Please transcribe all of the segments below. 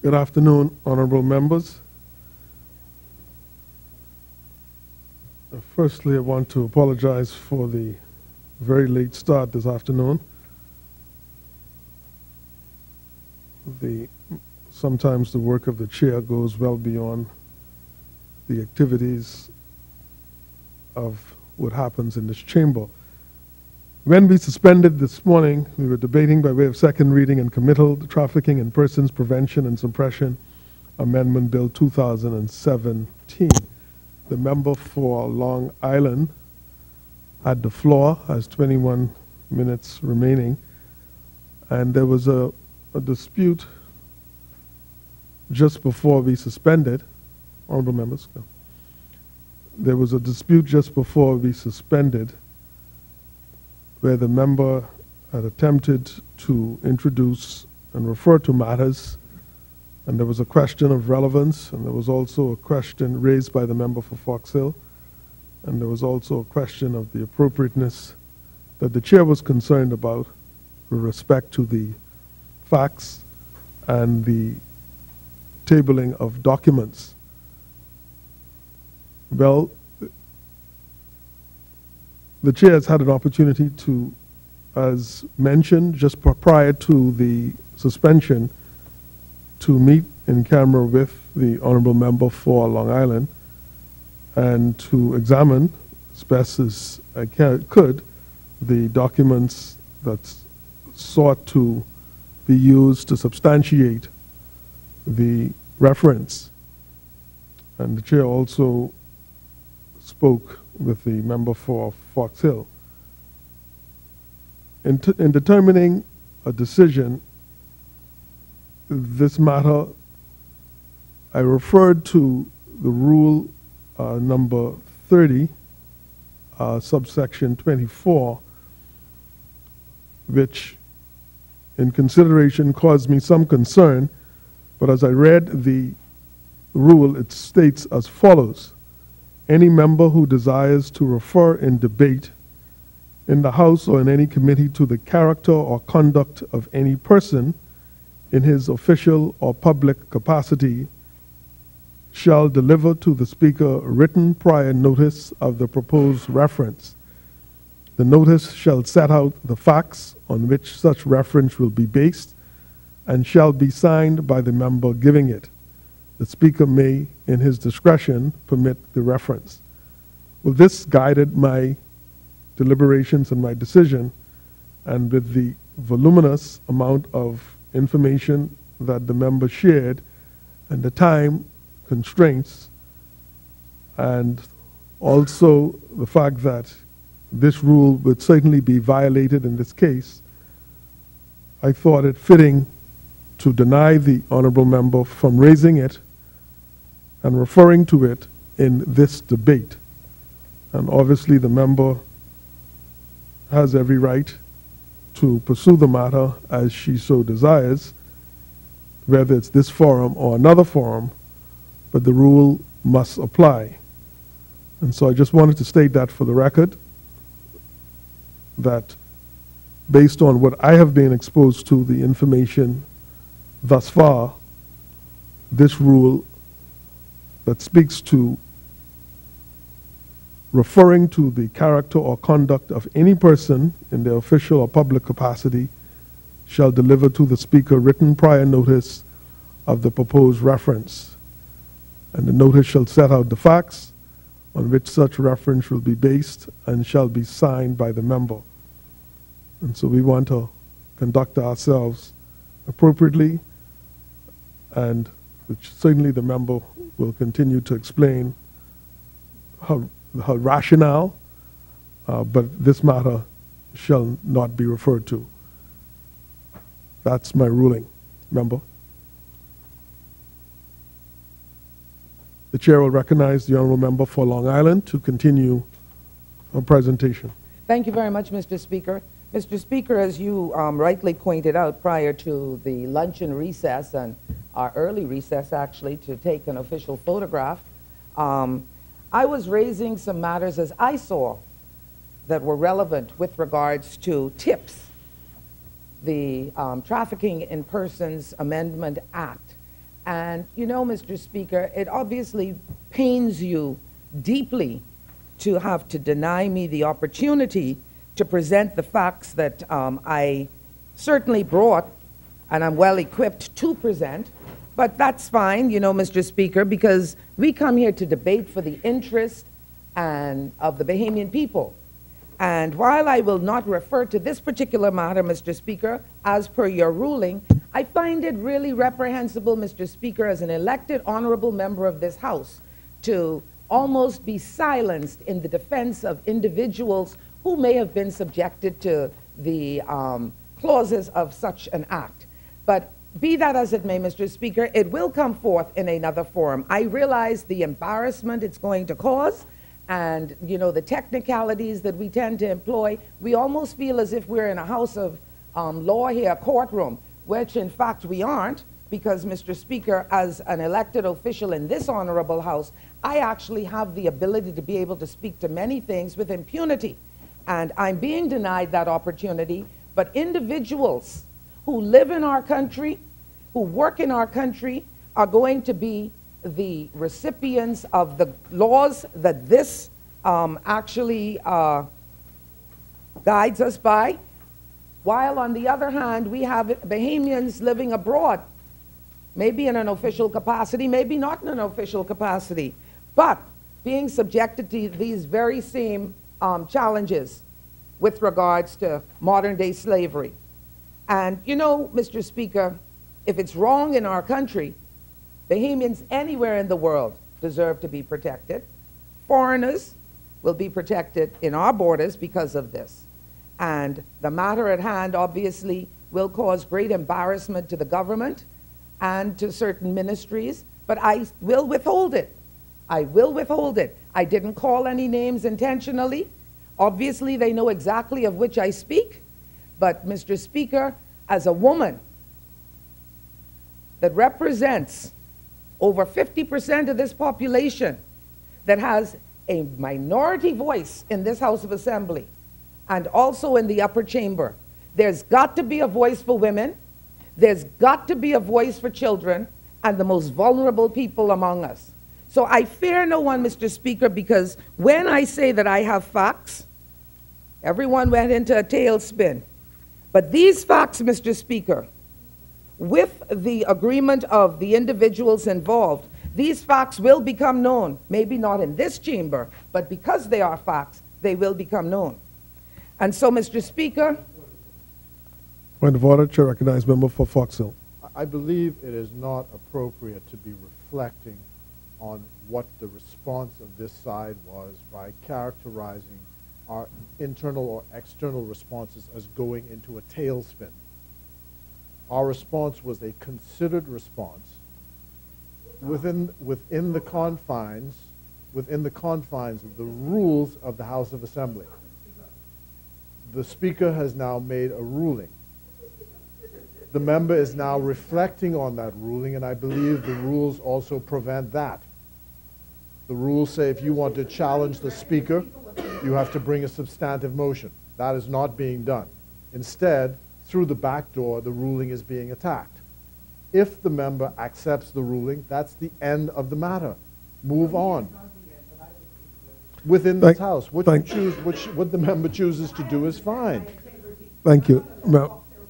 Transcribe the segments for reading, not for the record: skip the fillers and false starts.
Good afternoon, honorable members. Firstly, I want to apologize for the very late start this afternoon. Sometimes the work of the chair goes well beyond the activities of what happens in this chamber. When we suspended this morning, we were debating by way of second reading and committal the Trafficking in Persons Prevention and Suppression Amendment Bill 2017. The member for Long Island had the floor, has 21 minutes remaining, and there was a dispute just before we suspended. Honorable members, there was a dispute just before we suspended where the member had attempted to introduce and refer to matters, and there was a question of relevance, and there was also a question raised by the member for Fox Hill, and there was also a question of the appropriateness that the chair was concerned about with respect to the facts and the tabling of documents. Well, the chair has had an opportunity to, as mentioned, just prior to the suspension, to meet in camera with the honorable member for Long Island and to examine, as best as I could, the documents that sought to be used to substantiate the reference. And the chair also spoke with the member for Fox Hill. In determining a decision, this matter, I referred to the rule number 30, subsection 24, which in consideration caused me some concern, but as I read the rule, it states as follows: any member who desires to refer in debate in the House or in any committee to the character or conduct of any person in his official or public capacity shall deliver to the Speaker written prior notice of the proposed reference. The notice shall set out the facts on which such reference will be based and shall be signed by the member giving it. The Speaker may, in his discretion, permit the reference. Well, this guided my deliberations and my decision, and with the voluminous amount of information that the member shared and the time constraints, and also the fact that this rule would certainly be violated in this case, I thought it fitting to deny the honorable member from raising it and referring to it in this debate. And obviously the member has every right to pursue the matter as she so desires, whether it's this forum or another forum, but the rule must apply. And so I just wanted to state that for the record, that based on what I have been exposed to, the information thus far, this rule that speaks to referring to the character or conduct of any person in their official or public capacity shall deliver to the Speaker written prior notice of the proposed reference. And the notice shall set out the facts on which such reference will be based and shall be signed by the member. And so we want to conduct ourselves appropriately, and certainly the member will continue to explain her rationale, but this matter shall not be referred to. That's my ruling. Member? The chair will recognize the honorable member for Long Island to continue her presentation. Thank you very much, Mr. Speaker. Mr. Speaker, as you rightly pointed out, prior to the luncheon recess and our early recess, actually, to take an official photograph, I was raising some matters as I saw that were relevant with regards to TIPS, the Trafficking in Persons Amendment Act, And you know, Mr. Speaker, it obviously pains you deeply to have to deny me the opportunity to present the facts that I certainly brought and I'm well equipped to present. But that's fine, you know, Mr. Speaker, because we come here to debate for the interest and of the Bahamian people. And while I will not refer to this particular matter, Mr. Speaker, as per your ruling, I find it really reprehensible, Mr. Speaker, as an elected honorable member of this House, to almost be silenced in the defense of individuals who may have been subjected to the clauses of such an act. But be that as it may, Mr. Speaker, it will come forth in another forum. I realize the embarrassment it's going to cause, and you know, the technicalities that we tend to employ. We almost feel as if we're in a house of law here, a courtroom, which in fact we aren't, because, Mr. Speaker, as an elected official in this honorable House, I actually have the ability to be able to speak to many things with impunity. And I'm being denied that opportunity, but individuals who live in our country, who work in our country, are going to be the recipients of the laws that this actually guides us by, while on the other hand, we have Bahamians living abroad, maybe in an official capacity, maybe not in an official capacity, but being subjected to these very same challenges with regards to modern-day slavery. And you know, Mr. Speaker, if it's wrong in our country, Bahamians anywhere in the world deserve to be protected. Foreigners will be protected in our borders because of this. And the matter at hand obviously will cause great embarrassment to the government and to certain ministries, but I will withhold it. I will withhold it. I didn't call any names intentionally. Obviously, they know exactly of which I speak. But, Mr. Speaker, as a woman that represents over 50% of this population, that has a minority voice in this House of Assembly and also in the upper chamber, there's got to be a voice for women, there's got to be a voice for children and the most vulnerable people among us. So I fear no one, Mr. Speaker, because when I say that I have facts, everyone went into a tailspin. But these facts, Mr. Speaker, with the agreement of the individuals involved, these facts will become known. Maybe not in this chamber, but because they are facts, they will become known. And so, Mr. Speaker. Point of order, Chair recognized member for Fox Hill. I believe it is not appropriate to be reflecting on what the response of this side was by characterizing our internal or external responses as going into a tailspin. Our response was a considered response within the confines of the rules of the House of Assembly. The Speaker has now made a ruling. The member is now reflecting on that ruling, and I believe the rules also prevent that. The rules say if you want to challenge the Speaker, you have to bring a substantive motion. That is not being done. Instead, through the back door, the ruling is being attacked. If the member accepts the ruling, that's the end of the matter. Move on. Within this House, what the member chooses to do is fine. Thank you.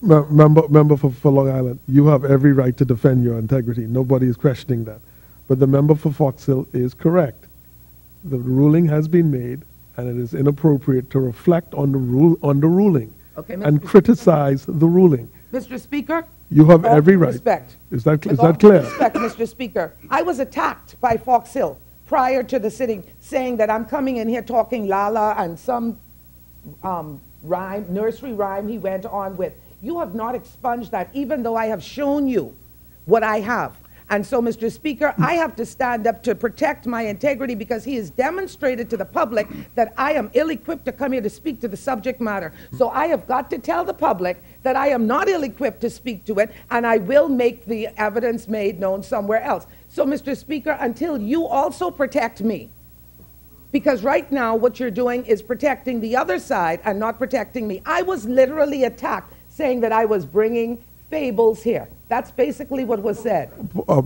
Member for Long Island, you have every right to defend your integrity. Nobody is questioning that. But the member for Fox Hill is correct. The ruling has been made, and it is inappropriate to reflect on the ruling and criticize the ruling. Mr. Speaker, you have every right. Respect. Is that clear? Respect, Mr. Speaker. I was attacked by Fox Hill prior to the sitting, saying that I'm coming in here talking la-la and some nursery rhyme he went on with. You have not expunged that, even though I have shown you what I have. And so, Mr. Speaker, I have to stand up to protect my integrity because he has demonstrated to the public that I am ill-equipped to come here to speak to the subject matter. So I have got to tell the public that I am not ill-equipped to speak to it, and I will make the evidence made known somewhere else. So, Mr. Speaker, until you also protect me, because right now what you're doing is protecting the other side and not protecting me. I was literally attacked, saying that I was bringing fables here. That's basically what was said.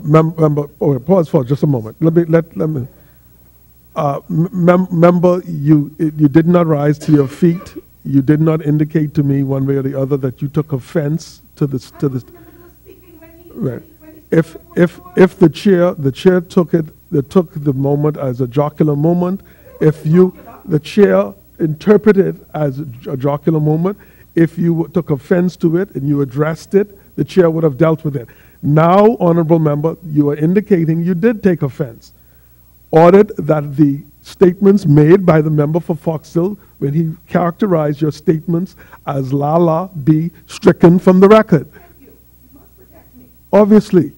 Member, pause for just a moment. Let me. Member, you did not rise to your feet. You did not indicate to me one way or the other that you took offense to this. Right. If the chair took the moment as a jocular moment, the chair interpreted it as a jocular moment, if you took offense to it and you addressed it, the chair would have dealt with it. Now, honorable member, you are indicating you did take offense. Ordered that the statements made by the member for Fox Hill, when he characterized your statements as la be stricken from the record. Thank you. You must protect me. Obviously.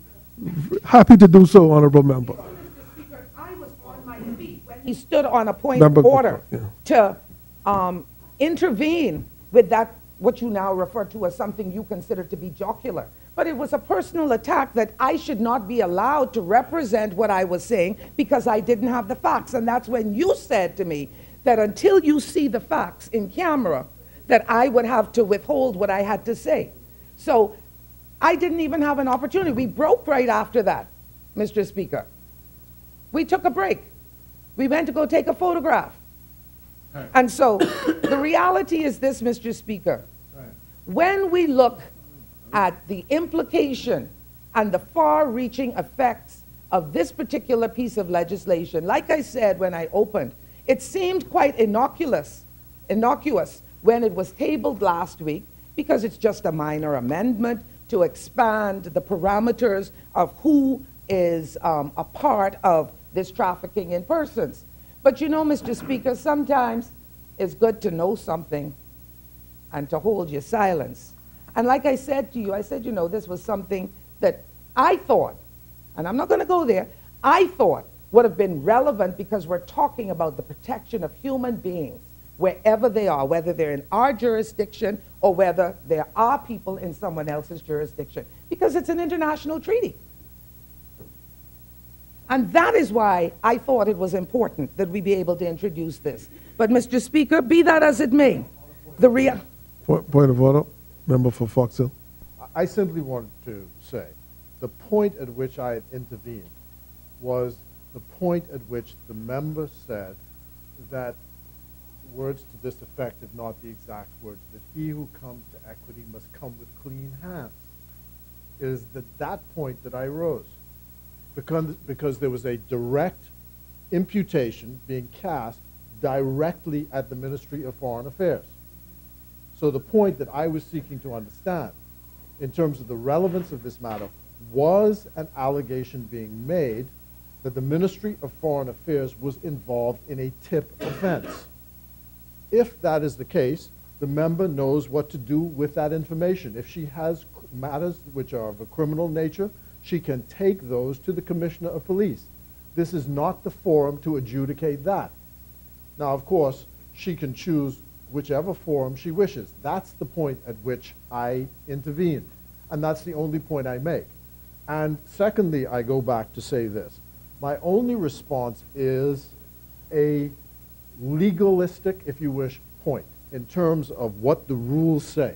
Happy to do so, honorable member. Mr. Speaker, I was on my feet when he stood on a point Member, of order yeah. to intervene with that, what you now refer to as something you consider to be jocular. But it was a personal attack that I should not be allowed to represent what I was saying because I didn't have the facts. And that's when you said to me that until you see the facts in camera, that I would have to withhold what I had to say. So I didn't even have an opportunity. We broke right after that, Mr. Speaker. We took a break. We went to go take a photograph. Right. And so the reality is this, Mr. Speaker. Right. When we look at the implication and the far-reaching effects of this particular piece of legislation, like I said when I opened, it seemed quite innocuous when it was tabled last week because it's just a minor amendment to expand the parameters of who is a part of this trafficking in persons. But you know, Mr. Speaker, sometimes it's good to know something and to hold your silence. And like I said to you, I said, you know, this was something that I thought, and I'm not going to go there, I thought would have been relevant because we're talking about the protection of human beings wherever they are, whether they're in our jurisdiction or whether there are people in someone else's jurisdiction, because it's an international treaty. And that is why I thought it was important that we be able to introduce this. But, Mr. Speaker, be that as it may, Point of order. Member for Fox Hill. I simply wanted to say the point at which I had intervened was the point at which the member said that, words to this effect, if not the exact words, that he who comes to equity must come with clean hands. It is at that point that I rose, because there was a direct imputation being cast directly at the Ministry of Foreign Affairs. So the point that I was seeking to understand in terms of the relevance of this matter was an allegation being made that the Ministry of Foreign Affairs was involved in a tip offense. If that is the case, the member knows what to do with that information. If she has matters which are of a criminal nature, she can take those to the Commissioner of Police. This is not the forum to adjudicate that. Now, of course, she can choose whichever forum she wishes. That's the point at which I intervened, and that's the only point I make. And secondly, I go back to say this. My only response is a legalistic, if you wish, point in terms of what the rules say.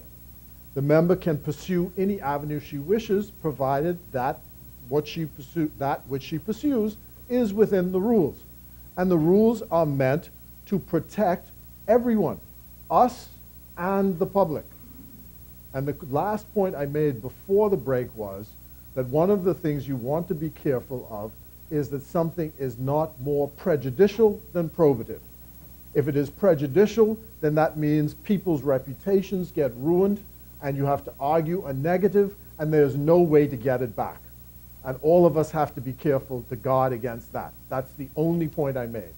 The member can pursue any avenue she wishes, provided that which she pursues is within the rules. And the rules are meant to protect everyone, us and the public. And the last point I made before the break was that one of the things you want to be careful of is that something is not more prejudicial than probative. If it is prejudicial, then that means people's reputations get ruined, and you have to argue a negative, and there's no way to get it back. And all of us have to be careful to guard against that. That's the only point I made.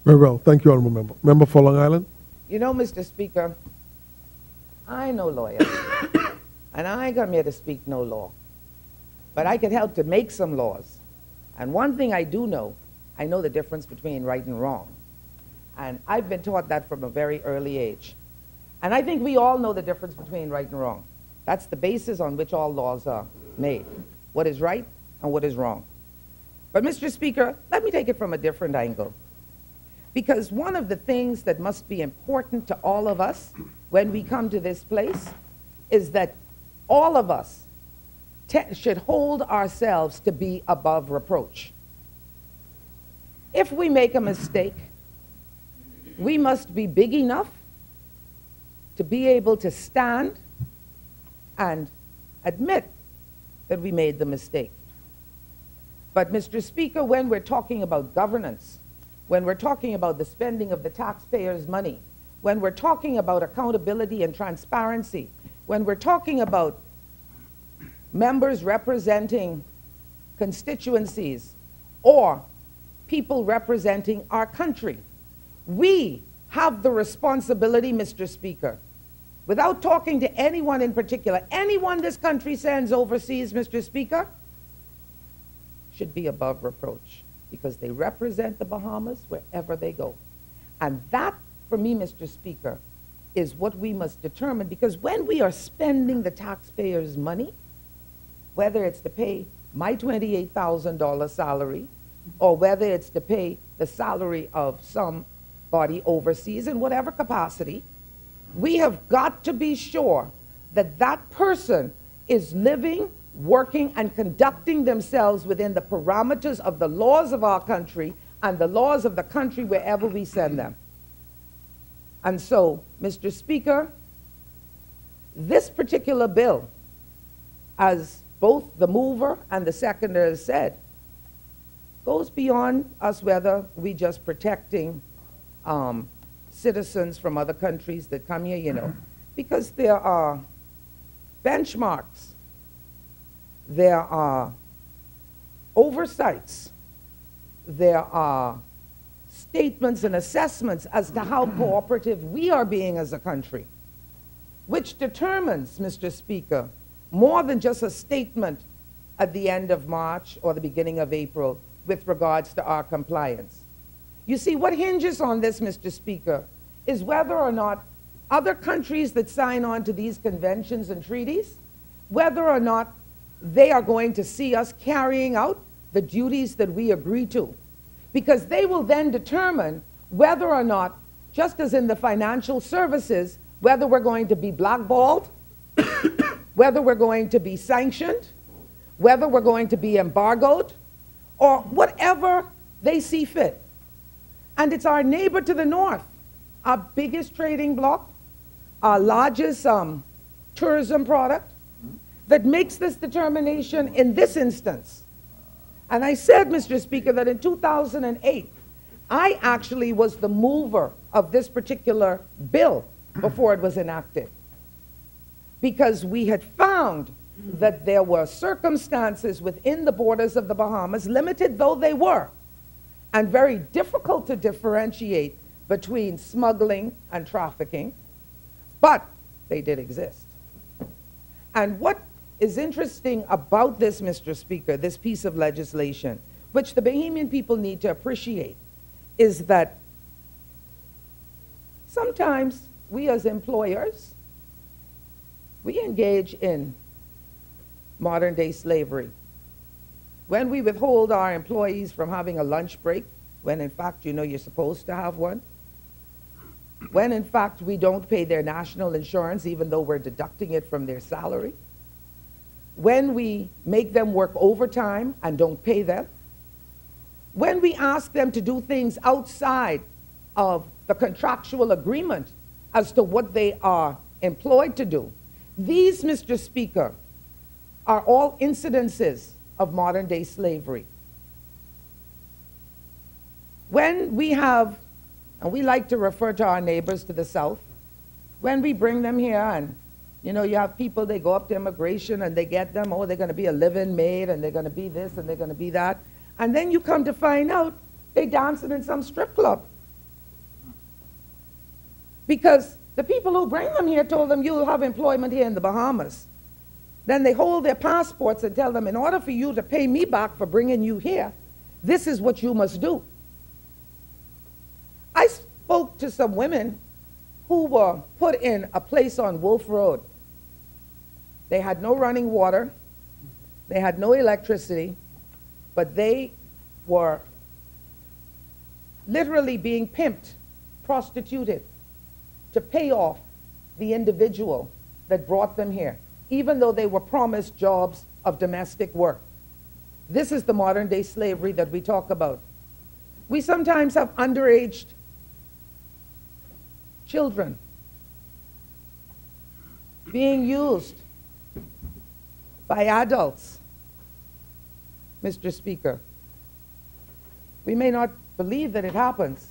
Very well. Thank you, honorable member. Member for Long Island. You know, Mr. Speaker, I know lawyers, and I ain't come here to speak no law. But I can help to make some laws. And one thing I do know, I know the difference between right and wrong. And I've been taught that from a very early age. And I think we all know the difference between right and wrong. That's the basis on which all laws are made. What is right and what is wrong. But Mr. Speaker, let me take it from a different angle. Because one of the things that must be important to all of us when we come to this place is that all of us should hold ourselves to be above reproach. If we make a mistake, we must be big enough to be able to stand and admit that we made the mistake. But, Mr. Speaker, when we're talking about governance, when we're talking about the spending of the taxpayers' money, when we're talking about accountability and transparency, when we're talking about members representing constituencies or people representing our country, we have the responsibility, Mr. Speaker, without talking to anyone in particular, anyone this country sends overseas, Mr. Speaker, should be above reproach because they represent the Bahamas wherever they go. And that, for me, Mr. Speaker, is what we must determine, because when we are spending the taxpayers' money, whether it's to pay my $28,000 salary or whether it's to pay the salary of somebody overseas in whatever capacity, we have got to be sure that that person is living, working, and conducting themselves within the parameters of the laws of our country and the laws of the country wherever we send them. And so, Mr. Speaker, this particular bill, as both the mover and the seconder has said, goes beyond us whether we just protecting citizens from other countries that come here, you know, because there are benchmarks, there are oversights, there are statements and assessments as to how cooperative we are being as a country, which determines, Mr. Speaker, more than just a statement at the end of March or the beginning of April with regards to our compliance. You see, what hinges on this, Mr. Speaker, is whether or not other countries that sign on to these conventions and treaties, whether or not they are going to see us carrying out the duties that we agree to. Because they will then determine whether or not, just as in the financial services, whether we're going to be blackballed, whether we're going to be sanctioned, whether we're going to be embargoed, or whatever they see fit. And it's our neighbor to the north, our biggest trading bloc, our largest tourism product, that makes this determination in this instance. And I said, Mr. Speaker, that in 2008, I actually was the mover of this particular bill before it was enacted, because we had found that there were circumstances within the borders of the Bahamas, limited though they were, and very difficult to differentiate between smuggling and trafficking, but they did exist. And what is interesting about this, Mr. Speaker, this piece of legislation, which the Bahamian people need to appreciate, is that sometimes we as employers, we engage in modern-day slavery. When we withhold our employees from having a lunch break, when in fact you know you're supposed to have one, when in fact we don't pay their national insurance even though we're deducting it from their salary, when we make them work overtime and don't pay them, when we ask them to do things outside of the contractual agreement as to what they are employed to do, these, Mr. Speaker, are all incidences of modern-day slavery. When we have, and we like to refer to our neighbors to the south, when we bring them here and, you know, you have people, they go up to immigration and they get them, oh, they're going to be a live-in maid and they're going to be this and they're going to be that. And then you come to find out they dancing in some strip club. Because the people who bring them here told them you'll have employment here in the Bahamas. Then they hold their passports and tell them, in order for you to pay me back for bringing you here, this is what you must do. I spoke to some women who were put in a place on Wolf Road. They had no running water, they had no electricity, but they were literally being pimped, prostituted, to pay off the individual that brought them here, even though they were promised jobs of domestic work. This is the modern day slavery that we talk about. We sometimes have underage children being used by adults, Mr. Speaker. We may not believe that it happens,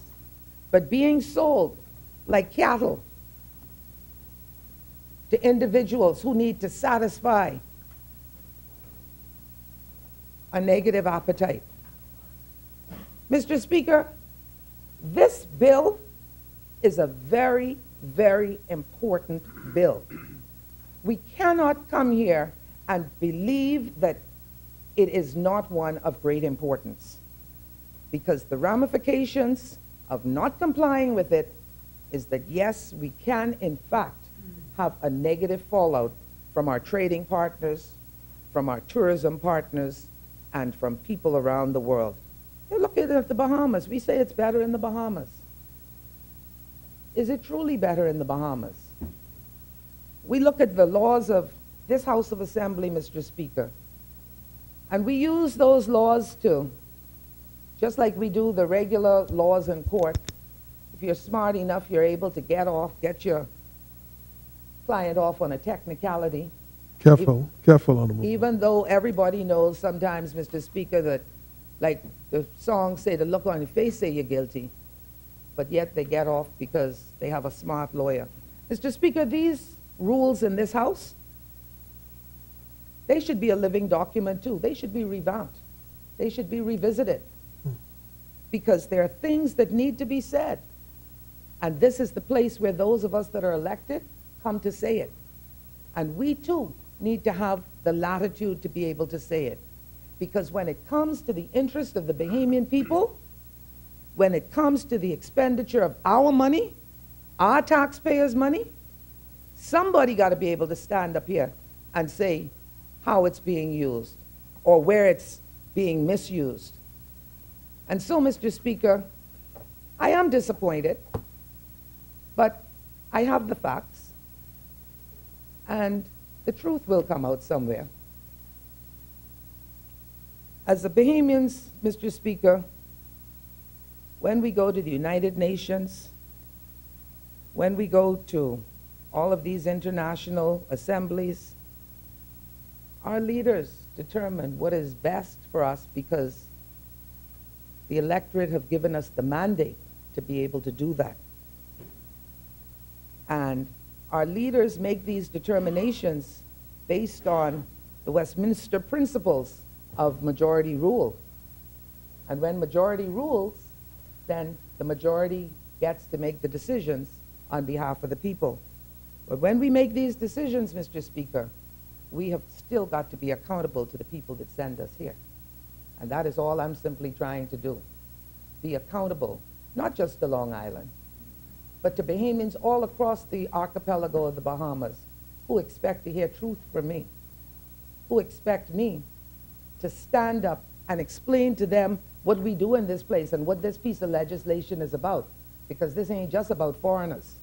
but being sold like cattle to individuals who need to satisfy a negative appetite. Mr. Speaker, this bill is a very, very important bill. We cannot come here and believe that it is not one of great importance, because the ramifications of not complying with it is that, yes, we can, in fact, have a negative fallout from our trading partners, from our tourism partners, and from people around the world. Look at the Bahamas. We say it's better in the Bahamas. Is it truly better in the Bahamas? We look at the laws of this House of Assembly, Mr. Speaker, and we use those laws to, just like we do the regular laws in court, if you're smart enough, you're able to get your client off on a technicality. Careful, careful, Honorable. Even though everybody knows sometimes, Mr. Speaker, that, like the song say, the look on your face say you're guilty, but yet they get off because they have a smart lawyer. Mr. Speaker, these rules in this House, they should be a living document too. They should be revamped. They should be revisited, because there are things that need to be said. And this is the place where those of us that are elected come to say it. And we too need to have the latitude to be able to say it. Because when it comes to the interest of the Bahamian people, when it comes to the expenditure of our money, our taxpayers' money, somebody got to be able to stand up here and say how it's being used or where it's being misused. And so, Mr. Speaker, I am disappointed, but I have the facts, and the truth will come out somewhere. As the Bahamians, Mr. Speaker, when we go to the United Nations, when we go to all of these international assemblies, our leaders determine what is best for us, because the electorate have given us the mandate to be able to do that. And our leaders make these determinations based on the Westminster principles of majority rule. And when majority rules, then the majority gets to make the decisions on behalf of the people. But when we make these decisions, Mr. Speaker, we have still got to be accountable to the people that send us here. And that is all I'm simply trying to do. Be accountable, not just to Long Island, but to Bahamians all across the archipelago of the Bahamas who expect to hear truth from me, who expect me to stand up and explain to them what we do in this place and what this piece of legislation is about. Because this ain't just about foreigners.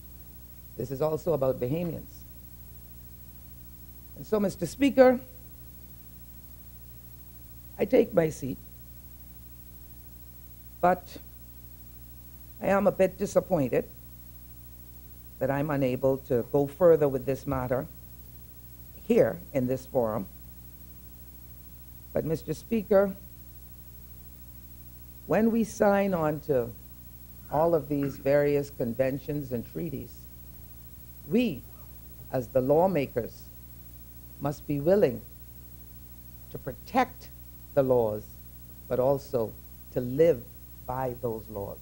This is also about Bahamians. And so, Mr. Speaker, I take my seat, but I am a bit disappointed that I'm unable to go further with this matter here in this forum. But, Mr. Speaker, when we sign on to all of these various conventions and treaties, we, as the lawmakers, must be willing to protect the laws, but also to live by those laws.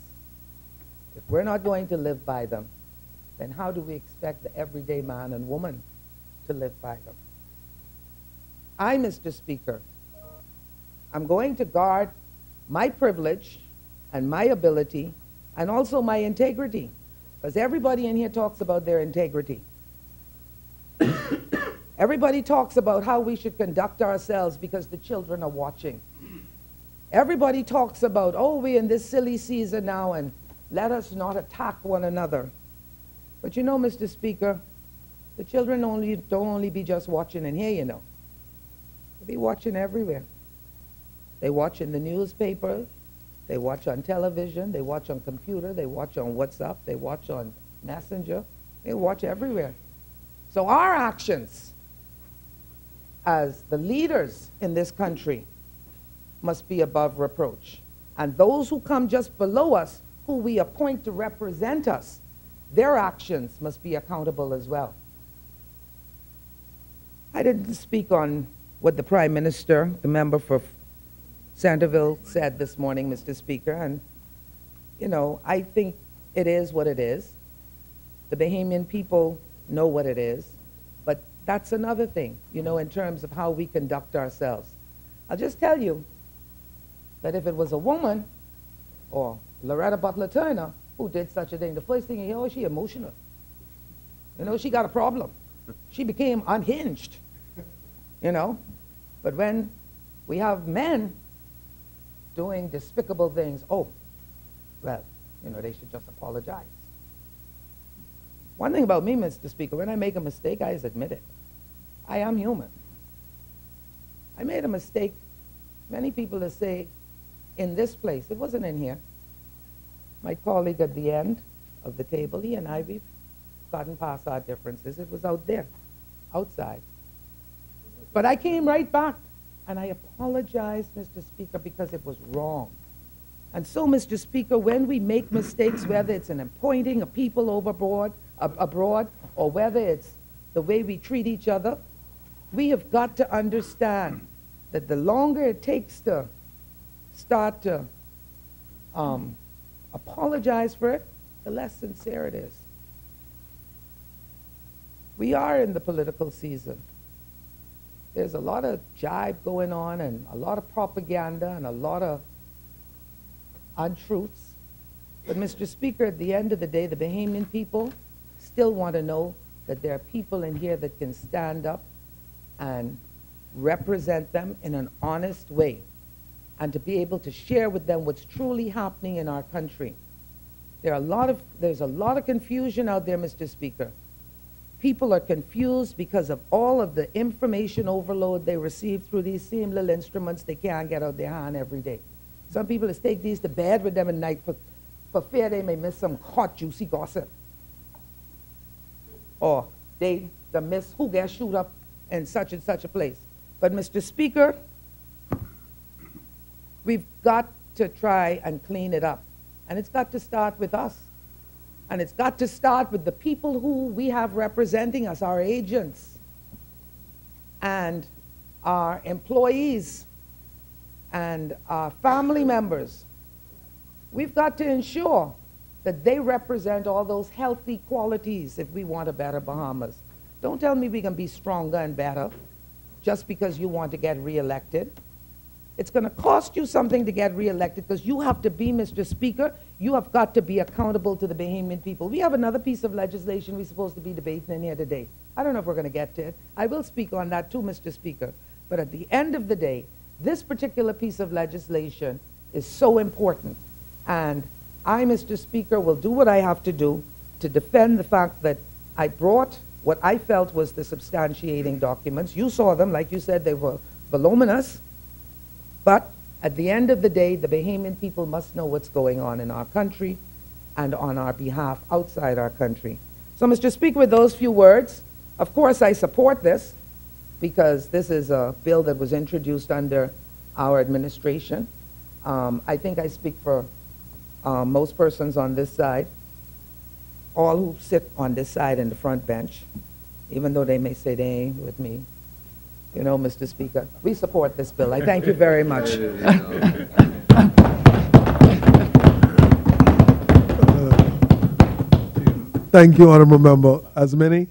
If we're not going to live by them, then how do we expect the everyday man and woman to live by them? I, Mr. Speaker, I'm going to guard my privilege and my ability and also my integrity, because everybody in here talks about their integrity. Everybody talks about how we should conduct ourselves because the children are watching. Everybody talks about, oh, we're in this silly season now and let us not attack one another. But you know, Mr. Speaker, The children don't only be just watching in here, you know. They be watching everywhere. They watch in the newspaper, they watch on television, they watch on computer, they watch on WhatsApp, they watch on Messenger, they watch everywhere. So our actions as the leaders in this country must be above reproach. And those who come just below us, who we appoint to represent us, their actions must be accountable as well. I didn't speak on what the Prime Minister, the member for Centerville, said this morning, Mr. Speaker, and, you know, I think it is what it is. The Bahamian people know what it is, but that's another thing, you know, in terms of how we conduct ourselves. I'll just tell you that if it was a woman, or Loretta Butler Turner, who did such a thing, the first thing you hear, oh, she emotional. You know, she got a problem. She became unhinged, you know. But when we have men doing despicable things, oh, well, you know, they should just apologize. One thing about me, Mr. Speaker, when I make a mistake, I just admit it. I am human. I made a mistake. Many people will say, in this place, it wasn't in here. My colleague at the end of the table, he and I, we've gotten past our differences. It was out there, outside. But I came right back, and I apologized, Mr. Speaker, because it was wrong. And so, Mr. Speaker, when we make mistakes, whether it's in appointing a people abroad, or whether it's the way we treat each other, we have got to understand that the longer it takes to start to apologize for it, the less sincere it is. We are in the political season. There's a lot of jibe going on and a lot of propaganda and a lot of untruths. But, Mr. Speaker, at the end of the day, the Bahamian people still want to know that there are people in here that can stand up and represent them in an honest way, and to be able to share with them what's truly happening in our country. There's a lot of confusion out there, Mr. Speaker. People are confused because of all of the information overload they receive through these same little instruments they can't get out their hand every day. Some people just take these to bed with them at night for fear they may miss some hot, juicy gossip. Or they miss who gets shoot up in such and such a place. But, Mr. Speaker, we've got to try and clean it up. And it's got to start with us. And it's got to start with the people who we have representing us, our agents and our employees and our family members. We've got to ensure that they represent all those healthy qualities if we want a better Bahamas. Don't tell me we can be stronger and better just because you want to get reelected. It's going to cost you something to get reelected because you have to be, Mr. Speaker, you have got to be accountable to the Bahamian people. We have another piece of legislation we're supposed to be debating in here today. I don't know if we're going to get to it. I will speak on that too, Mr. Speaker. But at the end of the day, this particular piece of legislation is so important. And I, Mr. Speaker, will do what I have to do to defend the fact that I brought what I felt was the substantiating documents. You saw them, like you said, they were voluminous. But at the end of the day, the Bahamian people must know what's going on in our country and on our behalf outside our country. So, Mr. Speaker, with those few words, of course I support this because this is a bill that was introduced under our administration. I think I speak for most persons on this side, all who sit on this side in the front bench, even though they may say they ain't with me. You know, Mr. Speaker, we support this bill. I thank you very much. Thank you, Honorable Member. As many?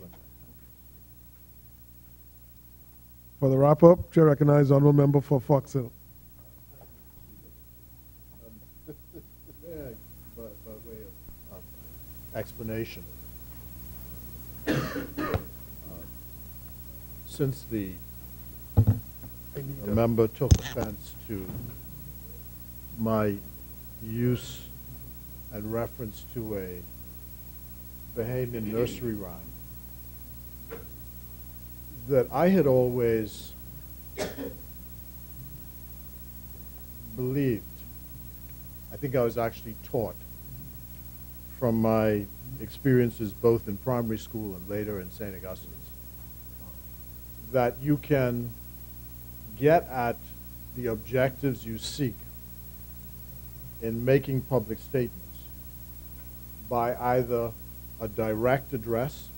For the wrap-up, Chair recognizes Honorable Member for Fox Hill. By way of explanation. Since the member took offense to my use and reference to a Bahamian nursery rhyme, that I had always believed, I think I was actually taught from my experiences both in primary school and later in St. Augustine's, that you can get at the objectives you seek in making public statements by either a direct address,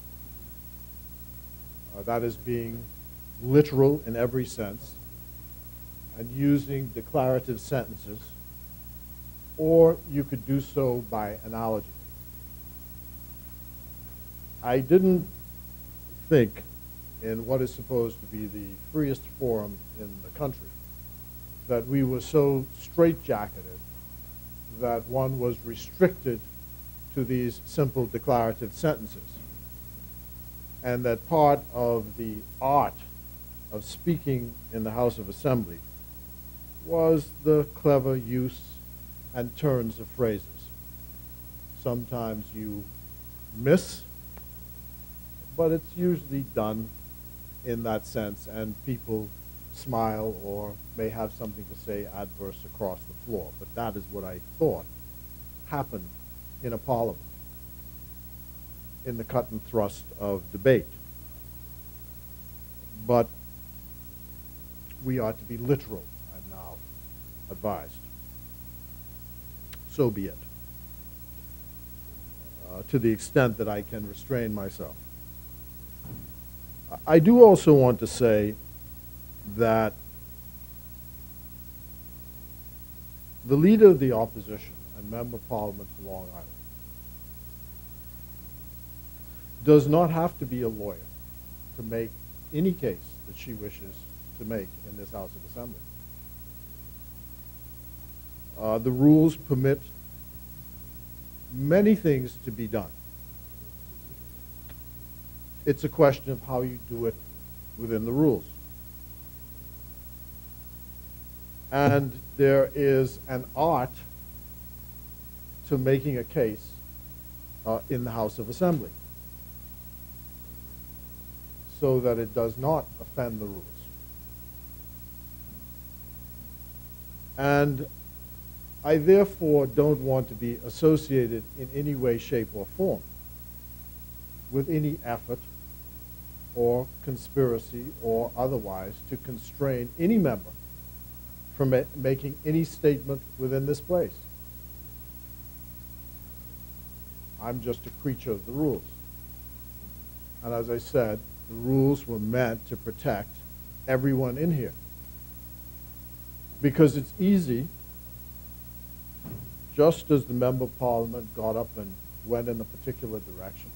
that is being literal in every sense, and using declarative sentences, or you could do so by analogy. I didn't think in what is supposed to be the freest forum in the country that we were so straitjacketed that one was restricted to these simple declarative sentences, and that part of the art of speaking in the House of Assembly was the clever use and turns of phrases. Sometimes you miss, but it's usually done in that sense, and people smile or may have something to say adverse across the floor. But that is what I thought happened in a parliament, in the cut and thrust of debate. But we ought to be literal, I'm now advised. So be it, to the extent that I can restrain myself. I do also want to say that the leader of the opposition and member of Parliament for Long Island does not have to be a lawyer to make any case that she wishes to make in this House of Assembly. The rules permit many things to be done. It's a question of how you do it within the rules. And there is an art to making a case in the House of Assembly so that it does not offend the rules. And I therefore don't want to be associated in any way, shape, or form with any effort or conspiracy or otherwise to constrain any member from making any statement within this place. I'm just a creature of the rules. And as I said, the rules were meant to protect everyone in here. Because it's easy, just as the member of Parliament got up and went in a particular direction,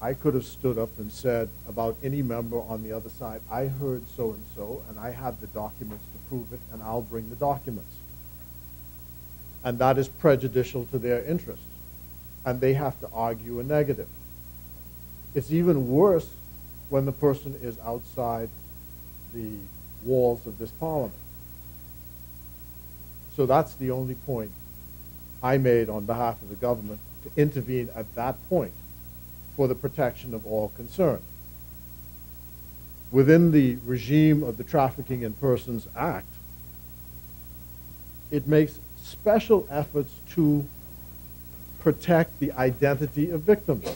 I could have stood up and said about any member on the other side, I heard so-and-so, and I have the documents to prove it, and I'll bring the documents. And that is prejudicial to their interest. And they have to argue a negative. It's even worse when the person is outside the walls of this Parliament. So that's the only point I made on behalf of the government, to intervene at that point for the protection of all concerned. Within the regime of the Trafficking in Persons Act, it makes special efforts to protect the identity of victims.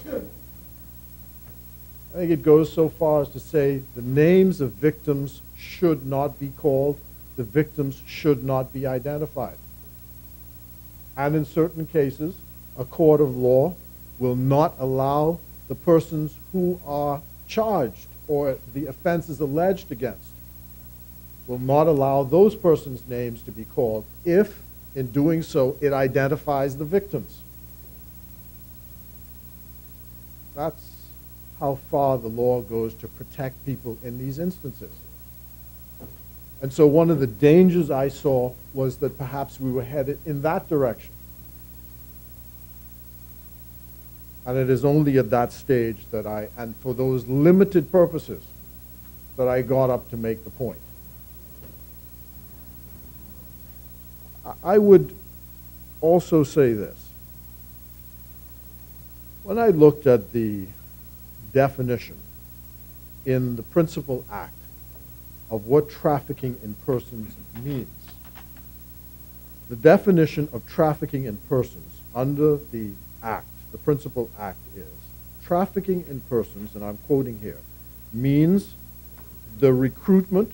I think it goes so far as to say the names of victims should not be called, the victims should not be identified. And in certain cases, a court of law will not allow the persons who are charged or the offenses alleged against, will not allow those persons' names to be called if, in doing so, it identifies the victims. That's how far the law goes to protect people in these instances. And so one of the dangers I saw was that perhaps we were headed in that direction. And it is only at that stage that and for those limited purposes, that I got up to make the point. I would also say this. When I looked at the definition in the Principal Act of what trafficking in persons means. The definition of trafficking in persons under the Act, the Principal Act, is trafficking in persons, and I'm quoting here, means the recruitment,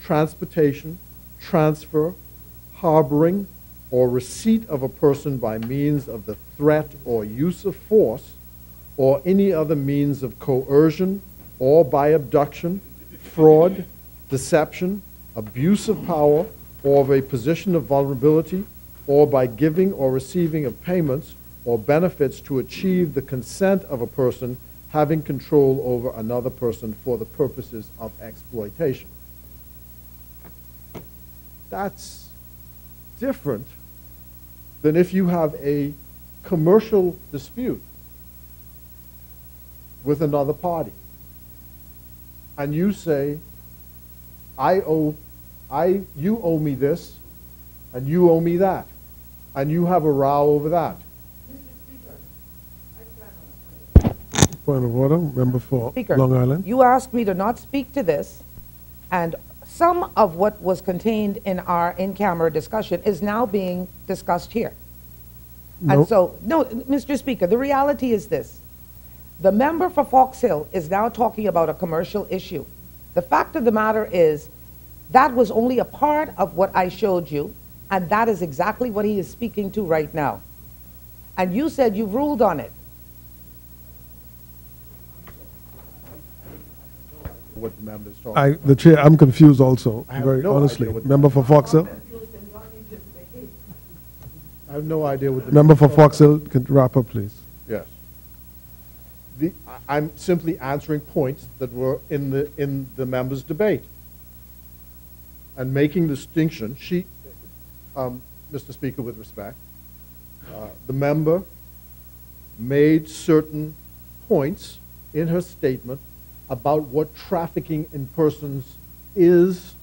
transportation, transfer, harboring, or receipt of a person by means of the threat or use of force or any other means of coercion or by abduction, fraud, deception, abuse of power, or of a position of vulnerability, or by giving or receiving of payments or benefits to achieve the consent of a person having control over another person for the purposes of exploitation. That's different than if you have a commercial dispute with another party and you say, you owe me this and you owe me that, and you have a row over that. Point of order, member for Speaker, Long Island. you asked me to not speak to this, and some of what was contained in our in-camera discussion is now being discussed here. No. And so, no, Mr. Speaker, the reality is this. The member for Fox Hill is now talking about a commercial issue. The fact of the matter is that was only a part of what I showed you, and that is exactly what he is speaking to right now. And you said you ruled on it. What the member is talking The chair, I'm confused also, I have very no honestly. idea what- Member for Fox Hill? I have no idea what the Member for Fox Hill, can wrap up, please. Yes. I'm simply answering points that were in the member's debate and making the distinction. Mr. Speaker, with respect, the member made certain points in her statement about what trafficking in persons is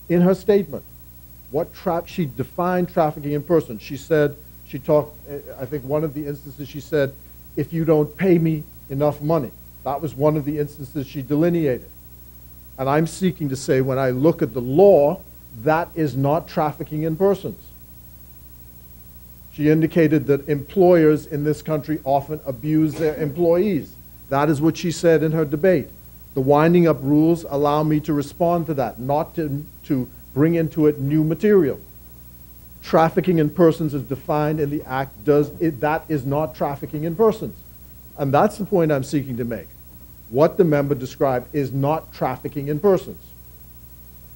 in her statement. She defined trafficking in persons. She said, I think one of the instances she said, if you don't pay me enough money. That was one of the instances she delineated. And I'm seeking to say, when I look at the law, that is not trafficking in persons. She indicated that employers in this country often abuse their employees. That is what she said in her debate. The winding up rules allow me to respond to that, not to bring into it new material. Trafficking in persons is defined in the Act. That is not trafficking in persons. And that's the point I'm seeking to make. What the member described is not trafficking in persons,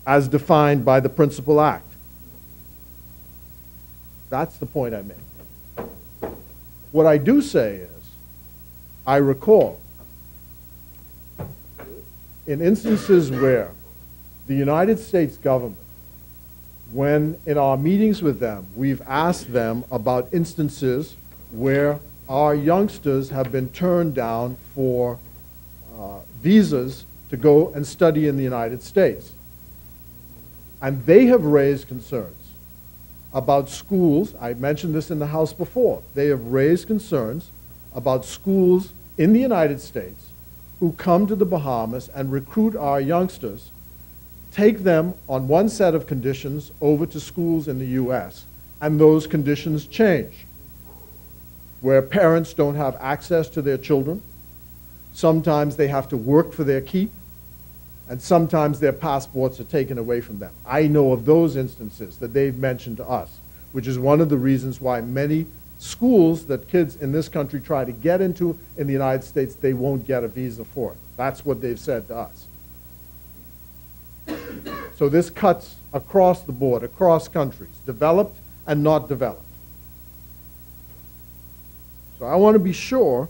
as defined by the Principal Act. That's the point I make. What I do say is, I recall in instances where the United States government, when in our meetings with them, we've asked them about instances where our youngsters have been turned down for visas to go and study in the United States. And they have raised concerns about schools. I mentioned this in the House before. They have raised concerns about schools in the United States who come to the Bahamas and recruit our youngsters, take them on one set of conditions over to schools in the U.S., and those conditions change, where parents don't have access to their children. Sometimes they have to work for their keep, and sometimes their passports are taken away from them. I know of those instances that they've mentioned to us, which is one of the reasons why many schools that kids in this country try to get into in the United States, they won't get a visa for it. That's what they've said to us. So this cuts across the board, across countries, developed and not developed. So I want to be sure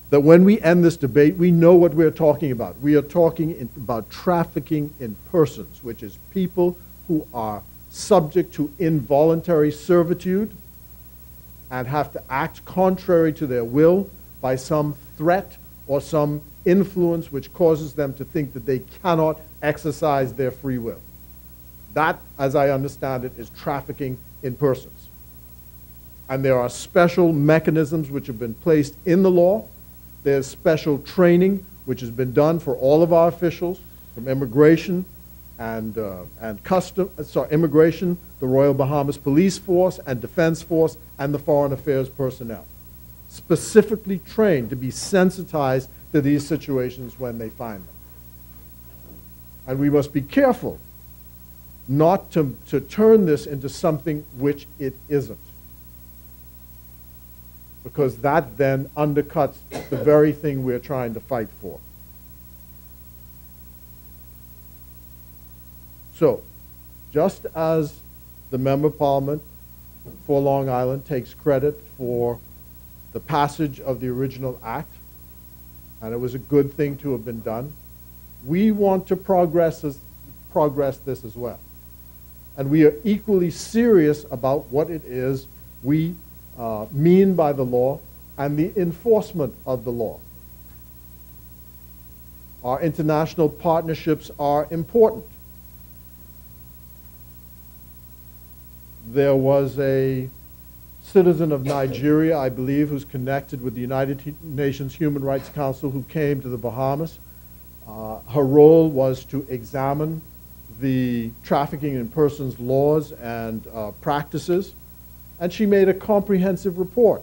that when we end this debate, we know what we're talking about. We are talking about trafficking in persons, which is people who are subject to involuntary servitude and have to act contrary to their will by some threat or some influence which causes them to think that they cannot exercise their free will. That, as I understand it, is trafficking in persons. And there are special mechanisms which have been placed in the law. There's special training which has been done for all of our officials, from immigration and immigration, the Royal Bahamas Police Force and Defense Force, and the Foreign Affairs personnel, specifically trained to be sensitized to these situations when they find them. And we must be careful not to turn this into something which it isn't, because that then undercuts the very thing we're trying to fight for. So, just as the Member of Parliament for Long Island takes credit for the passage of the original act, and it was a good thing to have been done, we want to progress this as well. And we are equally serious about what it is we mean by the law and the enforcement of the law. Our international partnerships are important. There was a citizen of Nigeria, I believe, who's connected with the United Nations Human Rights Council, who came to the Bahamas. Her role was to examine the trafficking in persons laws and practices, and she made a comprehensive report,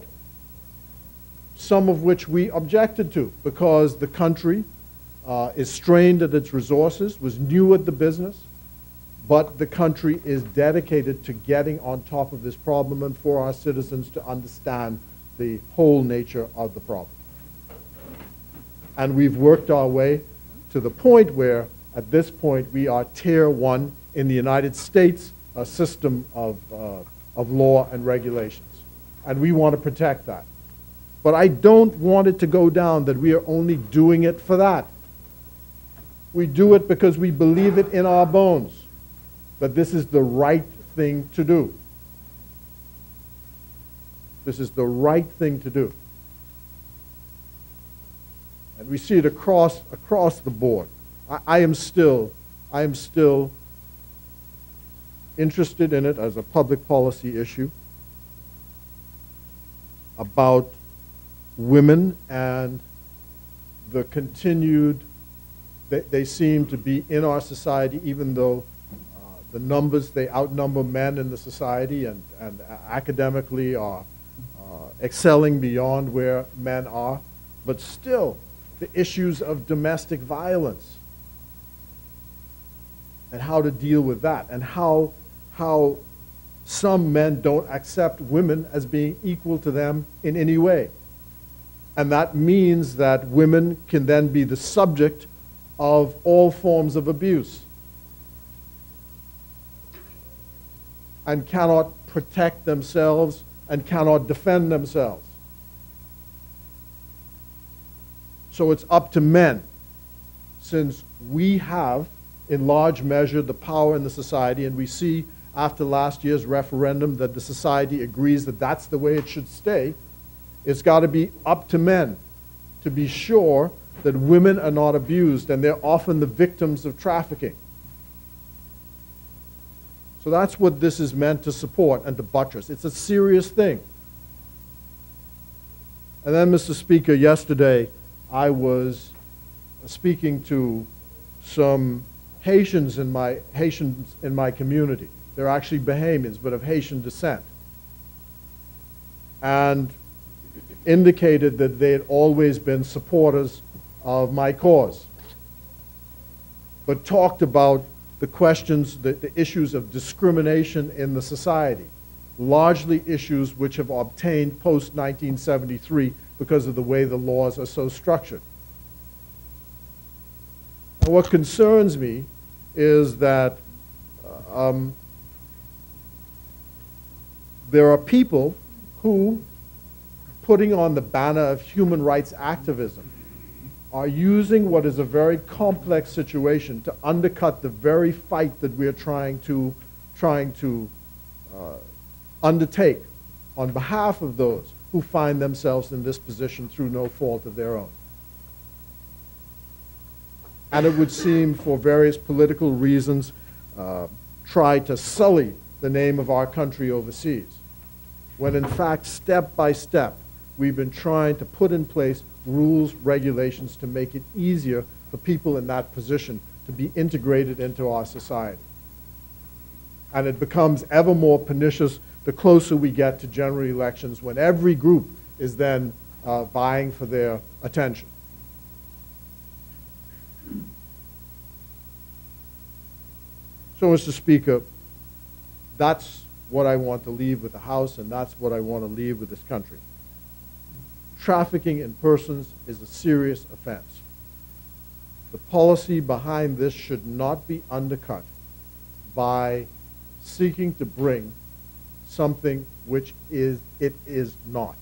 some of which we objected to because the country is strained at its resources, was new at the business, but the country is dedicated to getting on top of this problem and for our citizens to understand the whole nature of the problem. And we've worked our way to the point where, at this point, we are tier 1 in the United States system of law and regulations. And we want to protect that. But I don't want it to go down that we are only doing it for that. We do it because we believe it in our bones, that this is the right thing to do. This is the right thing to do. And we see it across the board. I am still interested in it as a public policy issue about women and the continued, they seem to be in our society, even though the numbers, they outnumber men in the society and academically are excelling beyond where men are, but still the issues of domestic violence and how to deal with that, and how some men don't accept women as being equal to them in any way. And that means that women can then be the subject of all forms of abuse and cannot protect themselves and cannot defend themselves. So it's up to men, since we have, in large measure, the power in the society, and we see after last year's referendum that the society agrees that that's the way it should stay. It's got to be up to men to be sure that women are not abused, and they're often the victims of trafficking. So that's what this is meant to support and to buttress. It's a serious thing. And then, Mr. Speaker, yesterday I was speaking to some Haitians in my community. They're actually Bahamians, but of Haitian descent, and indicated that they had always been supporters of my cause, but talked about the questions, the issues of discrimination in the society, largely issues which have obtained post-1973 because of the way the laws are so structured. And what concerns me is that there are people who, putting on the banner of human rights activism, are using what is a very complex situation to undercut the very fight that we are trying to undertake on behalf of those who find themselves in this position through no fault of their own. And it would seem, for various political reasons, try to sully the name of our country overseas, when in fact, step by step, we've been trying to put in place rules, regulations to make it easier for people in that position to be integrated into our society. And it becomes ever more pernicious the closer we get to general elections, when every group is then vying for their attention. So, Mr. Speaker, that's what I want to leave with the House, and that's what I want to leave with this country. Trafficking in persons is a serious offense. The policy behind this should not be undercut by seeking to bring something which it is not.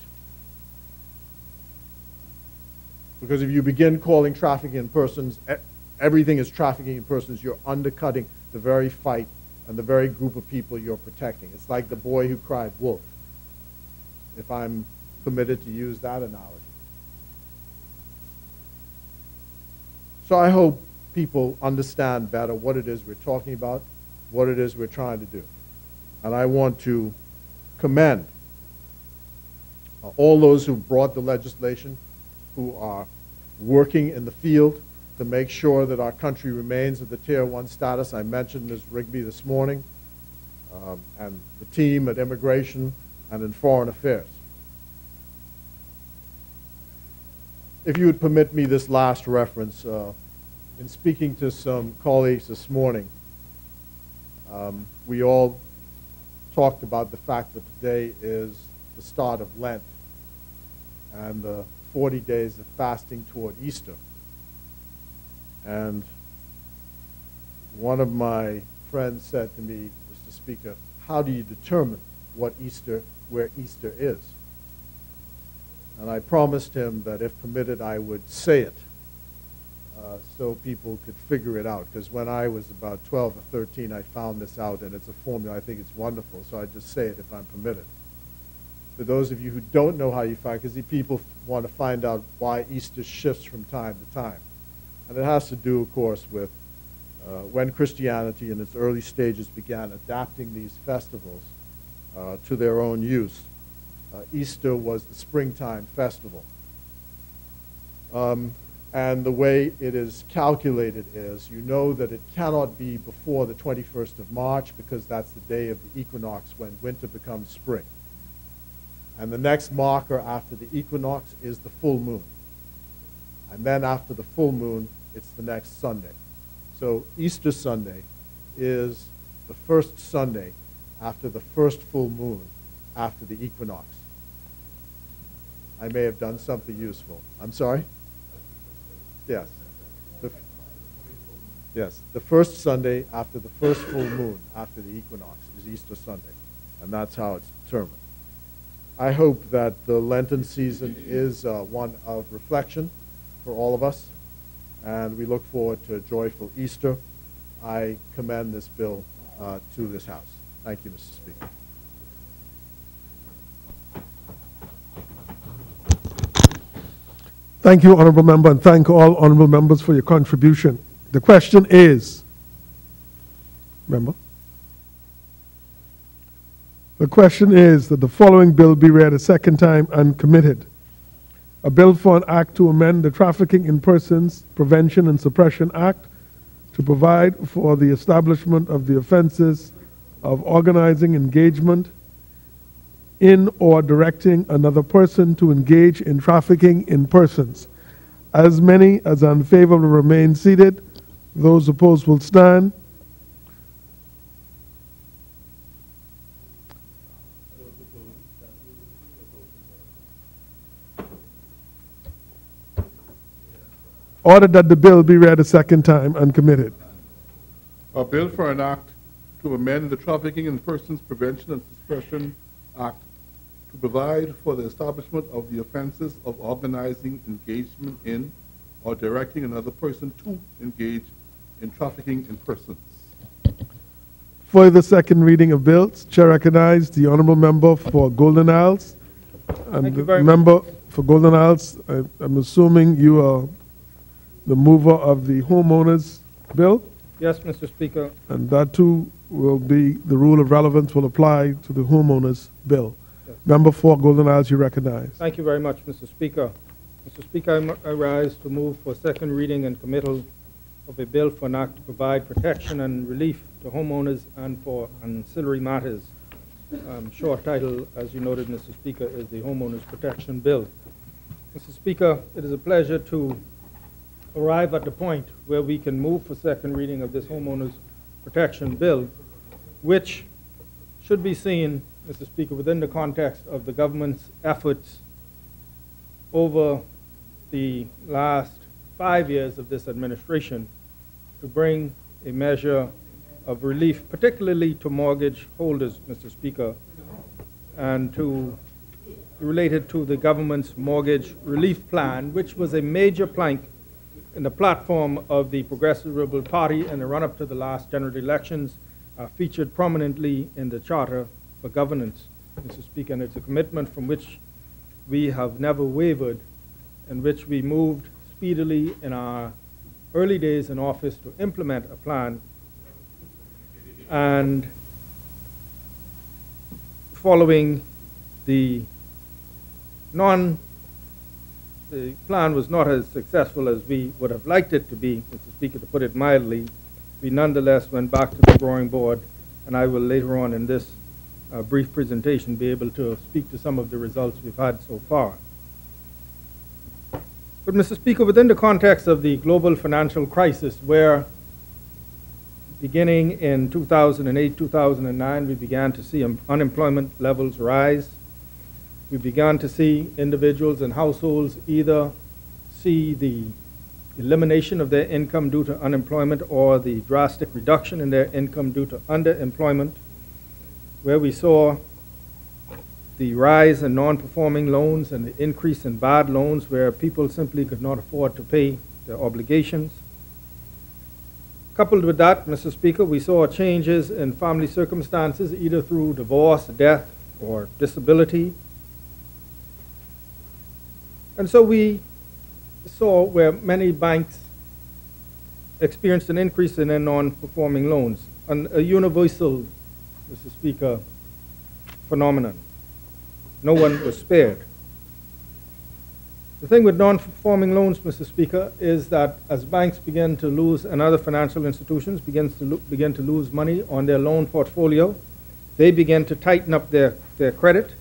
Because if you begin calling trafficking in persons, everything is trafficking in persons, you're undercutting the very fight and the very group of people you're protecting. It's like the boy who cried wolf, if I'm permitted to use that analogy. So I hope people understand better what it is we're talking about, what it is we're trying to do. And I want to commend all those who brought the legislation, who are working in the field to make sure that our country remains at the Tier 1 status. I mentioned Ms. Rigby this morning, and the team at Immigration and in Foreign Affairs. If you would permit me this last reference, in speaking to some colleagues this morning, we all talked about the fact that today is the start of Lent and the 40 days of fasting toward Easter. And one of my friends said to me, Mr. Speaker, how do you determine where Easter is? And I promised him that if permitted, I would say it so people could figure it out. Because when I was about 12 or 13, I found this out, and it's a formula. I think it's wonderful, so I just say it if I'm permitted. For those of you who don't know how you find, because the people want to find out why Easter shifts from time to time. And it has to do, of course, with when Christianity in its early stages began adapting these festivals to their own use. Easter was the springtime festival. And the way it is calculated is, you know that it cannot be before the 21st of March, because that's the day of the equinox when winter becomes spring. And the next marker after the equinox is the full moon. And then after the full moon, it's the next Sunday. So Easter Sunday is the first Sunday after the first full moon after the equinox. I may have done something useful. I'm sorry? Yes. Yes. The first Sunday after the first full moon after the equinox is Easter Sunday. And that's how it's determined. I hope that the Lenten season is one of reflection for all of us, and we look forward to a joyful Easter. I commend this bill to this House. Thank you, Mr. Speaker. Thank you, Honorable Member, and thank all Honorable Members for your contribution. The question is, Member? The question is that the following bill be read a second time and committed. A bill for an act to amend the Trafficking in Persons Prevention and Suppression Act to provide for the establishment of the offenses of organizing engagement in or directing another person to engage in trafficking in persons. As many as are in favor will remain seated. Those opposed will stand. Ordered that the bill be read a second time and committed. A bill for an act to amend the Trafficking in Persons Prevention and Suppression Act to provide for the establishment of the offenses of organizing engagement in or directing another person to engage in trafficking in persons. For the second reading of bills, Chair recognizes the Honourable Member for Golden Isles. And Thank you very Member for Golden Isles, I'm assuming you are the mover of the homeowners bill, Yes, Mr. Speaker. and that too will be, the rule of relevance will apply to the homeowners bill. Yes. Member for Golden Isles, you recognize. Thank you very much, Mr. Speaker. Mr. Speaker, I rise to move for second reading and committal of a bill for an act to provide protection and relief to homeowners and for ancillary matters. Short title, as you noted, Mr. Speaker, is the Homeowners Protection Bill. Mr. Speaker, it is a pleasure to arrive at the point where we can move for second reading of this Homeowners Protection Bill, which should be seen, Mr. Speaker, within the context of the government's efforts over the last 5 years of this administration to bring a measure of relief, particularly to mortgage holders, Mr. Speaker, and related to the government's mortgage relief plan, which was a major plank in the platform of the Progressive Liberal Party in the run-up to the last general elections, featured prominently in the Charter for Governance, Mr. Speaker, and it's a commitment from which we have never wavered, in which we moved speedily in our early days in office to implement a plan. And following the plan was not as successful as we would have liked it to be, Mr. Speaker, to put it mildly. We nonetheless went back to the drawing board, and I will later on in this brief presentation be able to speak to some of the results we've had so far. But, Mr. Speaker, within the context of the global financial crisis, where beginning in 2008, 2009, we began to see unemployment levels rise. We began to see individuals and households either see the elimination of their income due to unemployment or the drastic reduction in their income due to underemployment, where we saw the rise in non-performing loans and the increase in bad loans where people simply could not afford to pay their obligations. Coupled with that, Mr. Speaker, we saw changes in family circumstances either through divorce, death, or disability. And so we saw where many banks experienced an increase in their non-performing loans, a universal, Mr. Speaker, phenomenon. No one was spared. The thing with non-performing loans, Mr. Speaker, is that as banks begin to lose and other financial institutions begin to lose money on their loan portfolio, they begin to tighten up their credit.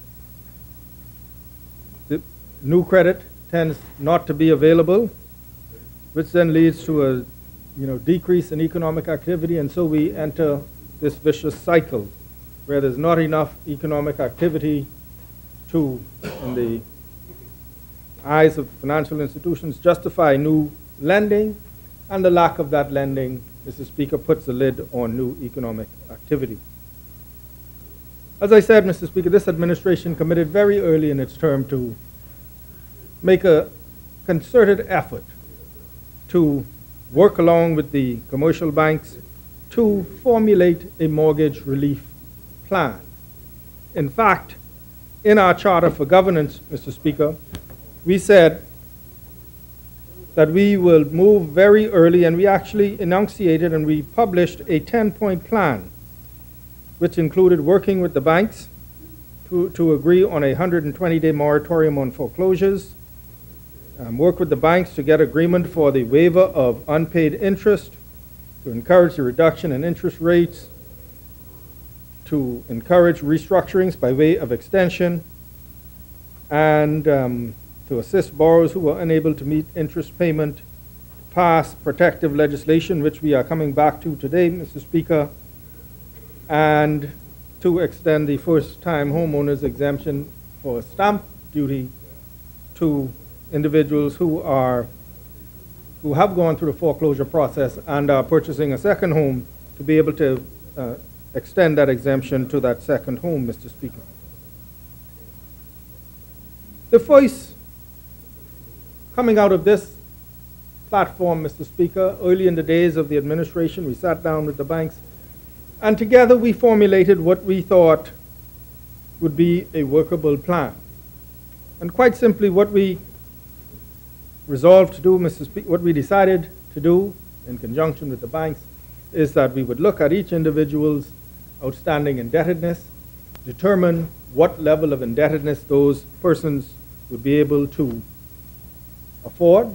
The new credit tends not to be available, which then leads to a decrease in economic activity, and so we enter this vicious cycle where there's not enough economic activity to, in the eyes of financial institutions, justify new lending, and the lack of that lending, Mr. Speaker, puts a lid on new economic activity. As I said, Mr. Speaker, this administration committed very early in its term to make a concerted effort to work along with the commercial banks to formulate a mortgage relief plan. In fact, in our Charter for Governance, Mr. Speaker, we said that we will move very early, and we actually enunciated and we published a 10-point plan, which included working with the banks to agree on a 120-day moratorium on foreclosures, work with the banks to get agreement for the waiver of unpaid interest, to encourage the reduction in interest rates, to encourage restructurings by way of extension, and to assist borrowers who are unable to meet interest payment, to pass protective legislation, which we are coming back to today, Mr. Speaker, and to extend the first-time homeowners exemption for stamp duty to individuals who have gone through the foreclosure process and are purchasing a second home, to be able to extend that exemption to that second home, Mr. Speaker. The voice coming out of this platform, Mr. Speaker, early in the days of the administration, we sat down with the banks, and together we formulated what we thought would be a workable plan. And quite simply, what we resolved to do, Mr. Speaker, what we decided to do in conjunction with the banks, is that we would look at each individual's outstanding indebtedness, determine what level of indebtedness those persons would be able to afford,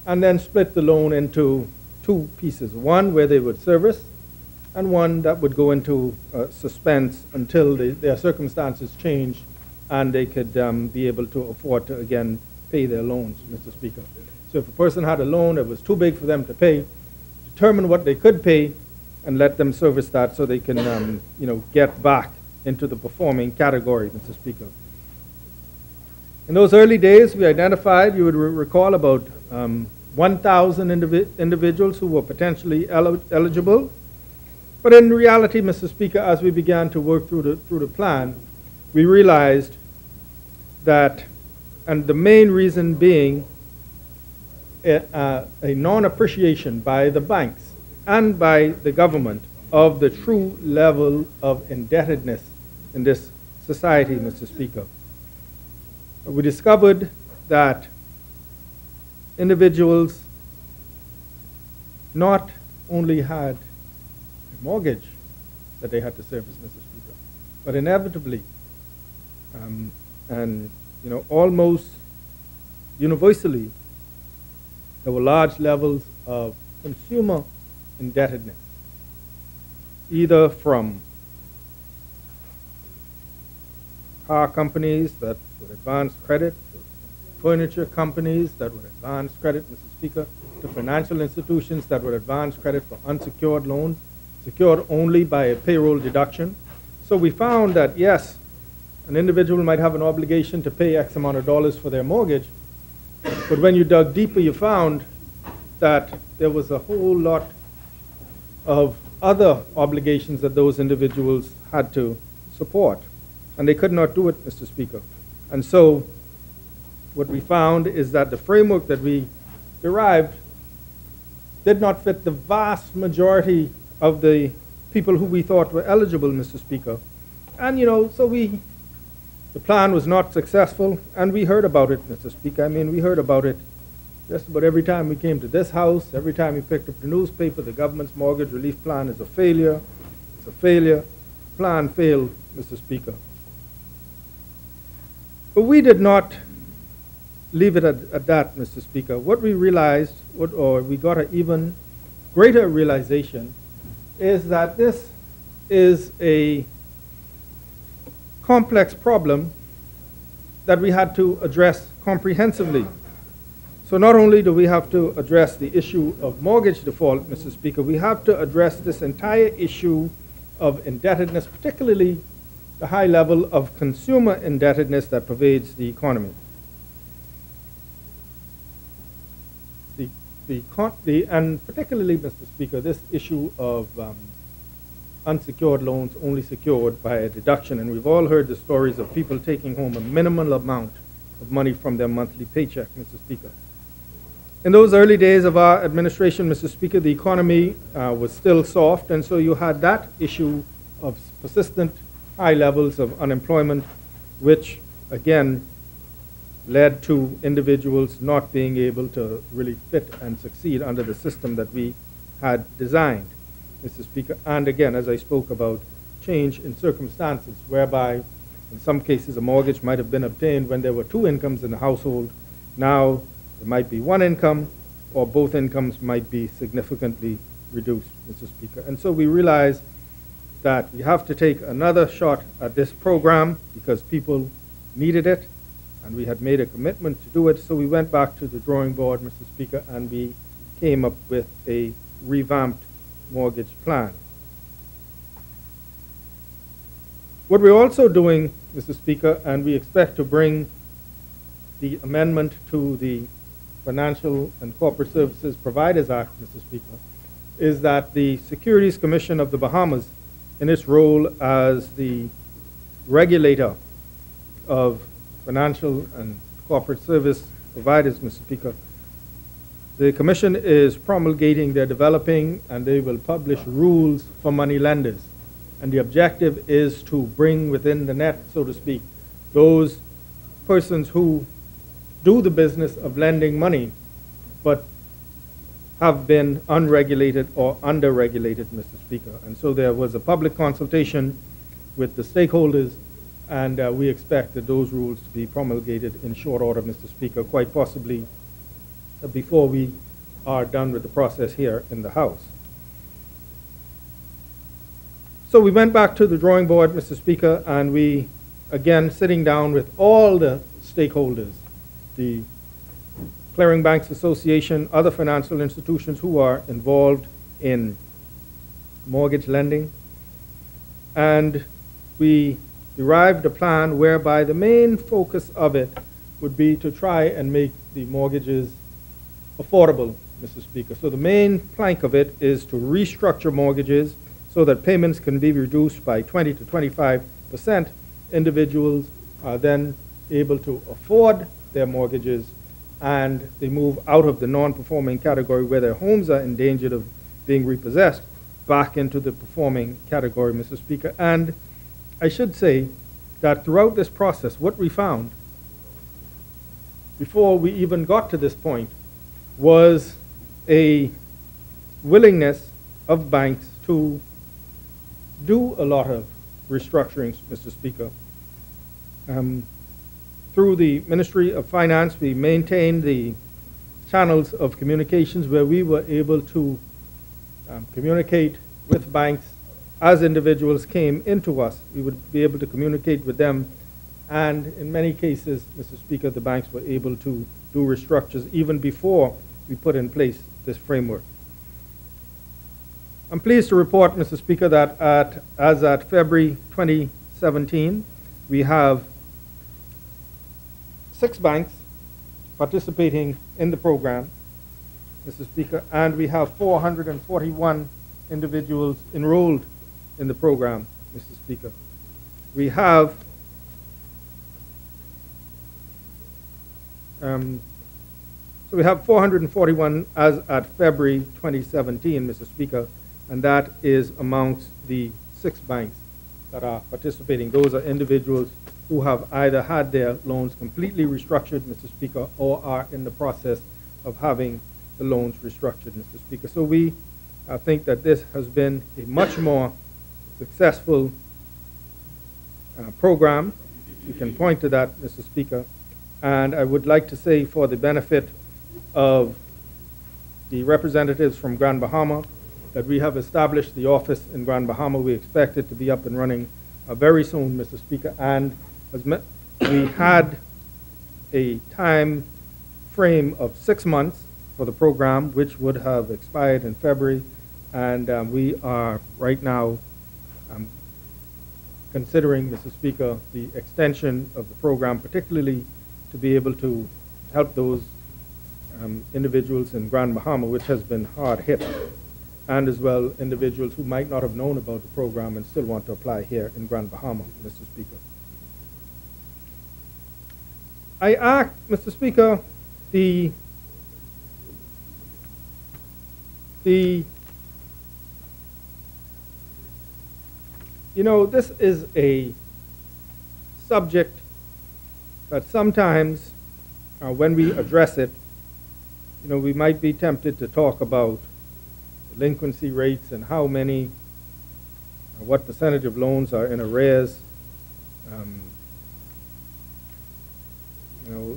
and then split the loan into two pieces, one where they would service and one that would go into suspense until their circumstances changed and they could be able to afford to again pay their loans, Mr. Speaker. So if a person had a loan that was too big for them to pay, determine what they could pay and let them service that so they can get back into the performing category, Mr. Speaker. In those early days, we identified, you would recall, about 1,000 individuals who were potentially eligible. But in reality, Mr. Speaker, as we began to work through the plan, we realized that, and the main reason being a non-appreciation by the banks and by the government of the true level of indebtedness in this society, Mr. Speaker. We discovered that individuals not only had a mortgage that they had to service, Mr. Speaker, but inevitably, almost universally, there were large levels of consumer indebtedness, either from car companies that would advance credit, to furniture companies that would advance credit, Mr. Speaker, to financial institutions that would advance credit for unsecured loans, secured only by a payroll deduction. So we found that, yes, an individual might have an obligation to pay X amount of dollars for their mortgage, but when you dug deeper, you found that there was a whole lot of other obligations that those individuals had to support, and they could not do it, Mr. Speaker. And so what we found is that the framework that we derived did not fit the vast majority of the people who we thought were eligible, Mr. Speaker. And, so the plan was not successful, and we heard about it, Mr. Speaker. I mean, we heard about it just about every time we came to this house, every time we picked up the newspaper. The government's mortgage relief plan is a failure. It's a failure. The plan failed, Mr. Speaker. But we did not leave it at that, Mr. Speaker. What we realized, or we got an even greater realization, is that this is a complex problem that we had to address comprehensively. So not only do we have to address the issue of mortgage default, Mr. Speaker, we have to address this entire issue of indebtedness, particularly the high level of consumer indebtedness that pervades the economy. And particularly, Mr. Speaker, this issue of unsecured loans only secured by a deduction. And we've all heard the stories of people taking home a minimal amount of money from their monthly paycheck, Mr. Speaker. In those early days of our administration, Mr. Speaker, the economy was still soft, and so you had that issue of persistent high levels of unemployment, which, again, led to individuals not being able to really fit and succeed under the system that we had designed, Mr. Speaker. And again, as I spoke about, change in circumstances, whereby in some cases a mortgage might have been obtained when there were two incomes in the household. Now there might be one income, or both incomes might be significantly reduced, Mr. Speaker. And so we realized that we have to take another shot at this program because people needed it, and we had made a commitment to do it. So we went back to the drawing board, Mr. Speaker, and we came up with a revamped mortgage plan. What we're also doing, Mr. Speaker, and we expect to bring the amendment to the Financial and Corporate Services Providers Act, Mr. Speaker, is that the Securities Commission of the Bahamas, in its role as the regulator of financial and corporate service providers, Mr. Speaker, the Commission is promulgating, they're developing, and they will publish rules for money lenders. And the objective is to bring within the net, so to speak, those persons who do the business of lending money, but have been unregulated or under-regulated, Mr. Speaker. And so there was a public consultation with the stakeholders, and we expect that those rules to be promulgated in short order, Mr. Speaker, quite possibly before we are done with the process here in the House. So we went back to the drawing board, Mr. Speaker, and we, again, sitting down with all the stakeholders, the Clearing Banks Association, other financial institutions who are involved in mortgage lending, and we derived a plan whereby the main focus of it would be to try and make the mortgages affordable, Mr. Speaker. So the main plank of it is to restructure mortgages so that payments can be reduced by 20 to 25%. Individuals are then able to afford their mortgages, and they move out of the non-performing category where their homes are in danger of being repossessed back into the performing category, Mr. Speaker. And I should say that throughout this process, what we found before we even got to this point was a willingness of banks to do a lot of restructurings, Mr. Speaker. Through the Ministry of Finance, we maintained the channels of communications where we were able to communicate with banks as individuals came into us. We would be able to communicate with them, and in many cases, Mr. Speaker, the banks were able to do restructures even before we put in place this framework. I'm pleased to report, Mr. Speaker, that as at February 2017, we have 6 banks participating in the program, Mr. Speaker, and we have 441 individuals enrolled in the program, Mr. Speaker. We have so we have 441 as at February 2017, Mr. Speaker, and that is amongst the 6 banks that are participating. Those are individuals who have either had their loans completely restructured, Mr. Speaker, or are in the process of having the loans restructured, Mr. Speaker. So we think that this has been a much more successful program. We can point to that, Mr. Speaker. And I would like to say, for the benefit of the representatives from Grand Bahama, that we have established the office in Grand Bahama. We expect it to be up and running very soon, Mr. Speaker. And we had a time frame of 6 months for the program, which would have expired in February. And we are right now considering, Mr. Speaker, the extension of the program, particularly to be able to help those individuals in Grand Bahama, which has been hard hit, and as well individuals who might not have known about the program and still want to apply here in Grand Bahama, Mr. Speaker. I ask, Mr. Speaker, you know, this is a subject that sometimes when we address it, you know, we might be tempted to talk about delinquency rates and how many, what percentage of loans are in arrears, you know,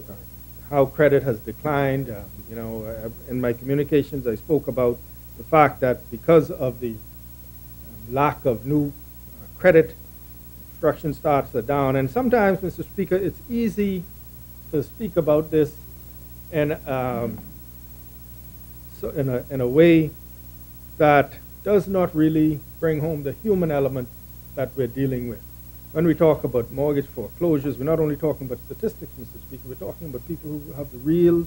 how credit has declined. You know, in my communications, I spoke about the fact that because of the lack of new credit, construction starts are down. And sometimes, Mr. Speaker, it's easy to speak about this in so in a way that does not really bring home the human element that we're dealing with. When we talk about mortgage foreclosures, we're not only talking about statistics, Mr. Speaker, we're talking about people who have the real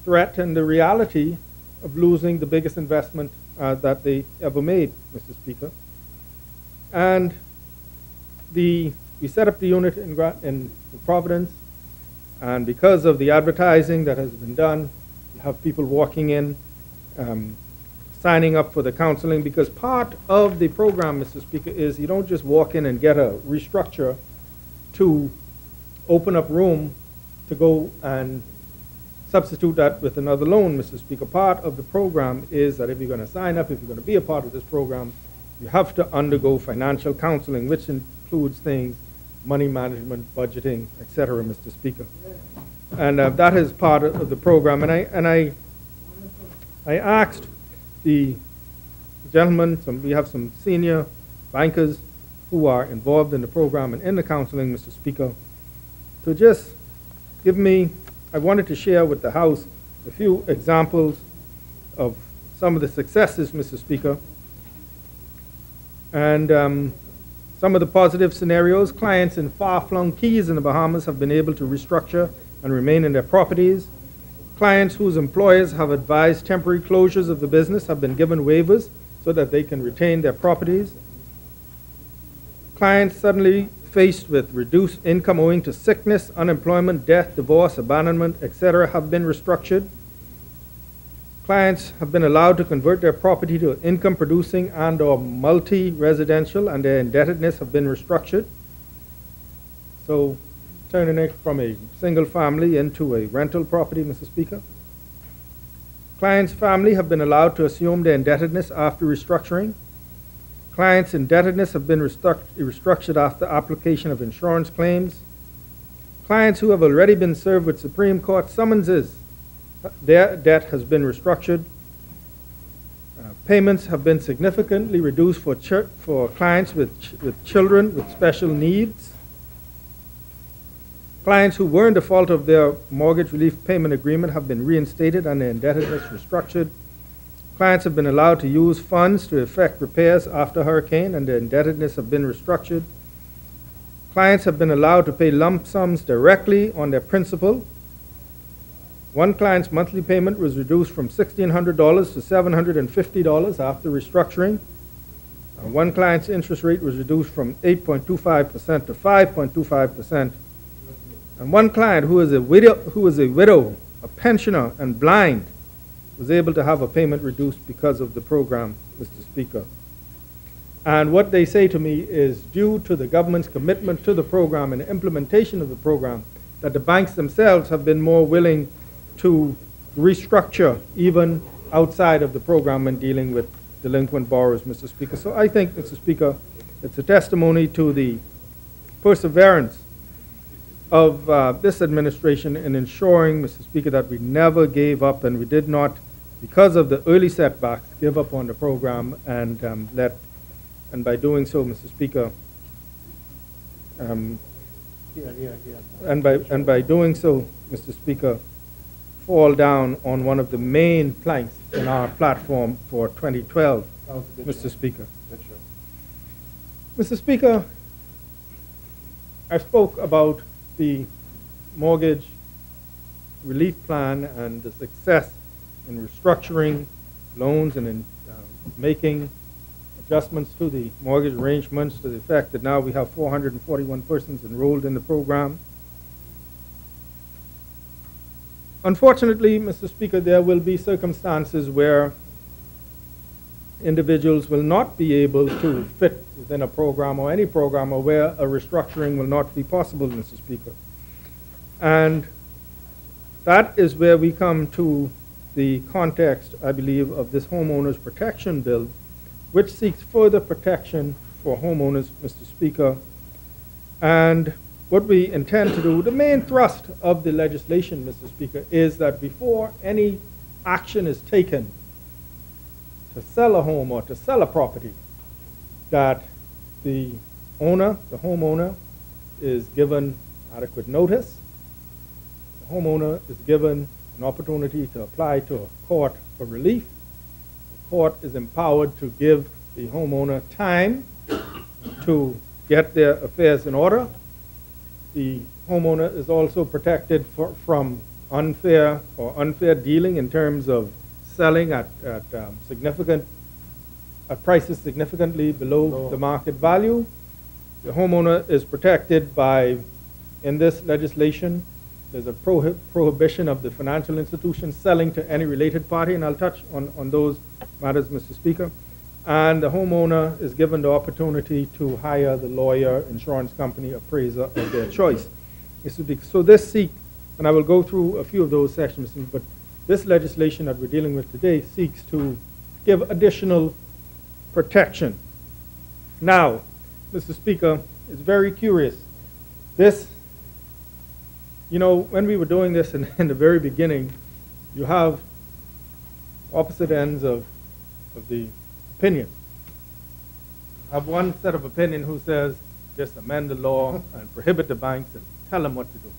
threat and the reality of losing the biggest investment that they ever made, Mr. Speaker. And we set up the unit in Providence, and because of the advertising that has been done, you have people walking in, signing up for the counseling, because part of the program, Mr. Speaker, is you don't just walk in and get a restructure to open up room to go and substitute that with another loan, Mr. Speaker. Part of the program is that if you're going to sign up, if you're going to be a part of this program, you have to undergo financial counseling, which includes things, money management, budgeting, etc., Mr. Speaker. And that is part of the program. And I asked the gentlemen, we have some senior bankers who are involved in the program and in the counseling, Mr. Speaker, to just give me, I wanted to share with the House a few examples of some of the successes, Mr. Speaker, and some of the positive scenarios. Clients in far-flung Keys in the Bahamas have been able to restructure and remain in their properties. Clients whose employers have advised temporary closures of the business have been given waivers so that they can retain their properties. Clients suddenly faced with reduced income owing to sickness, unemployment, death, divorce, abandonment, etc., have been restructured. Clients have been allowed to convert their property to income producing and or multi-residential, and their indebtedness have been restructured. So turning it from a single family into a rental property, Mr. Speaker. Clients' family have been allowed to assume their indebtedness after restructuring. Clients' indebtedness have been restructured after application of insurance claims. Clients who have already been served with Supreme Court summonses, their debt has been restructured. Payments have been significantly reduced for clients with children with special needs. Clients who were in default of their mortgage relief payment agreement have been reinstated and their indebtedness restructured. Clients have been allowed to use funds to effect repairs after hurricane and their indebtedness have been restructured. Clients have been allowed to pay lump sums directly on their principal. One client's monthly payment was reduced from $1,600 to $750 after restructuring. One client's interest rate was reduced from 8.25% to 5.25%. And one client who is a widow, a pensioner, and blind, was able to have a payment reduced because of the program, Mr. Speaker. And what they say to me is due to the government's commitment to the program and the implementation of the program, that the banks themselves have been more willing to restructure even outside of the program when dealing with delinquent borrowers, Mr. Speaker. So I think, Mr. Speaker, it's a testimony to the perseverance of this administration in ensuring, Mr. Speaker, that we never gave up and we did not, because of the early setbacks, give up on the program and by doing so, Mr. Speaker, and by doing so, Mr. Speaker, fall down on one of the main planks in our platform for 2012, Mr. Speaker. Mr. Speaker, I spoke about the mortgage relief plan and the success in restructuring loans and in making adjustments to the mortgage arrangements to the effect that now we have 441 persons enrolled in the program. Unfortunately, Mr. Speaker, there will be circumstances where individuals will not be able to fit within a program or any program, or where a restructuring will not be possible, Mr. Speaker. And that is where we come to the context, I believe, of this Homeowners Protection Bill, which seeks further protection for homeowners, Mr. Speaker. And what we intend to do, the main thrust of the legislation, Mr. Speaker, is that before any action is taken to sell a home or to sell a property, that the owner, the homeowner, is given adequate notice. The homeowner is given an opportunity to apply to a court for relief. The court is empowered to give the homeowner time to get their affairs in order. The homeowner is also protected from unfair dealing in terms of selling at prices significantly below the market value. The homeowner is protected by, in this legislation, there's a prohibition of the financial institution selling to any related party, and I'll touch on those matters, Mr. Speaker. And the homeowner is given the opportunity to hire the lawyer, insurance company, appraiser of their choice. So this seeks, and I will go through a few of those sections, but this legislation that we're dealing with today seeks to give additional protection Now, Mr. Speaker, it's very curious. This, you know, when we were doing this in the very beginning, you have opposite ends of the opinion. You have one set of opinion who says, just amend the law and prohibit the banks and tell them what to do.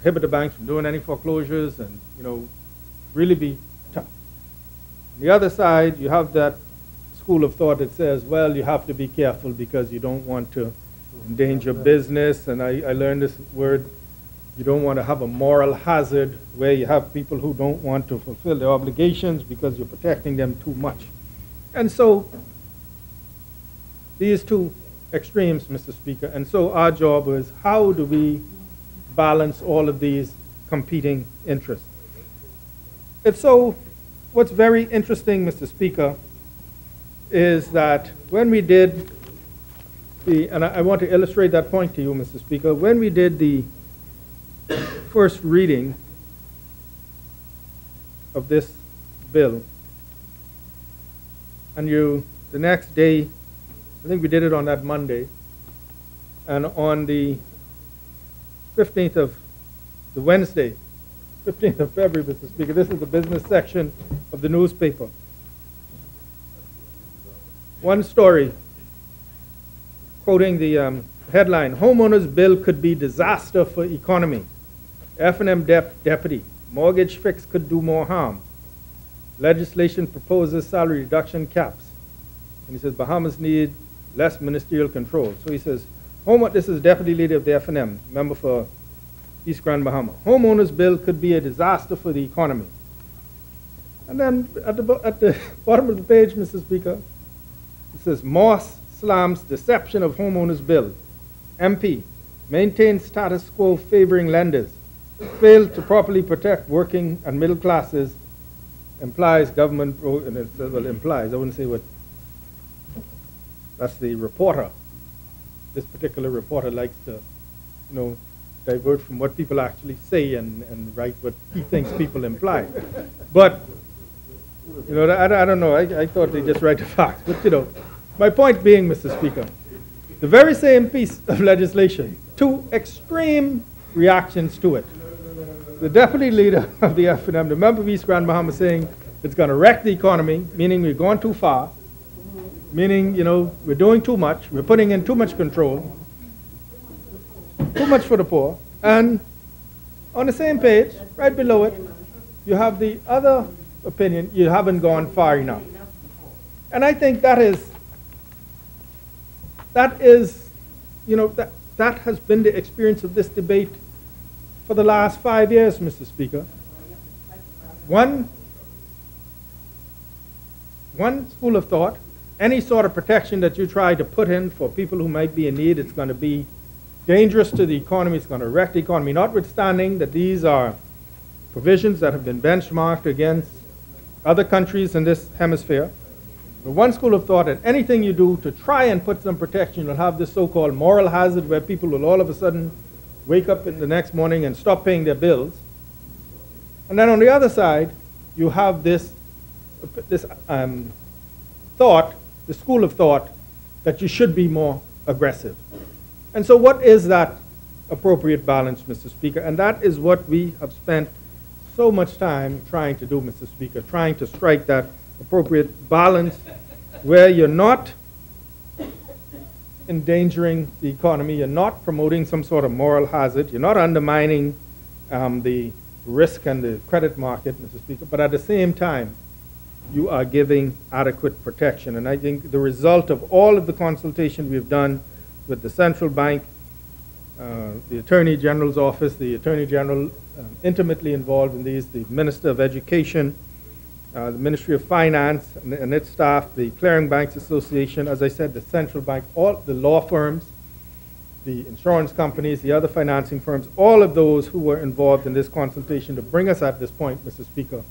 Prohibit the banks from doing any foreclosures and, you know, really be tough. On the other side, you have that school of thought that says, well, you have to be careful because you don't want to endanger business. And I learned this word, you don't want to have a moral hazard where you have people who don't want to fulfill their obligations because you're protecting them too much. And so, these two extremes, Mr. Speaker, and so our job is how do we balance all of these competing interests? What's very interesting, Mr. Speaker, is that when we did and I want to illustrate that point to you, Mr. Speaker, when we did the first reading of this bill, and the next day, I think we did it on that Monday, and on the 15th of, the Wednesday, 15th of February, Mr. Speaker, this is the business section of the newspaper. One story, quoting the headline, homeowners bill could be disaster for economy. F&M deputy, mortgage fix could do more harm. Legislation proposes salary reduction caps. And he says Bahamas need less ministerial control. So he says, this is deputy leader of the F&M, member for East Grand Bahama. Homeowners bill could be a disaster for the economy. And then at the bottom of the page, Mr. Speaker, it says Moss slams deception of homeowners bill. MP, maintains status quo favoring lenders. Failed to properly protect working and middle classes. Implies government, and it says, well, implies, I wouldn't say what, that's the reporter. This particular reporter likes to, divert from what people actually say and write what he thinks people imply. But, I don't know, I thought they just write the facts. But, my point being, Mr. Speaker, the very same piece of legislation, two extreme reactions to it. The deputy leader of the F&M, the member of East Grand Bahama, saying it's going to wreck the economy, meaning we're going too far, meaning, we're doing too much, we're putting in too much control, too much for the poor. And on the same page, right below it, you have the other opinion, you haven't gone far enough. And I think that has been the experience of this debate for the last 5 years, Mr. Speaker. One school of thought, any sort of protection that you try to put in for people who might be in need, it's going to be dangerous to the economy, it's going to wreck the economy, notwithstanding that these are provisions that have been benchmarked against other countries in this hemisphere. But one school of thought that anything you do to try and put some protection will have this so-called moral hazard where people will all of a sudden wake up in the next morning and stop paying their bills. And then on the other side, you have this thought, the school of thought, that you should be more aggressive. And so what is that appropriate balance, Mr. Speaker? And that is what we have spent so much time trying to do, Mr. Speaker, trying to strike that appropriate balance where you're not endangering the economy, you're not promoting some sort of moral hazard, you're not undermining the risk and the credit market, Mr. Speaker, but at the same time, you are giving adequate protection. And I think the result of all of the consultation we've done with the central bank, the Attorney General's office, the Attorney General intimately involved in these, the Minister of Education, the Ministry of Finance and its staff, the Clearing Banks Association, as I said, the central bank, all the law firms, the insurance companies, the other financing firms, all of those who were involved in this consultation to bring us at this point, Mr. Speaker,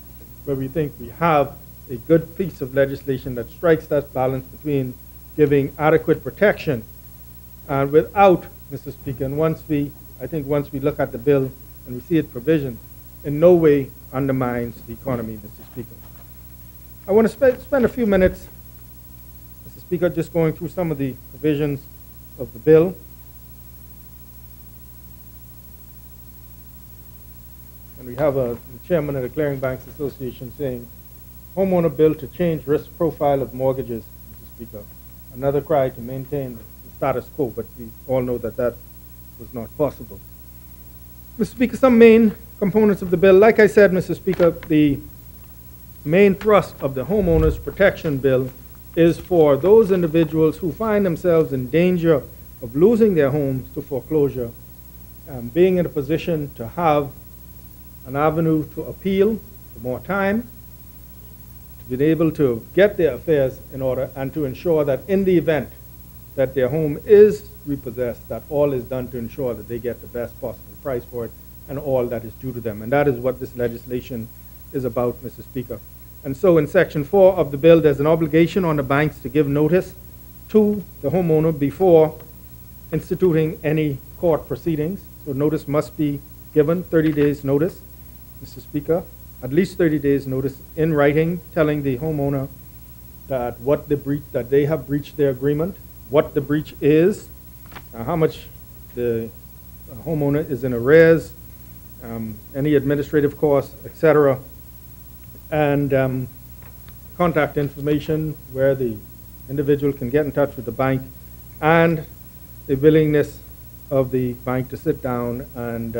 where we think we have a good piece of legislation that strikes that balance between giving adequate protection and without, Mr. Speaker, and once we look at the bill and we see its provision, in no way undermines the economy, Mr. Speaker. I want to spend a few minutes Speaker, just going through some of the provisions of the bill. And we have the chairman of the Clearing Banks Association saying, homeowner bill to change risk profile of mortgages, Mr. Speaker. Another cry to maintain the status quo, but we all know that that was not possible. Mr. Speaker, some main components of the bill. Like I said, Mr. Speaker, the main thrust of the Homeowners Protection Bill is for those individuals who find themselves in danger of losing their homes to foreclosure, being in a position to have an avenue to appeal for more time, to be able to get their affairs in order, and to ensure that in the event that their home is repossessed, that all is done to ensure that they get the best possible price for it and all that is due to them. And that is what this legislation is about, Mr. Speaker. And so in Section 4 of the bill, there's an obligation on the banks to give notice to the homeowner before instituting any court proceedings. So notice must be given, 30 days notice, Mr. Speaker, at least 30 days notice in writing, telling the homeowner that what the breach, that they have breached their agreement, what the breach is, how much the homeowner is in arrears, any administrative costs, etc., and contact information where the individual can get in touch with the bank, and the willingness of the bank to sit down and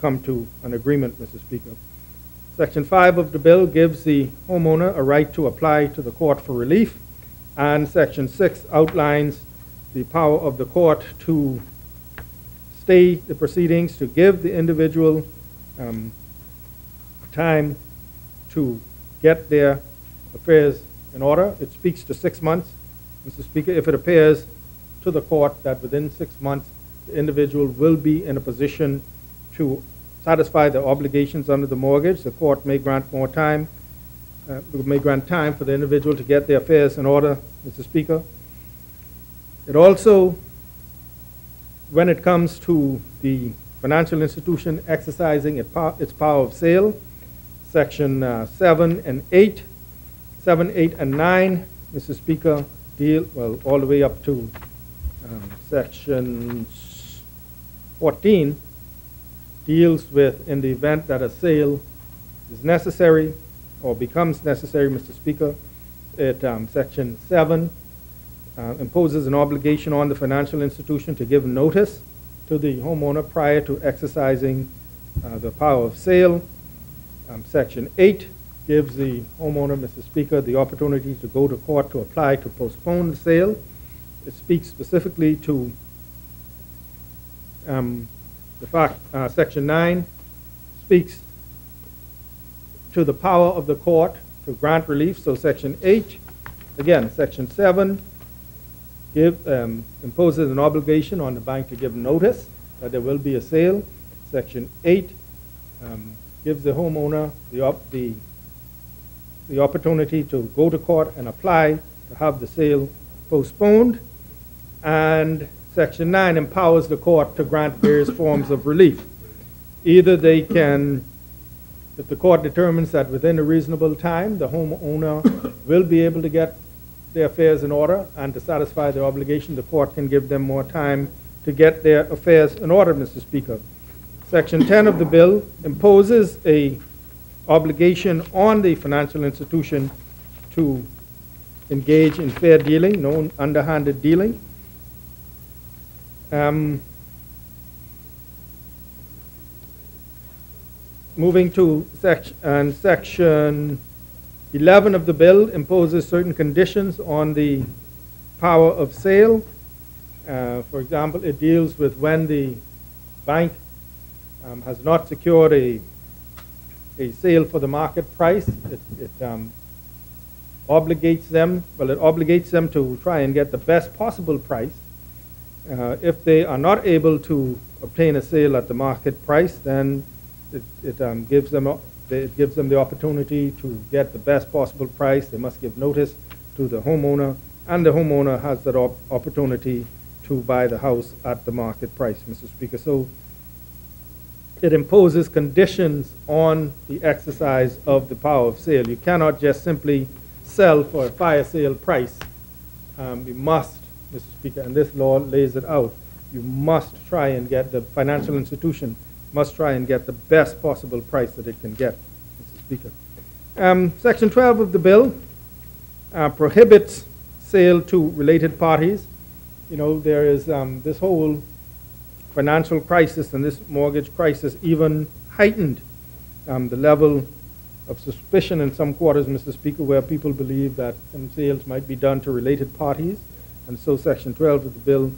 come to an agreement, Mr. Speaker. Section 5 of the bill gives the homeowner a right to apply to the court for relief, and Section 6 outlines the power of the court to stay the proceedings, to give the individual time to get their affairs in order. It speaks to 6 months, Mr. Speaker. If it appears to the court that within 6 months the individual will be in a position to satisfy their obligations under the mortgage, the court may grant more time, may grant time for the individual to get their affairs in order, Mr. Speaker. It also, when it comes to the financial institution exercising its power of sale, Section 7 and 8, 7, 8, and 9, Mr. Speaker, deal, well, all the way up to Section 14, deals with in the event that a sale is necessary or becomes necessary, Mr. Speaker. Section 7 imposes an obligation on the financial institution to give notice to the homeowner prior to exercising the power of sale. Section 8 gives the homeowner, Mr. Speaker, the opportunity to go to court to apply to postpone the sale. It speaks specifically to the fact, Section 9 speaks to the power of the court to grant relief. So Section 8, again, Section 7 imposes an obligation on the bank to give notice that there will be a sale. Section 8 gives the homeowner the opportunity to go to court and apply to have the sale postponed. And Section 9 empowers the court to grant various forms of relief. Either they can, if the court determines that within a reasonable time the homeowner will be able to get their affairs in order and to satisfy their obligation, the court can give them more time to get their affairs in order, Mr. Speaker. Section 10 of the bill imposes an obligation on the financial institution to engage in fair dealing, no underhanded dealing. Moving to Section 11 of the bill imposes certain conditions on the power of sale. For example, it deals with when the bank has not secured a sale for the market price. It obligates them to try and get the best possible price. If they are not able to obtain a sale at the market price, then it gives them the opportunity to get the best possible price. They must give notice to the homeowner, and the homeowner has that opportunity to buy the house at the market price, Mr. Speaker. So it imposes conditions on the exercise of the power of sale. You cannot just simply sell for a fire sale price you must, Mr. Speaker, and this law lays it out, you must try and get, the financial institution must try and get the best possible price that it can get, Mr. Speaker. Section 12 of the bill prohibits sale to related parties. You know, there is this whole financial crisis, and this mortgage crisis even heightened the level of suspicion in some quarters, Mr. Speaker, where people believe that some sales might be done to related parties. And so Section 12 of the bill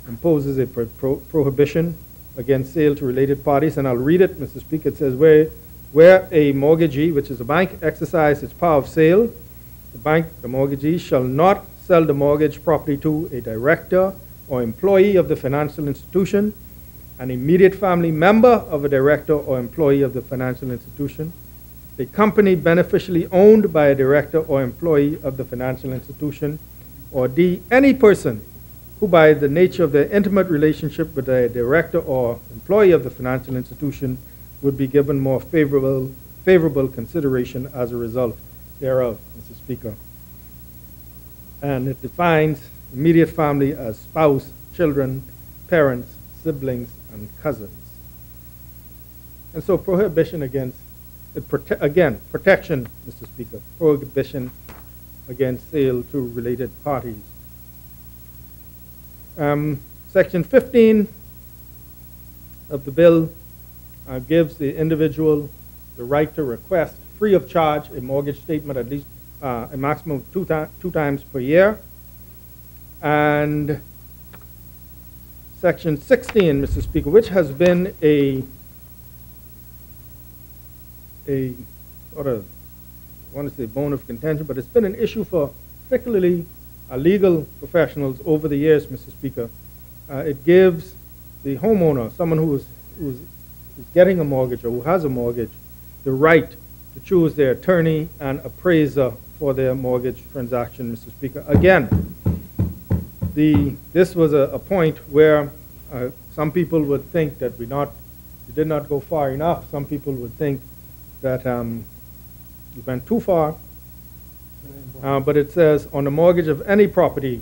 imposes a prohibition against sale to related parties. And I'll read it, Mr. Speaker. It says, where a mortgagee, which is a bank, exercises its power of sale, the mortgagee, shall not sell the mortgage property to a director or employee of the financial institution, an immediate family member of a director or employee of the financial institution, a company beneficially owned by a director or employee of the financial institution, or D, any person who by the nature of their intimate relationship with a director or employee of the financial institution would be given more favorable consideration as a result thereof, Mr. Speaker. And it defines immediate family as spouse, children, parents, siblings, and cousins. And so prohibition against, again, protection, Mr. Speaker, prohibition against sale to related parties. Section 15 of the bill gives the individual the right to request free of charge a mortgage statement at least a maximum of two times per year. And Section 16, Mr. Speaker, which has been a sort of, I want to say bone of contention, but it's been an issue for particularly legal professionals over the years, Mr. Speaker. It gives the homeowner, someone who's getting a mortgage or who has a mortgage, the right to choose their attorney and appraiser for their mortgage transaction, Mr. Speaker. Again, this was a point where some people would think that we did not go far enough. Some people would think that we went too far. But it says, on the mortgage of any property,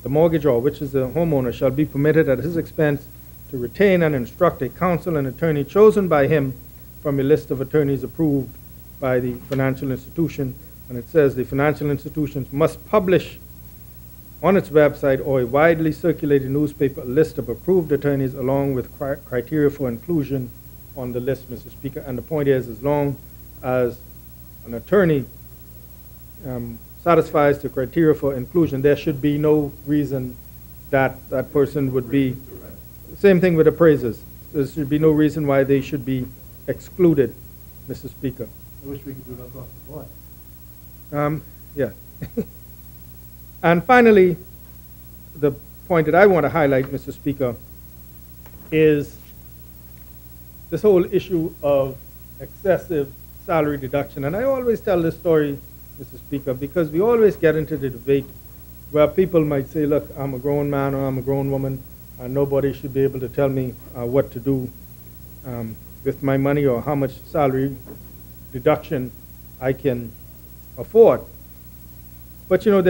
the mortgagor, which is the homeowner, shall be permitted at his expense to retain and instruct a counsel and attorney chosen by him from a list of attorneys approved by the financial institution. And it says the financial institutions must publish on its website or a widely circulated newspaper a list of approved attorneys along with criteria for inclusion on the list, Mr. Speaker. And the point is, as long as an attorney satisfies the criteria for inclusion, there should be no reason that that person would be, same thing with appraisers. There should be no reason why they should be excluded, Mr. Speaker. I wish we could do that across the board. Yeah. And finally, the point that I want to highlight, Mr. Speaker, is this whole issue of excessive salary deduction. And I always tell this story, Mr. Speaker, because we always get into the debate where people might say, look, I'm a grown man or I'm a grown woman, and nobody should be able to tell me what to do with my money or how much salary deduction I can afford. But, you know,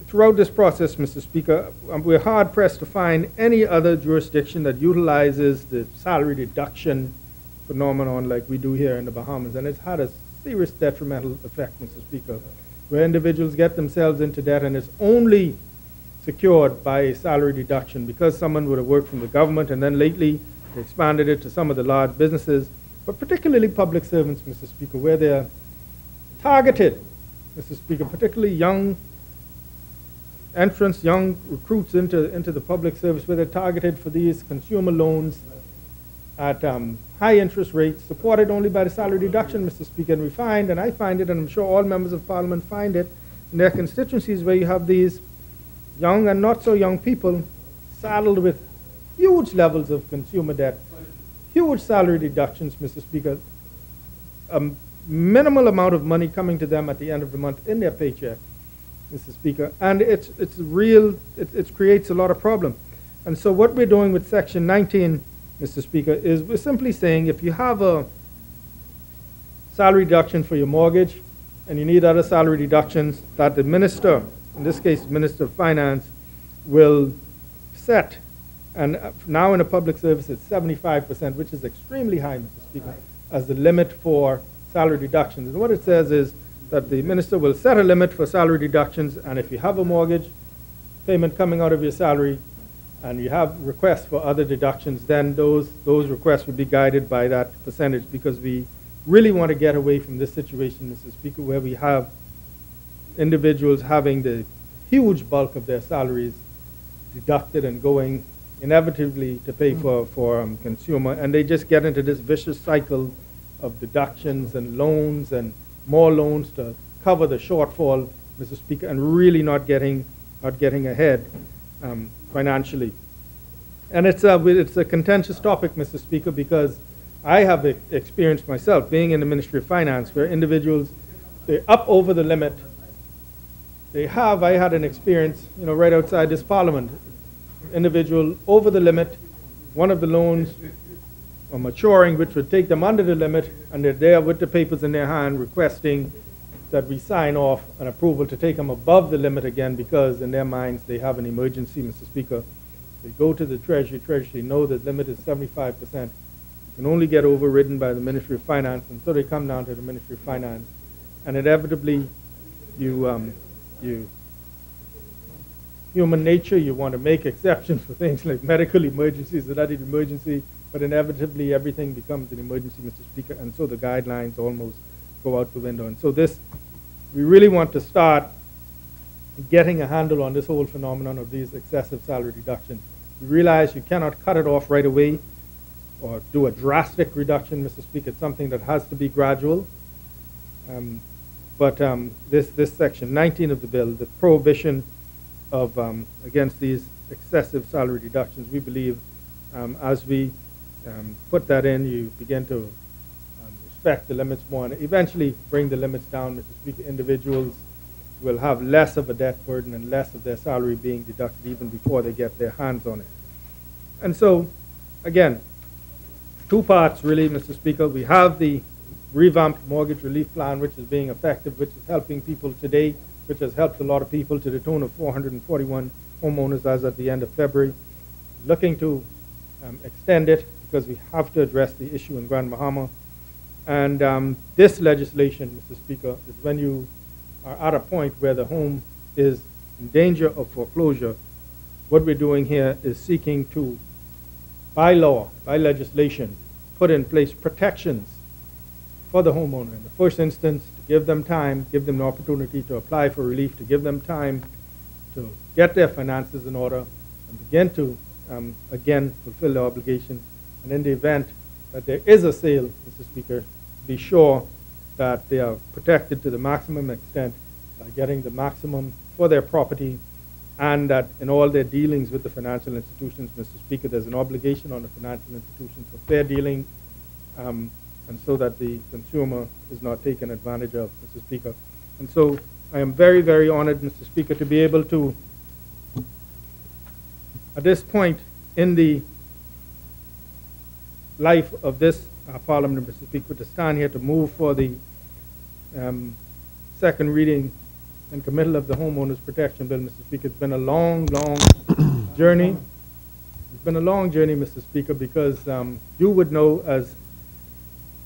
throughout this process, Mr. Speaker, we're hard-pressed to find any other jurisdiction that utilizes the salary deduction phenomenon like we do here in the Bahamas. And it's had a serious detrimental effect, Mr. Speaker, where individuals get themselves into debt and it's only secured by a salary deduction because someone would have worked from the government, and then lately they expanded it to some of the large businesses, but particularly public servants, Mr. Speaker, where they're targeted, Mr. Speaker, particularly young entrants, young recruits into the public service, where they're targeted for these consumer loans at high interest rates, supported only by the salary deduction, Mr. Speaker. And we find, and I find it, and I'm sure all members of Parliament find it, in their constituencies where you have these young and not so young people saddled with huge levels of consumer debt, huge salary deductions, Mr. Speaker, a minimal amount of money coming to them at the end of the month in their paycheck, Mr. Speaker. And it creates a lot of problem. And so what we're doing with Section 19, Mr. Speaker, is we're simply saying if you have a salary deduction for your mortgage and you need other salary deductions, that the minister, in this case, the Minister of Finance, will set, and now in a public service it's 75%, which is extremely high, Mr. Speaker, as the limit for salary deductions. And what it says is that the minister will set a limit for salary deductions, and if you have a mortgage payment coming out of your salary, and you have requests for other deductions, then those requests would be guided by that percentage, because we really want to get away from this situation, Mr. Speaker, where we have individuals having the huge bulk of their salaries deducted and going inevitably to pay for consumer, and they just get into this vicious cycle of deductions and loans and more loans to cover the shortfall, Mr. Speaker, and really not getting ahead financially. And it's a contentious topic, Mr. Speaker, because I have experienced myself being in the Ministry of Finance where individuals, they're up over the limit. I had an experience, right outside this Parliament, individual over the limit, one of the loans are maturing, which would take them under the limit, and they're there with the papers in their hand requesting that we sign off an approval to take them above the limit again, because in their minds they have an emergency, Mr. Speaker. They go to the Treasury know the limit is 75%, can only get overridden by the Ministry of Finance, and so they come down to the Ministry of Finance, and inevitably human nature, you want to make exceptions for things like medical emergencies, that is an emergency, but inevitably everything becomes an emergency, Mr. Speaker, and so the guidelines almost go out the window. And so we really want to start getting a handle on this whole phenomenon of these excessive salary deductions. We realize you cannot cut it off right away or do a drastic reduction, Mr. Speaker. It's something that has to be gradual. But this section 19 of the bill, the prohibition of against these excessive salary deductions, we believe as we put that in, you begin to respect the limits more and eventually bring the limits down, Mr. Speaker. Individuals will have less of a debt burden and less of their salary being deducted even before they get their hands on it. And so, again, two parts really, Mr. Speaker. We have the revamped mortgage relief plan, which is being effective, which is helping people today, which has helped a lot of people to the tune of 441 homeowners as at the end of February. Looking to extend it because we have to address the issue in Grand Bahama. And this legislation, Mr. Speaker, is when you are at a point where the home is in danger of foreclosure. What we're doing here is seeking to, by law, by legislation, put in place protections for the homeowner. In the first instance, to give them time, give them the opportunity to apply for relief, to give them time to get their finances in order and begin to, again, fulfill their obligations. And in the event that there is a sale, Mr. Speaker, be sure that they are protected to the maximum extent by getting the maximum for their property, and that in all their dealings with the financial institutions, Mr. Speaker, there's an obligation on the financial institutions for fair dealing, and so that the consumer is not taken advantage of, Mr. Speaker. And so I am very, very honored, Mr. Speaker, to be able to, at this point in the life of this Parliament, Mr. Speaker, to stand here to move for the second reading and committal of the Homeowners Protection Bill, Mr. Speaker. It's been a long, long journey. It's been a long journey, Mr. Speaker, because you would know as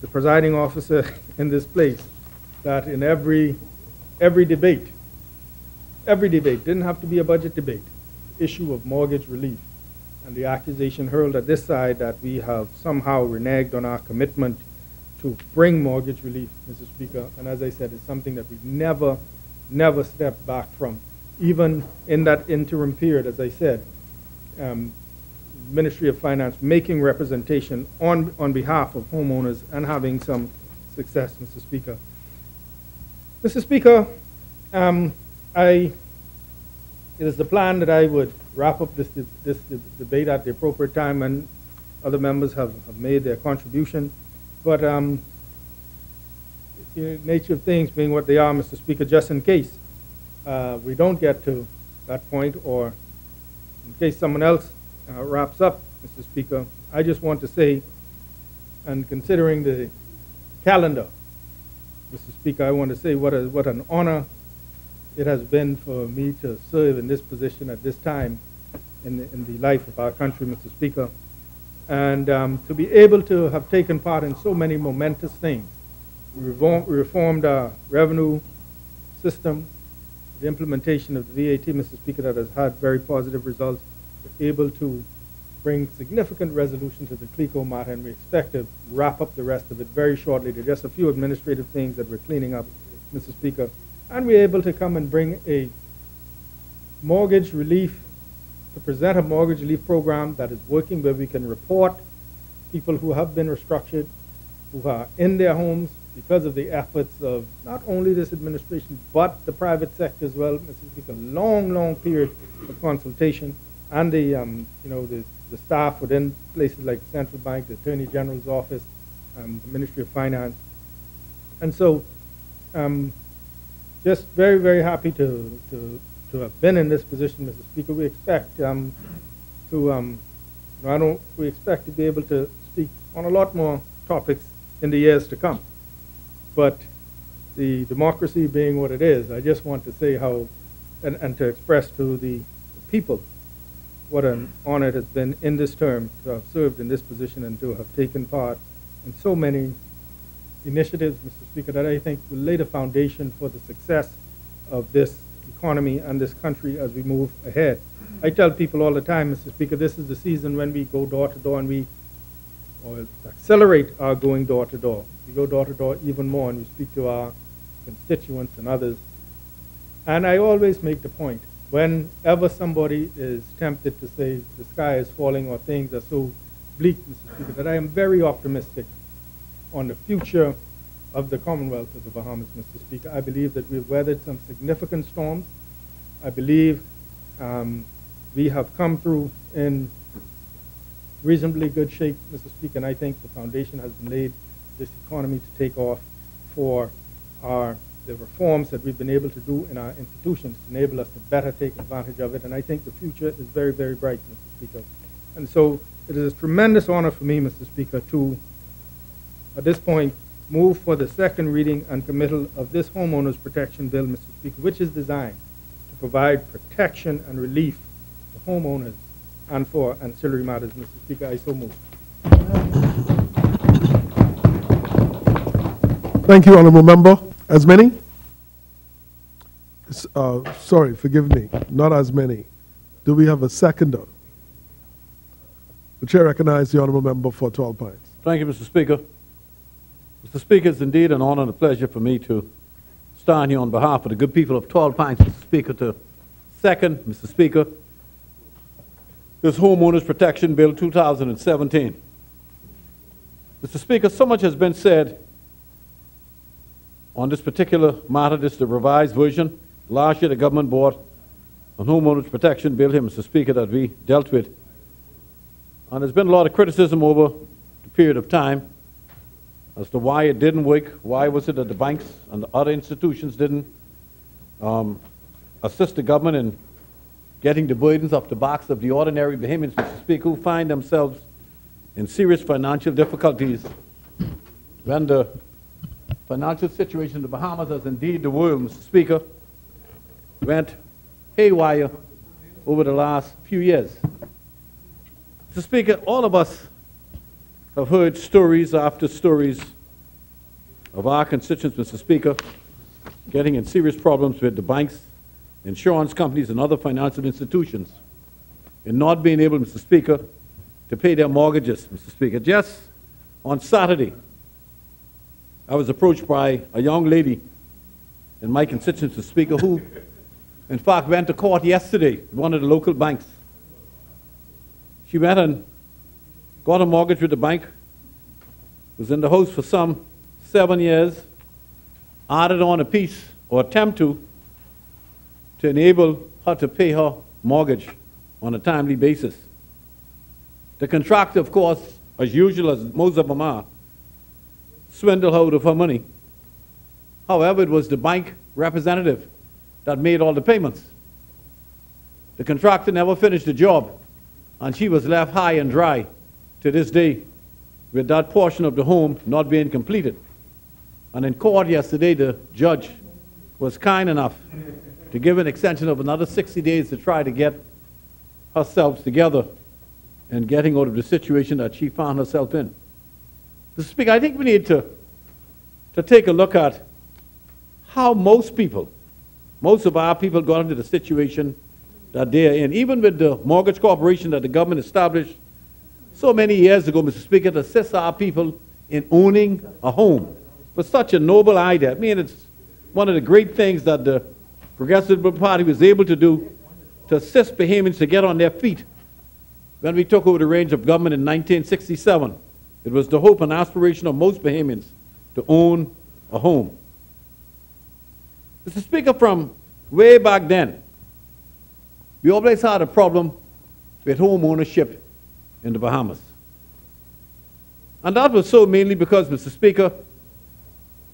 the presiding officer in this place that in every debate, didn't have to be a budget debate, the issue of mortgage relief, and the accusation hurled at this side that we have somehow reneged on our commitment to bring mortgage relief, Mr. Speaker. And as I said, it's something that we've never stepped back from. Even in that interim period, as I said, Ministry of Finance making representation on behalf of homeowners and having some success, Mr. Speaker. Mr. Speaker, it is the plan that I would wrap up this debate at the appropriate time, and other members have made their contribution. But the nature of things being what they are, Mr. Speaker, just in case we don't get to that point, or in case someone else wraps up, Mr. Speaker, I just want to say, and considering the calendar Mr. Speaker, I want to say what an honor it has been for me to serve in this position at this time in the life of our country, Mr. Speaker, and to be able to have taken part in so many momentous things. We reformed our revenue system, the implementation of the VAT, Mr. Speaker, that has had very positive results. We're able to bring significant resolution to the CLECO matter, and we expect to wrap up the rest of it very shortly. There are just a few administrative things that we're cleaning up, Mr. Speaker. And we're able to come and bring a mortgage relief, to present a mortgage relief program that is working, where we can report people who have been restructured, who are in their homes because of the efforts of not only this administration, but the private sector as well. Mr. Speaker, long period of consultation, and the staff within places like the Central Bank, the Attorney General's office, the Ministry of Finance. And so, just very happy to have been in this position, Mr. Speaker. We expect we expect to be able to speak on a lot more topics in the years to come. But the democracy being what it is, I just want to say how, and to express to the people what an honor it has been in this term to have served in this position and to have taken part in so many initiatives, Mr. Speaker, that I think will lay the foundation for the success of this economy and this country as we move ahead. I tell people all the time, Mr. Speaker, this is the season when we go door to door and we accelerate our going door to door. We go door to door even more, and we speak to our constituents and others. And I always make the point, whenever somebody is tempted to say the sky is falling or things are so bleak, Mr. Speaker, that I am very optimistic on the future of the Commonwealth of the Bahamas, Mr. Speaker. I believe that we've weathered some significant storms. I believe we have come through in reasonably good shape, Mr. Speaker, and I think the foundation has been laid for this economy to take off for the reforms that we've been able to do in our institutions to enable us to better take advantage of it. And I think the future is very bright, Mr. Speaker. And so it is a tremendous honor for me, Mr. Speaker, to, at this point, move for the second reading and committal of this Homeowners Protection Bill, Mr. Speaker, which is designed to provide protection and relief to homeowners and for ancillary matters, Mr. Speaker. I so move. Thank you, Honourable Member. As many? Sorry, forgive me, not as many. Do we have a seconder? The Chair recognizes the Honourable Member for 12 Pines. Thank you, Mr. Speaker. Mr. Speaker, it's indeed an honor and a pleasure for me to stand here on behalf of the good people of 12 Pines, Mr. Speaker, to second, Mr. Speaker, this Homeowners Protection Bill 2017. Mr. Speaker, so much has been said on this particular matter. This is the revised version. Last year, the government brought a Homeowners Protection Bill here, Mr. Speaker, that we dealt with. And there's been a lot of criticism over the period of time as to why it didn't work. Why was it that the banks and the other institutions didn't assist the government in getting the burdens off the backs of the ordinary Bahamians, Mr. Speaker, who find themselves in serious financial difficulties when the financial situation in the Bahamas, as indeed the world, Mr. Speaker, went haywire over the last few years. Mr. Speaker, all of us have heard stories after stories of our constituents, Mr. Speaker, getting in serious problems with the banks, insurance companies, and other financial institutions in not being able, Mr. Speaker, to pay their mortgages, Mr. Speaker. Just on Saturday, I was approached by a young lady in my constituency, Mr. Speaker, who, in fact, went to court yesterday at one of the local banks. She went and got a mortgage with the bank, was in the house for some 7 years, added on a piece, or attempt to enable her to pay her mortgage on a timely basis. The contractor, of course, as usual, as most of them are, swindled her out of her money. However, it was the bank representative that made all the payments. The contractor never finished the job, and she was left high and dry to this day with that portion of the home not being completed. And in court yesterday, the judge was kind enough to give an extension of another 60 days to try to get herself together and getting out of the situation that she found herself in. Mr. Speaker, I think we need to take a look at how most of our people got into the situation that they're in. Even with the mortgage corporation that the government established so many years ago, Mr. Speaker, to assist our people in owning a home. Was such a noble idea. I mean, it's one of the great things that the Progressive Party was able to do to assist Bahamians to get on their feet. When we took over the reins of government in 1967, it was the hope and aspiration of most Bahamians to own a home. Mr. Speaker, from way back then, we always had a problem with home ownership in the Bahamas. And that was so mainly because, Mr. Speaker,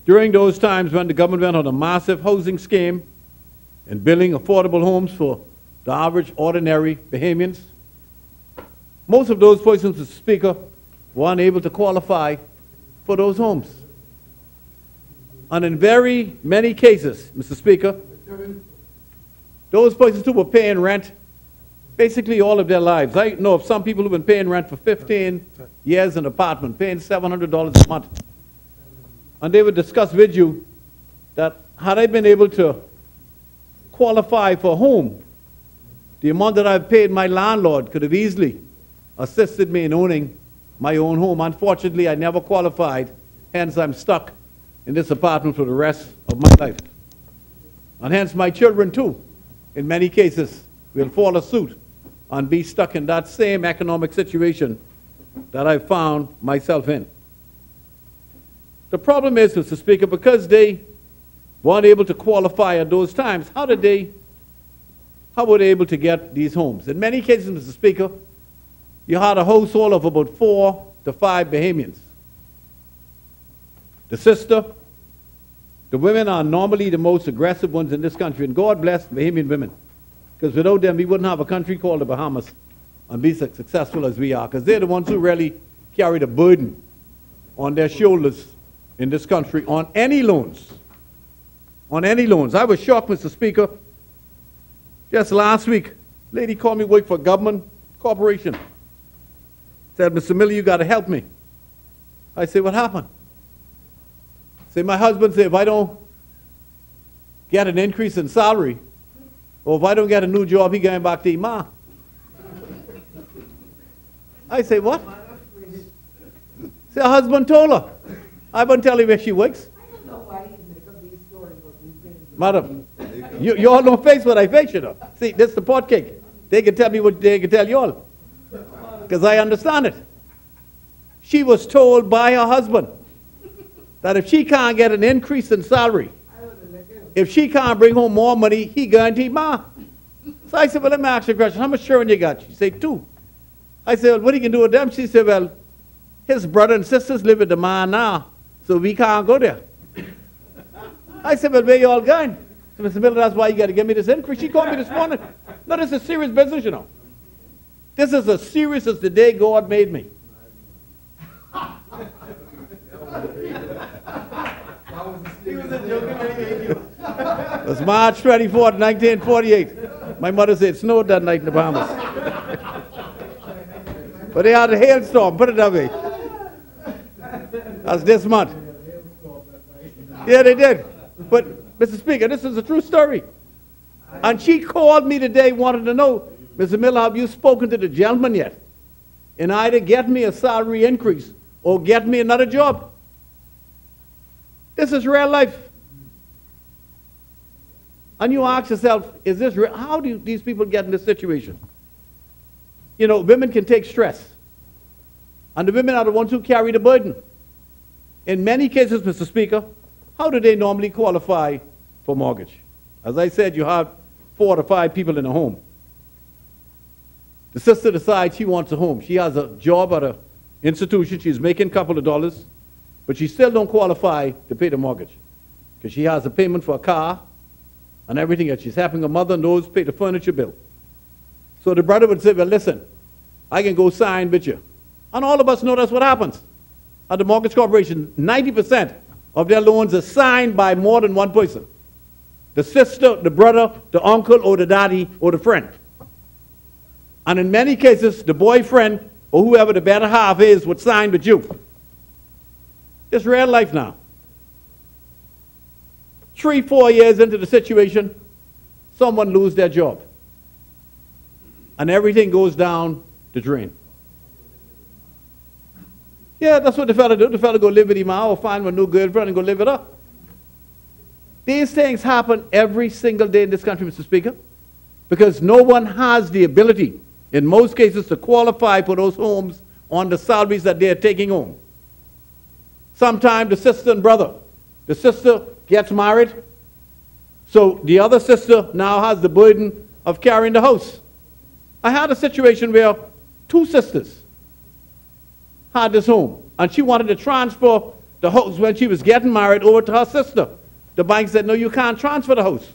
during those times when the government went on a massive housing scheme and building affordable homes for the average ordinary Bahamians, most of those persons, Mr. Speaker, were unable to qualify for those homes. And in very many cases, Mr. Speaker, those persons who were paying rent basically all of their lives. I know of some people who've been paying rent for 15 years in an apartment, paying $700 a month. And they would discuss with you that had I been able to qualify for a home, the amount that I've paid my landlord could have easily assisted me in owning my own home. Unfortunately, I never qualified, hence I'm stuck in this apartment for the rest of my life. And hence my children too, in many cases, will follow suit and be stuck in that same economic situation that I found myself in. The problem is, Mr. Speaker, because they weren't able to qualify at those times, how were they able to get these homes? In many cases, Mr. Speaker, you had a household of about 4 to 5 Bahamians. The women are normally the most aggressive ones in this country, and God bless Bahamian women, because without them we wouldn't have a country called the Bahamas and be so successful as we are, because they're the ones who really carry the burden on their shoulders in this country on any loans. On any loans. I was shocked, Mr. Speaker. Just last week, a lady called me to work for a government corporation. Said, Mr. Miller, you got to help me. I said, what happened? Say, my husband said, if I don't get an increase in salary, or if I don't get a new job, he going back to Ima. I say, what? Say, her husband told her. I won't tell you where she works. I don't know why you make up these stories, but we've been. Madam, you all don't face what I face, you know. See, this is the pot cake. They can tell me what they can tell you all. Because I understand it. She was told by her husband that if she can't get an increase in salary, if she can't bring home more money, he guaranteed ma. So I said, well, let me ask you a question. How much children you got? She said, 2. I said, well, what are you going to do with them? She said, well, his brother and sisters live with the man now, so we can't go there. I said, well, where you all going? So Mr. Miller, that's why you got to give me this increase. She called me this morning. No, this is serious business, you know. This is as serious as the day God made me. It was March 24th, 1948. My mother said it snowed that night in the Bahamas. But they had a hailstorm, put it that way. That's this month. Yeah, they did. But, Mr. Speaker, this is a true story. And she called me today, wanted to know, Mr. Miller, have you spoken to the gentleman yet? And either get me a salary increase or get me another job. This is real life. And you ask yourself, is this real? How do these people get in this situation? You know, women can take stress. And the women are the ones who carry the burden. In many cases, Mr. Speaker, how do they normally qualify for mortgage? As I said, you have 4 to 5 people in a home. The sister decides she wants a home. She has a job at an institution. She's making a couple of dollars, but she still don't qualify to pay the mortgage because she has a payment for a car and everything else. She's helping her mother and those pay the furniture bill. So the brother would say, well, listen, I can go sign with you. And all of us know that's what happens. At the mortgage corporation, 90% of their loans are signed by more than one person. The sister, the brother, the uncle, or the daddy, or the friend. And in many cases, the boyfriend, or whoever the better half is, would sign with you. It's real life now. 3, 4 years into the situation, someone loses their job. And everything goes down the drain. Yeah, that's what the fella do. The fella go live with him or find a new girlfriend and go live with her. These things happen every single day in this country, Mr. Speaker, because no one has the ability, in most cases, to qualify for those homes on the salaries that they are taking home. Sometimes the sister and brother, the sister gets married, so the other sister now has the burden of carrying the house. I had a situation where 2 sisters had this home, and she wanted to transfer the house when she was getting married over to her sister. The bank said, no, you can't transfer the house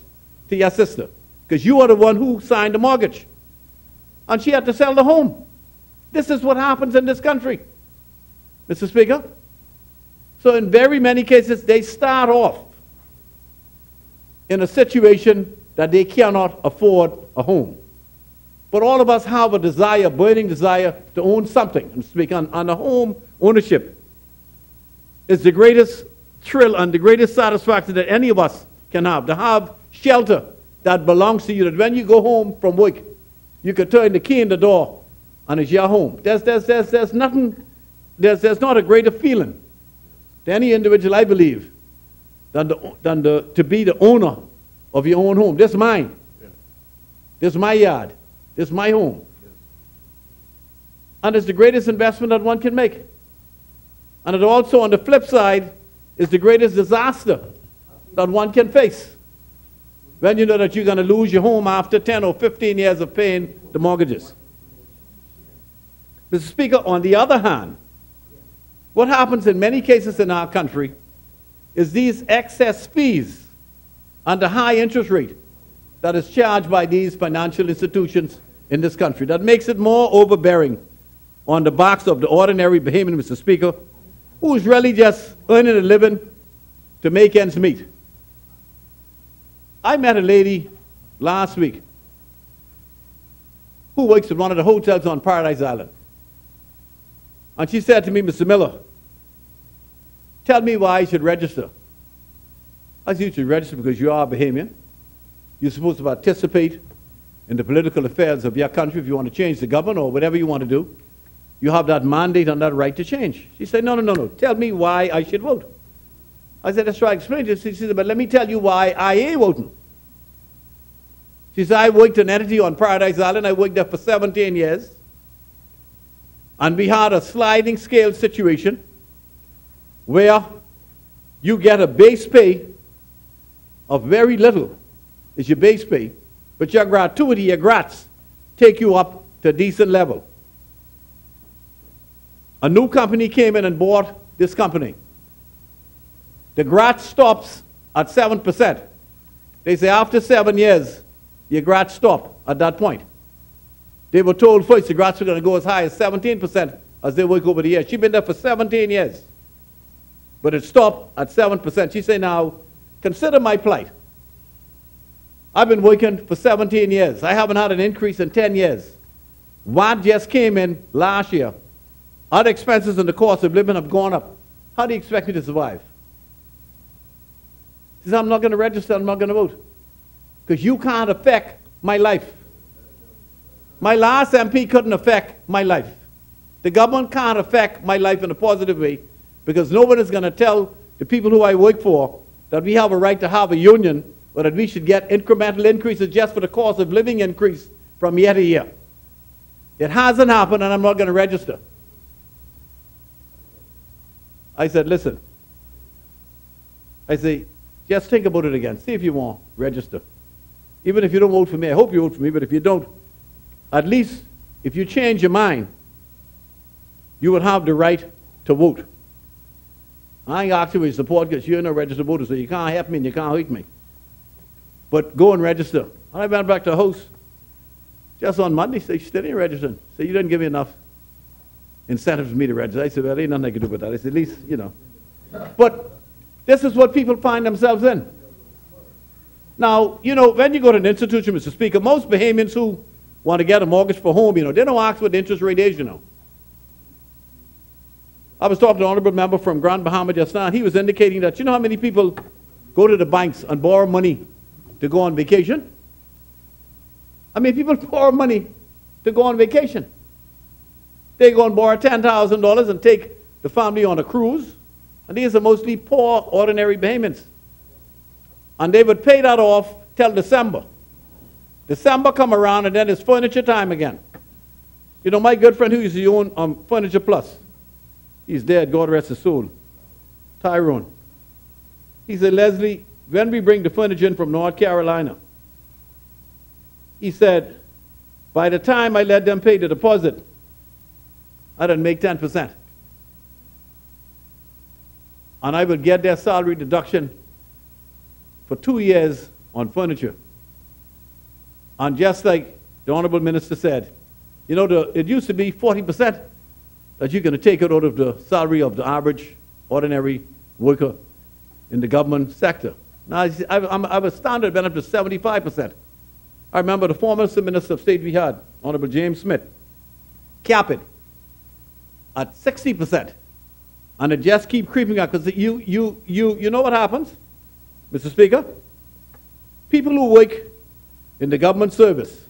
to your sister because you are the one who signed the mortgage. And she had to sell the home. This is what happens in this country, Mr. Speaker. So in very many cases, they start off in a situation that they cannot afford a home. But all of us have a desire, burning desire, to own something. I'm speaking on the home ownership. Is the greatest thrill and the greatest satisfaction that any of us can have, to have shelter that belongs to you, that when you go home from work, you can turn the key in the door and it's your home. There's nothing, there's not a greater feeling to any individual, I believe, than to be the owner of your own home. This is mine. This is my yard. This is my home. And it's the greatest investment that one can make. And it also, on the flip side, is the greatest disaster that one can face when you know that you're going to lose your home after 10 or 15 years of paying the mortgages. Mr. Speaker, on the other hand, what happens in many cases in our country is these excess fees and the high interest rate that is charged by these financial institutions in this country, that makes it more overbearing on the backs of the ordinary Bahamian, Mr. Speaker, who is really just earning a living to make ends meet. I met a lady last week who works at one of the hotels on Paradise Island. And she said to me, Mr. Miller, tell me why I should register. I said, you should register because you are a Bahamian. You're supposed to participate in the political affairs of your country if you want to change the government or whatever you want to do. You have that mandate and that right to change. She said, no. Tell me why I should vote. I said, that's right. Explain it. She said, but let me tell you why I ain't voting. She said, I worked in an entity on Paradise Island. I worked there for 17 years. And we had a sliding scale situation where you get a base pay of very little is your base pay, but your gratuity, your grats, take you up to a decent level. A new company came in and bought this company. The grat stops at 7%. They say after 7 years, your grats stop at that point. They were told first the grats were going to go as high as 17% as they work over the years. She'd been there for 17 years. But it stopped at 7%. She said, now, consider my plight. I've been working for 17 years. I haven't had an increase in 10 years. WAT just came in last year. Other expenses and the cost of living have gone up. How do you expect me to survive? She said, I'm not going to register, I'm not going to vote. Because you can't affect my life. My last MP couldn't affect my life. The government can't affect my life in a positive way because no one is going to tell the people who I work for that we have a right to have a union or that we should get incremental increases just for the cost of living increase from year to year. It hasn't happened and I'm not going to register. I said, listen. I say, just think about it again. See if you want, register. Even if you don't vote for me, I hope you vote for me, but if you don't, at least if you change your mind, you would have the right to vote. I ain't asking for your support because you're no registered voter, so you can't help me and you can't hurt me. But go and register. And I went back to the host just on Monday, say, you still ain't registering. Say, you didn't give me enough incentives for me to register. I said, well, there ain't nothing I can do with that. I said, at least, you know. But This is what people find themselves in. Now, you know, when you go to an institution, Mr. Speaker, most Bahamians who want to get a mortgage for home, you know, they don't ask what the interest rate is, you know. I was talking to an honorable member from Grand Bahama just now. He was indicating that, you know how many people go to the banks and borrow money to go on vacation? I mean, people borrow money to go on vacation. They go and borrow $10,000 and take the family on a cruise. And these are mostly poor, ordinary Bahamians. And they would pay that off till December. December come around and then it's furniture time again. You know, my good friend who used to own Furniture Plus, he's dead, God rest his soul, Tyrone. He said, Leslie, when we bring the furniture in from North Carolina, he said, by the time I let them pay the deposit, I didn't make 10%. And I would get their salary deduction for 2 years on furniture. And just like the Honorable Minister said, you know, it used to be 40% that you're going to take it out of the salary of the average, ordinary worker in the government sector. Now, I was standard been up to 75%. I remember the former Minister of State we had, Honorable James Smith, cap it at 60%. And it just keep creeping up, because you know what happens, Mr. Speaker? People who work in the government service,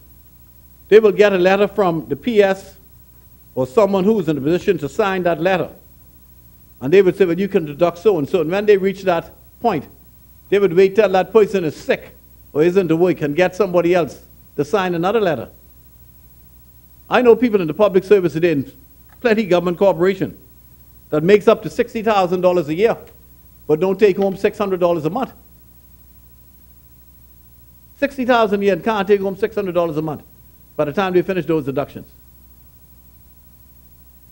they will get a letter from the PS or someone who's in a position to sign that letter. And they would say, well, you can deduct so and so. And when they reach that point, they would wait till that person is sick or isn't to work and get somebody else to sign another letter. I know people in the public service today, in plenty government corporation, that makes up to $60,000 a year, but don't take home $600 a month. $60,000 a year and can't take home $600 a month by the time they finish those deductions.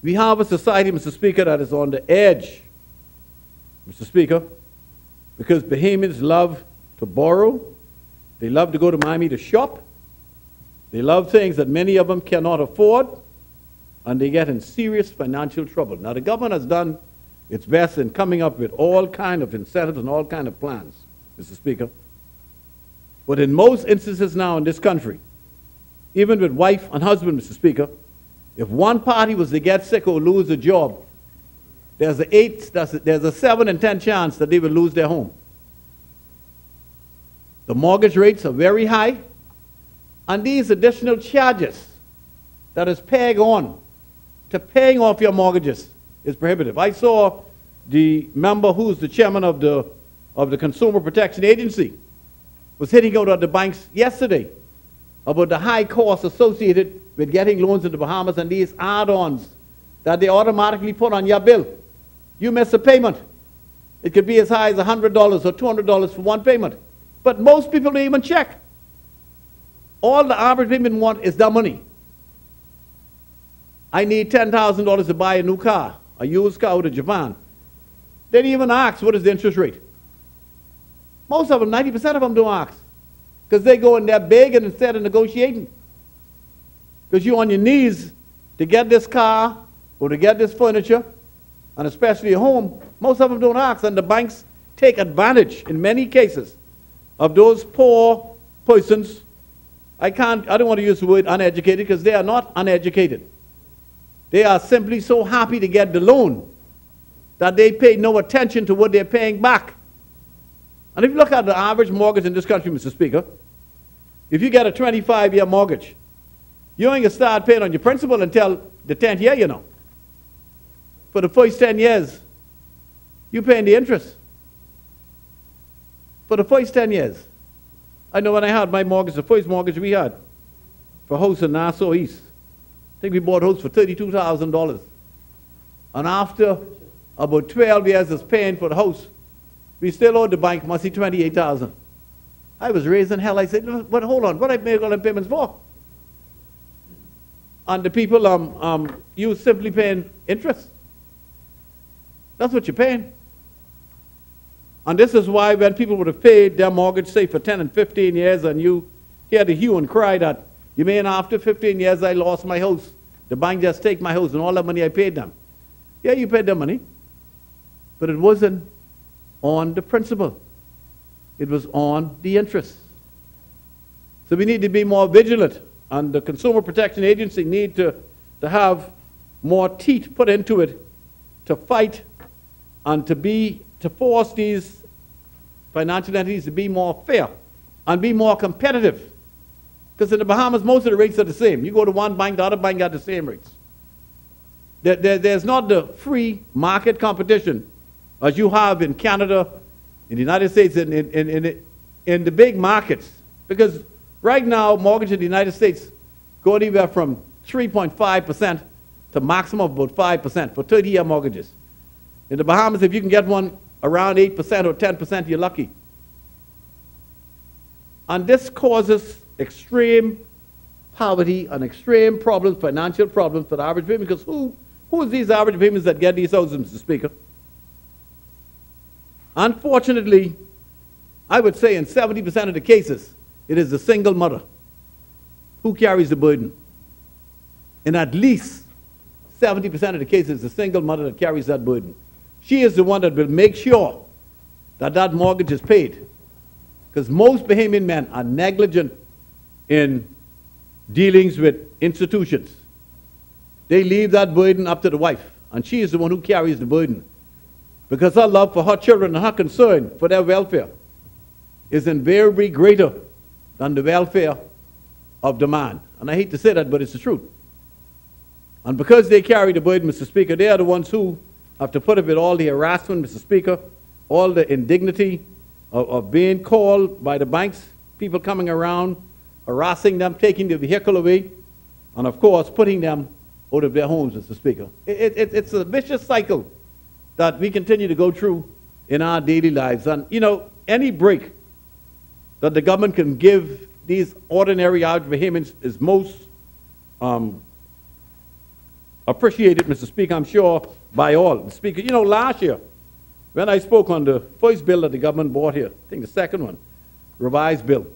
We have a society, Mr. Speaker, that is on the edge, Mr. Speaker, because Bahamians love to borrow, they love to go to Miami to shop, they love things that many of them cannot afford, and they get in serious financial trouble. Now, the government has done its best in coming up with all kind of incentives and all kind of plans, Mr. Speaker. But in most instances now in this country, even with wife and husband, Mr. Speaker, if one party was to get sick or lose a job, there's a 7 in 10 chance that they will lose their home. The mortgage rates are very high, and these additional charges that is pegged on to paying off your mortgages is prohibitive. I saw the member who's the chairman of the Consumer Protection Agency was hitting out at the banks yesterday about the high costs associated with getting loans in the Bahamas and these add-ons that they automatically put on your bill. You miss a payment, it could be as high as $100 or $200 for one payment. But most people don't even check. All the average payment want is the money. I need $10,000 to buy a new car, a used car out of Japan. They didn't even ask, what is the interest rate? Most of them, 90% of them don't ask. Because they go in there begging instead of negotiating. Because you're on your knees to get this car or to get this furniture, and especially a home. Most of them don't ask, and the banks take advantage in many cases of those poor persons. I don't want to use the word uneducated, because they are not uneducated. They are simply so happy to get the loan that they pay no attention to what they're paying back. And if you look at the average mortgage in this country, Mr. Speaker, if you get a 25-year mortgage, you ain't going to start paying on your principal until the 10th year, you know. For the first 10 years, you're paying the interest. For the first 10 years. I know when I had my mortgage, the first mortgage we had for a house in Nassau East, I think we bought a house for $32,000. And after about 12 years of paying for the house, we still owed the bank must be $28,000. I was raising hell. I said, but hold on, what I made all them payments for? And the people, you simply paying interest. That's what you're paying. And this is why when people would have paid their mortgage, say, for 10 and 15 years, and you hear the hue and cry that, you mean after 15 years I lost my house, the bank just take my house and all that money I paid them. Yeah, you paid them money, but it wasn't on the principal. It was on the interest. So we need to be more vigilant, and the Consumer Protection Agency need to have more teeth put into it to fight and to force these financial entities to be more fair and be more competitive. Because in the Bahamas, most of the rates are the same. You go to one bank, the other bank got the same rates. There's not the free market competition as you have in Canada, in the United States, in the big markets. Because right now, mortgage in the United States go anywhere from 3.5% to maximum of about 5% for 30-year mortgages. In the Bahamas, if you can get one around 8% or 10%, you're lucky. And this causes extreme poverty and extreme problems, financial problems for the average payment, because who is these average payments that get these houses, Mr. Speaker? Unfortunately, I would say in 70% of the cases, it is the single mother who carries the burden. In at least 70% of the cases, the single mother that carries that burden. She is the one that will make sure that that mortgage is paid. Because most Bahamian men are negligent in dealings with institutions. They leave that burden up to the wife, and she is the one who carries the burden. Because her love for her children and her concern for their welfare is invariably greater than the welfare of the man. And I hate to say that, but it's the truth. And because they carry the burden, Mr. Speaker, they are the ones who have to put up with all the harassment, Mr. Speaker, all the indignity of being called by the banks, people coming around, harassing them, taking their vehicle away, and of course, putting them out of their homes, Mr. Speaker. It's a vicious cycle that we continue to go through in our daily lives. And, you know, any break that the government can give these ordinary average Bahamians is most appreciated, Mr. Speaker, I'm sure, by all. Mr. Speaker, you know, last year, when I spoke on the first bill that the government brought here, I think the second one, revised bill,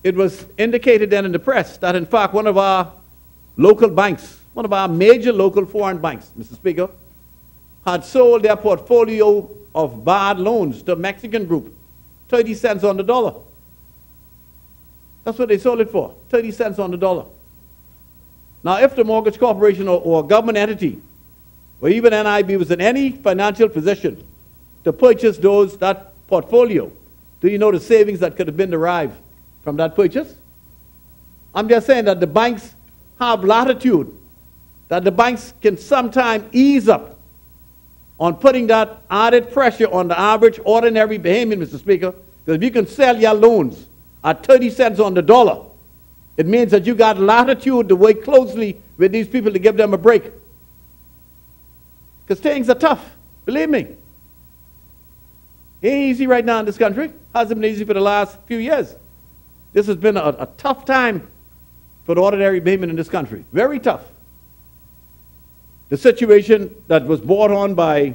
it was indicated then in the press that, in fact, one of our local banks, one of our major local foreign banks, Mr. Speaker, had sold their portfolio of bad loans to a Mexican group, 30 cents on the dollar. That's what they sold it for, 30 cents on the dollar. Now, if the mortgage corporation or a government entity, or even NIB, was in any financial position to purchase that portfolio, do you know the savings that could have been derived from that purchase? I'm just saying that the banks have latitude, that the banks can sometimes ease up on putting that added pressure on the average ordinary Bahamian, Mr. Speaker, because if you can sell your loans at 30 cents on the dollar, it means that you got latitude to work closely with these people to give them a break. Because things are tough, believe me. It ain't easy right now in this country. Hasn't been easy for the last few years. This has been a tough time for the ordinary Bahamian in this country. Very tough. The situation that was brought on by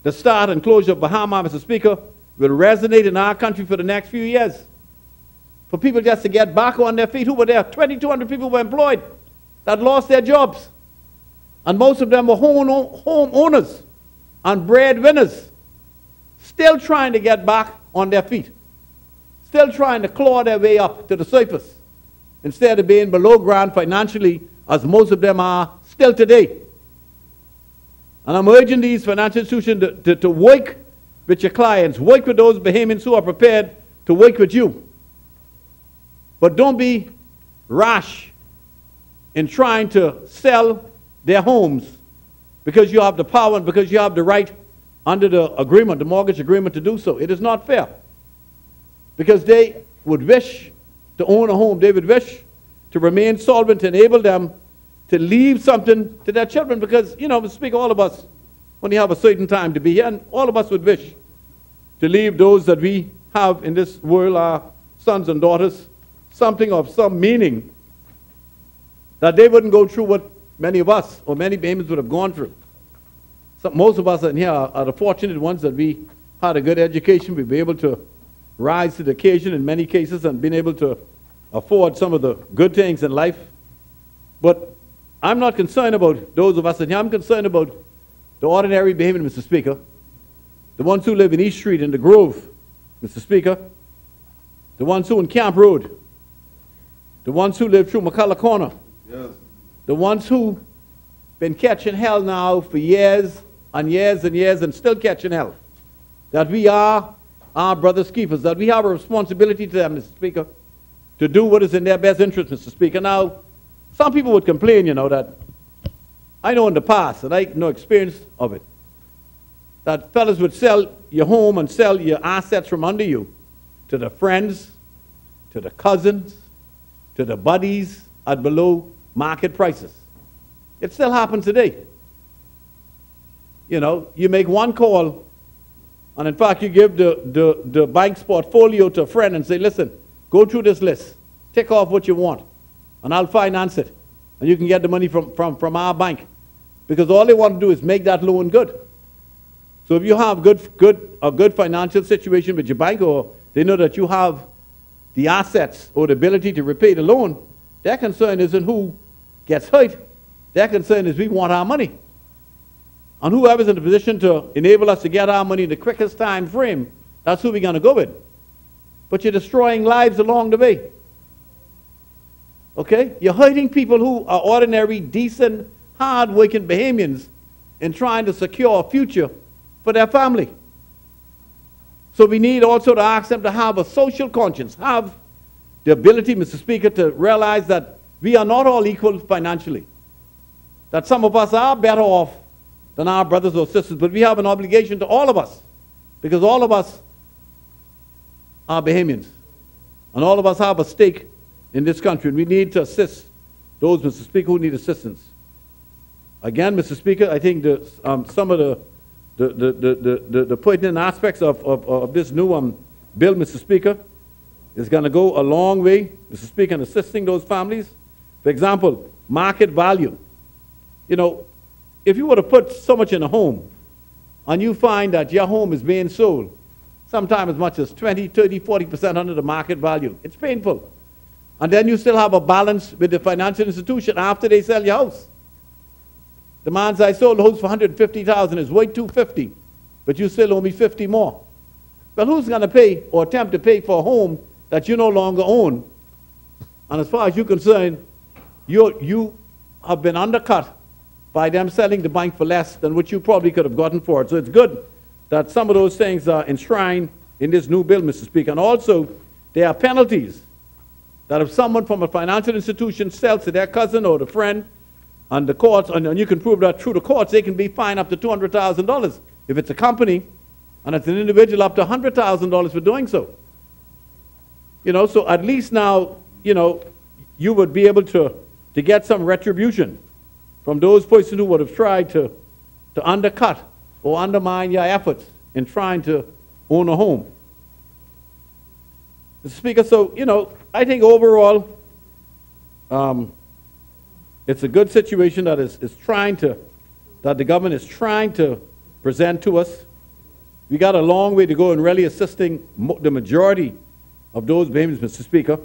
the start and closure of Bahama, Mr. Speaker, will resonate in our country for the next few years. For people just to get back on their feet. Who were there? 2,200 people were employed that lost their jobs. And most of them were home owners and breadwinners, still trying to get back on their feet, still trying to claw their way up to the surface, instead of being below ground financially, as most of them are still today. And I'm urging these financial institutions to work with your clients, work with those Bahamians who are prepared to work with you. But don't be rash in trying to sell their homes because you have the power and because you have the right under the agreement, the mortgage agreement, to do so. It is not fair. Because they would wish to own a home. They would wish to remain solvent, to enable them to leave something to their children. Because, you know, Mr. Speaker, all of us only have a certain time to be here, and all of us would wish to leave those that we have in this world, our sons and daughters, something of some meaning, that they wouldn't go through what many of us or many Bahamians would have gone through. So most of us in here are the fortunate ones that we had a good education. We've been able to rise to the occasion in many cases and been able to afford some of the good things in life. But I'm not concerned about those of us in here. I'm concerned about the ordinary Bahamian, Mr. Speaker, the ones who live in East Street in the Grove, Mr. Speaker, the ones who in Camp Road, the ones who live through McCullough Corner, Yes. the ones who been catching hell now for years and years and years and still catching hell, that we are our brothers' keepers, that we have a responsibility to them, Mr. Speaker, to do what is in their best interest, Mr. Speaker. Now, some people would complain, you know, that I know in the past, and I know experience of it, that fellas would sell your home and sell your assets from under you to the friends, to the cousins, to the buddies at below market prices. It still happens today. You know, you make one call, and in fact, you give the bank's portfolio to a friend and say, listen, go through this list, tick off what you want, and I'll finance it. And you can get the money from our bank. Because all they want to do is make that loan good. So if you have a good financial situation with your bank, or they know that you have the assets or the ability to repay the loan, their concern isn't who gets hurt. Their concern is we want our money. And whoever's in a position to enable us to get our money in the quickest time frame, that's who we're going to go with. But you're destroying lives along the way. Okay? You're hurting people who are ordinary, decent, hard-working Bahamians in trying to secure a future for their family. So we need also to ask them to have a social conscience, have the ability, Mr. Speaker, to realize that we are not all equal financially. That some of us are better off than our brothers or sisters, but we have an obligation to all of us, because all of us are Bahamians, and all of us have a stake in this country, and we need to assist those, Mr. Speaker, who need assistance. Again, Mr. Speaker, I think some of the pertinent aspects of this new bill, Mr. Speaker, is going to go a long way, Mr. Speaker, in assisting those families. For example, market value. You know, if you were to put so much in a home, and you find that your home is being sold, sometimes as much as 20, 30, 40% under the market value, it's painful. And then you still have a balance with the financial institution after they sell your house. The man says, I sold the house for $150,000, it's worth $250, but you still owe me $50 more. Well, who's going to pay or attempt to pay for a home that you no longer own? And as far as you're concerned, you have been undercut by them selling the bank for less than what you probably could have gotten for it. So it's good that some of those things are enshrined in this new bill, Mr. Speaker. And also, there are penalties that if someone from a financial institution sells to their cousin or the friend, and the courts, and you can prove that through the courts, they can be fined up to $200,000. If it's a company, and it's an individual, up to $100,000 for doing so. You know, so at least now, you know, you would be able to get some retribution from those persons who would have tried to undercut or undermine your efforts in trying to own a home. Mr. Speaker, so, you know, I think overall, it's a good situation that that the government is trying to present to us. We got a long way to go in really assisting the majority of those Bahamians, Mr. Speaker,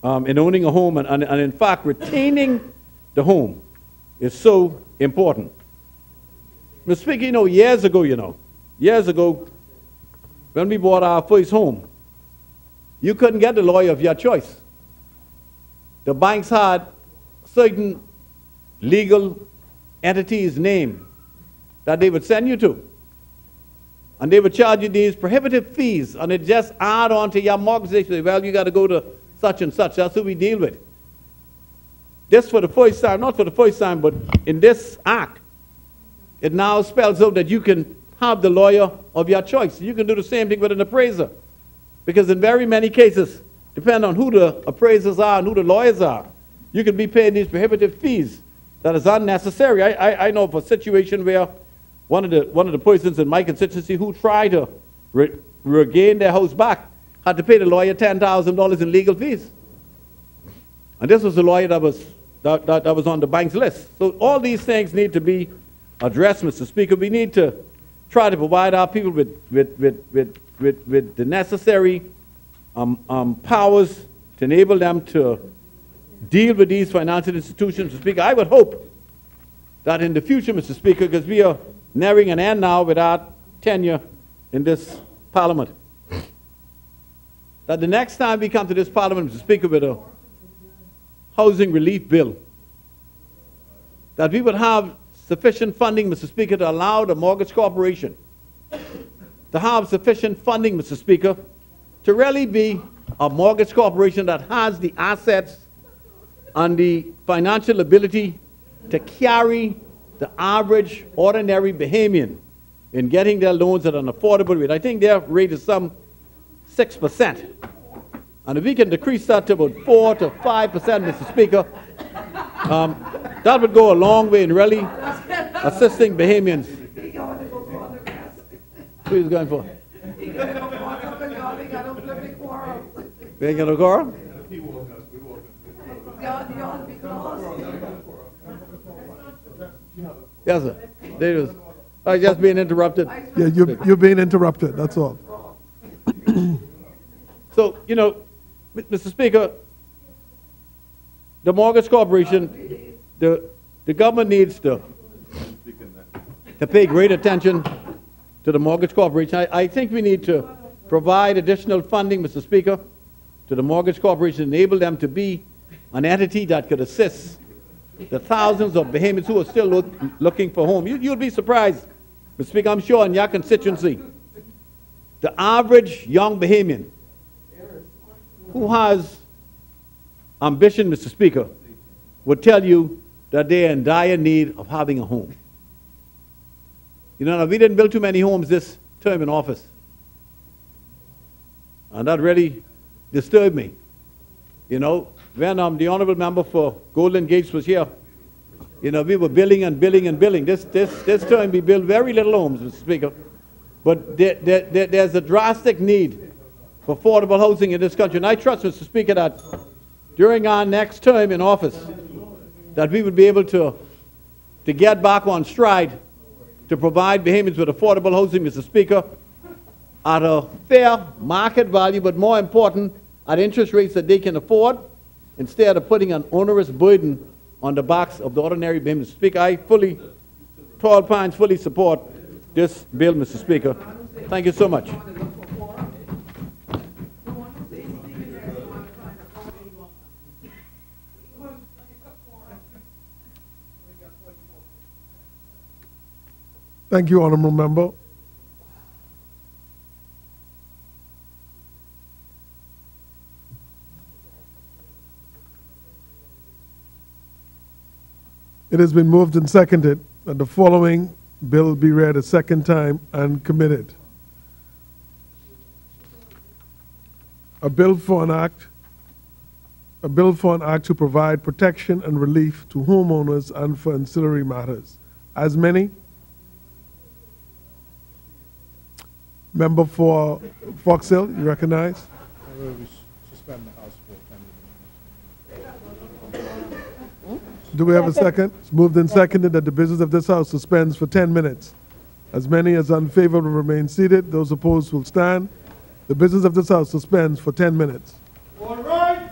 in owning a home, and in fact, retaining the home is so important. Mr. Speaker, you know, years ago, when we bought our first home, you couldn't get the lawyer of your choice. The banks had certain legal entity's name that they would send you to. And they would charge you these prohibitive fees, and it just add on to your mortgage. They say, well, you got to go to such and such. That's who we deal with. This for the first time, not for the first time, but in this act, it now spells out that you can have the lawyer of your choice. You can do the same thing with an appraiser. Because in very many cases, depending on who the appraisers are and who the lawyers are, you can be paying these prohibitive fees that is unnecessary. I know of a situation where one of the persons in my constituency who tried to regain their house back had to pay the lawyer $10,000 in legal fees. And this was the lawyer that was on the bank's list. So all these things need to be addressed, Mr. Speaker. We need to try to provide our people with the necessary powers to enable them to deal with these financial institutions. Mr. Speaker, I would hope that in the future, Mr. Speaker, because we are nearing an end now with our tenure in this Parliament. That the next time we come to this Parliament, Mr. Speaker, with a housing relief bill, that we would have sufficient funding, Mr. Speaker, to allow the Mortgage Corporation to have sufficient funding, Mr. Speaker, to really be a mortgage corporation that has the assets and the financial ability to carry the average ordinary Bahamian in getting their loans at an affordable rate. I think their rate is some 6%. And if we can decrease that to about 4 to 5%, Mr. Speaker, that would go a long way in really assisting Bahamians. Who is going for? We ain't got no quorum? Yes, sir. There it is. I just being interrupted. Yeah, you're being interrupted, that's all. So, you know, Mr. Speaker, the Mortgage Corporation, the government needs to pay great attention to the Mortgage Corporation. I think we need to provide additional funding, Mr. Speaker, to the Mortgage Corporation, enable them to be an entity that could assist the thousands of Bahamians who are still looking for home. You'll be surprised, Mr. Speaker, I'm sure in your constituency, the average young Bahamian who has ambition, Mr. Speaker, would tell you that they are in dire need of having a home. You know, we didn't build too many homes this term in office. And that really disturbed me. You know, when the honorable member for Golden Gates was here, you know, we were building and building and building. This term we built very little homes, Mr. Speaker. But there's a drastic need for affordable housing in this country. And I trust, Mr. Speaker, that during our next term in office, that we would be able to get back on stride to provide Bahamians with affordable housing, Mr. Speaker, at a fair market value, but more important, at interest rates that they can afford, instead of putting an onerous burden on the backs of the ordinary Bahamians. Mr. Speaker, I fully, Tall Pines fully support this bill, Mr. Speaker. Thank you so much. Thank you, Honourable Member. It has been moved and seconded that the following bill be read a second time and committed. A bill for an act to provide protection and relief to homeowners and for ancillary matters. As many? Member for Fox Hill, you recognize? I move we suspend the House for 10 minutes. Do we have a second? It's moved and seconded that the business of this House suspends for 10 minutes. As many as unfavorable will remain seated. Those opposed will stand. The business of this House suspends for 10 minutes. All right.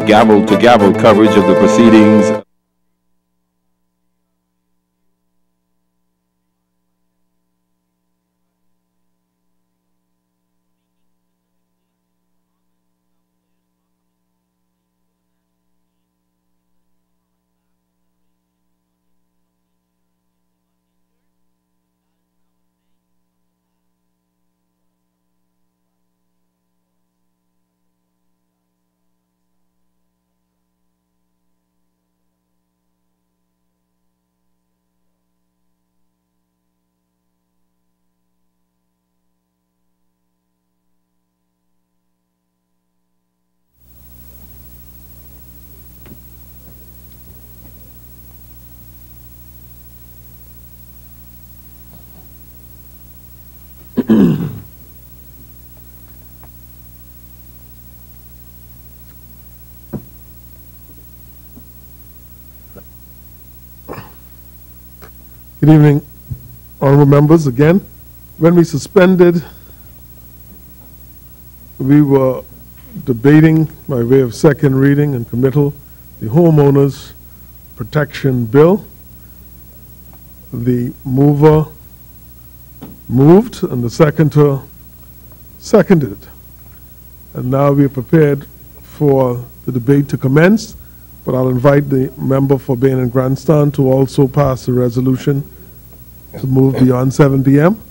gavel-to-gavel coverage of the proceedings. Good evening, honorable members. Again, when we suspended, we were debating by way of second reading and committal the homeowners protection bill. The mover moved and the seconder seconded. And now we are prepared for the debate to commence, but I'll invite the member for Bain and Grandstand to also pass a resolution to move beyond 7 p.m.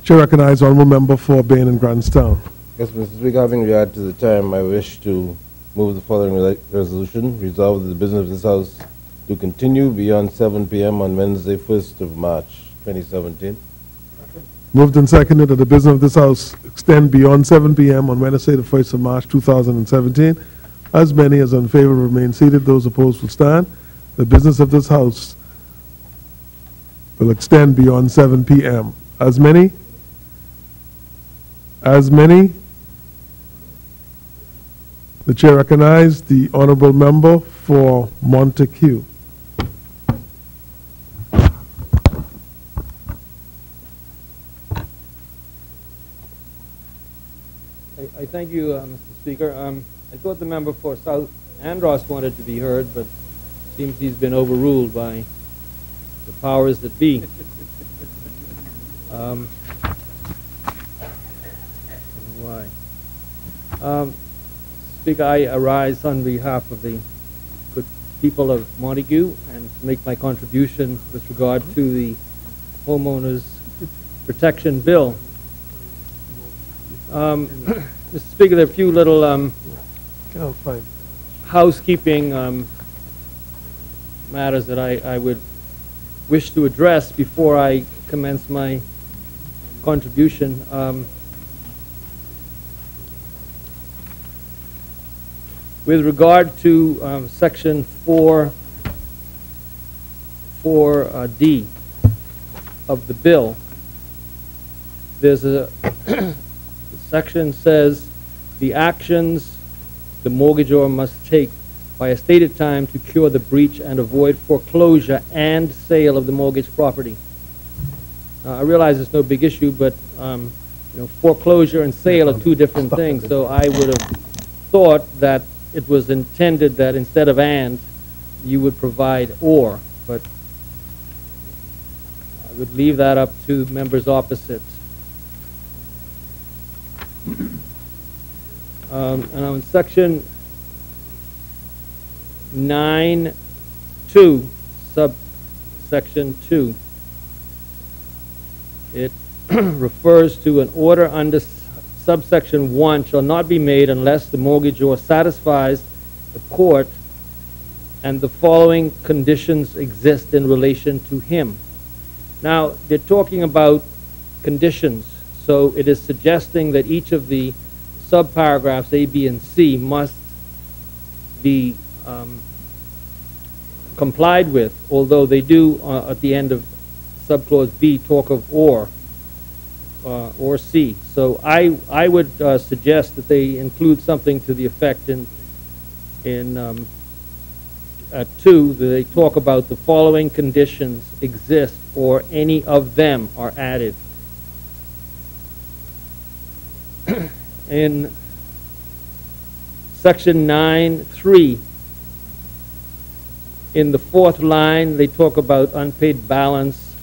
Chair recognizes honorable member for Bain and Grandstown. Yes, Mr. Speaker, having regard to the time, I wish to move the following resolution. Resolve that the business of this House to continue beyond 7 p.m. on Wednesday, 1st of March, 2017. Moved and seconded that the business of this House extend beyond 7 p.m. on Wednesday, the 1st of March, 2017. As many as in favor remain seated. Those opposed will stand. The business of this House will extend beyond 7 p.m. As many? As many? The chair recognizes the honorable member for Montague. I thank you, Mr. Speaker. I thought the member for South Andros wanted to be heard, but seems he's been overruled by the powers that be. Why? Speaker, I arise on behalf of the good people of Montague and to make my contribution with regard to the homeowners protection bill. Mr. Speaker, there are a few little housekeeping matters that I would wish to address before I commence my contribution. With regard to section 4D of the bill, there's a the section says the actions the mortgagor must take by a stated time to cure the breach and avoid foreclosure and sale of the mortgaged property. I realize it's no big issue, but foreclosure and sale are two different things. So I would have thought that it was intended that instead of and, you would provide or, but I would leave that up to members opposite. And in section 9(2), subsection 2, it refers to an order under subsection 1 shall not be made unless the mortgagor satisfies the court and the following conditions exist in relation to him. Now, they're talking about conditions, so it is suggesting that each of the subparagraphs A, B, and C must be complied with, although they do at the end of subclause B talk of or C. So I would suggest that they include something to the effect in 2 that they talk about the following conditions exist or any of them are added. In Section 9(3). In the fourth line, they talk about unpaid balance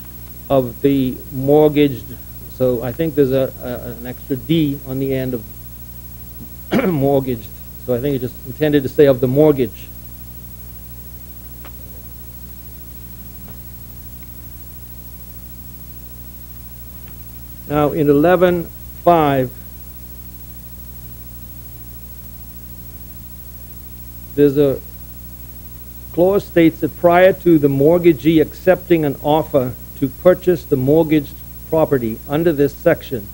of the mortgaged. So I think there's an extra D on the end of mortgaged. So I think it just intended to say of the mortgage. Now in 11(5), there's a clause states that prior to the mortgagee accepting an offer to purchase the mortgaged property under this section,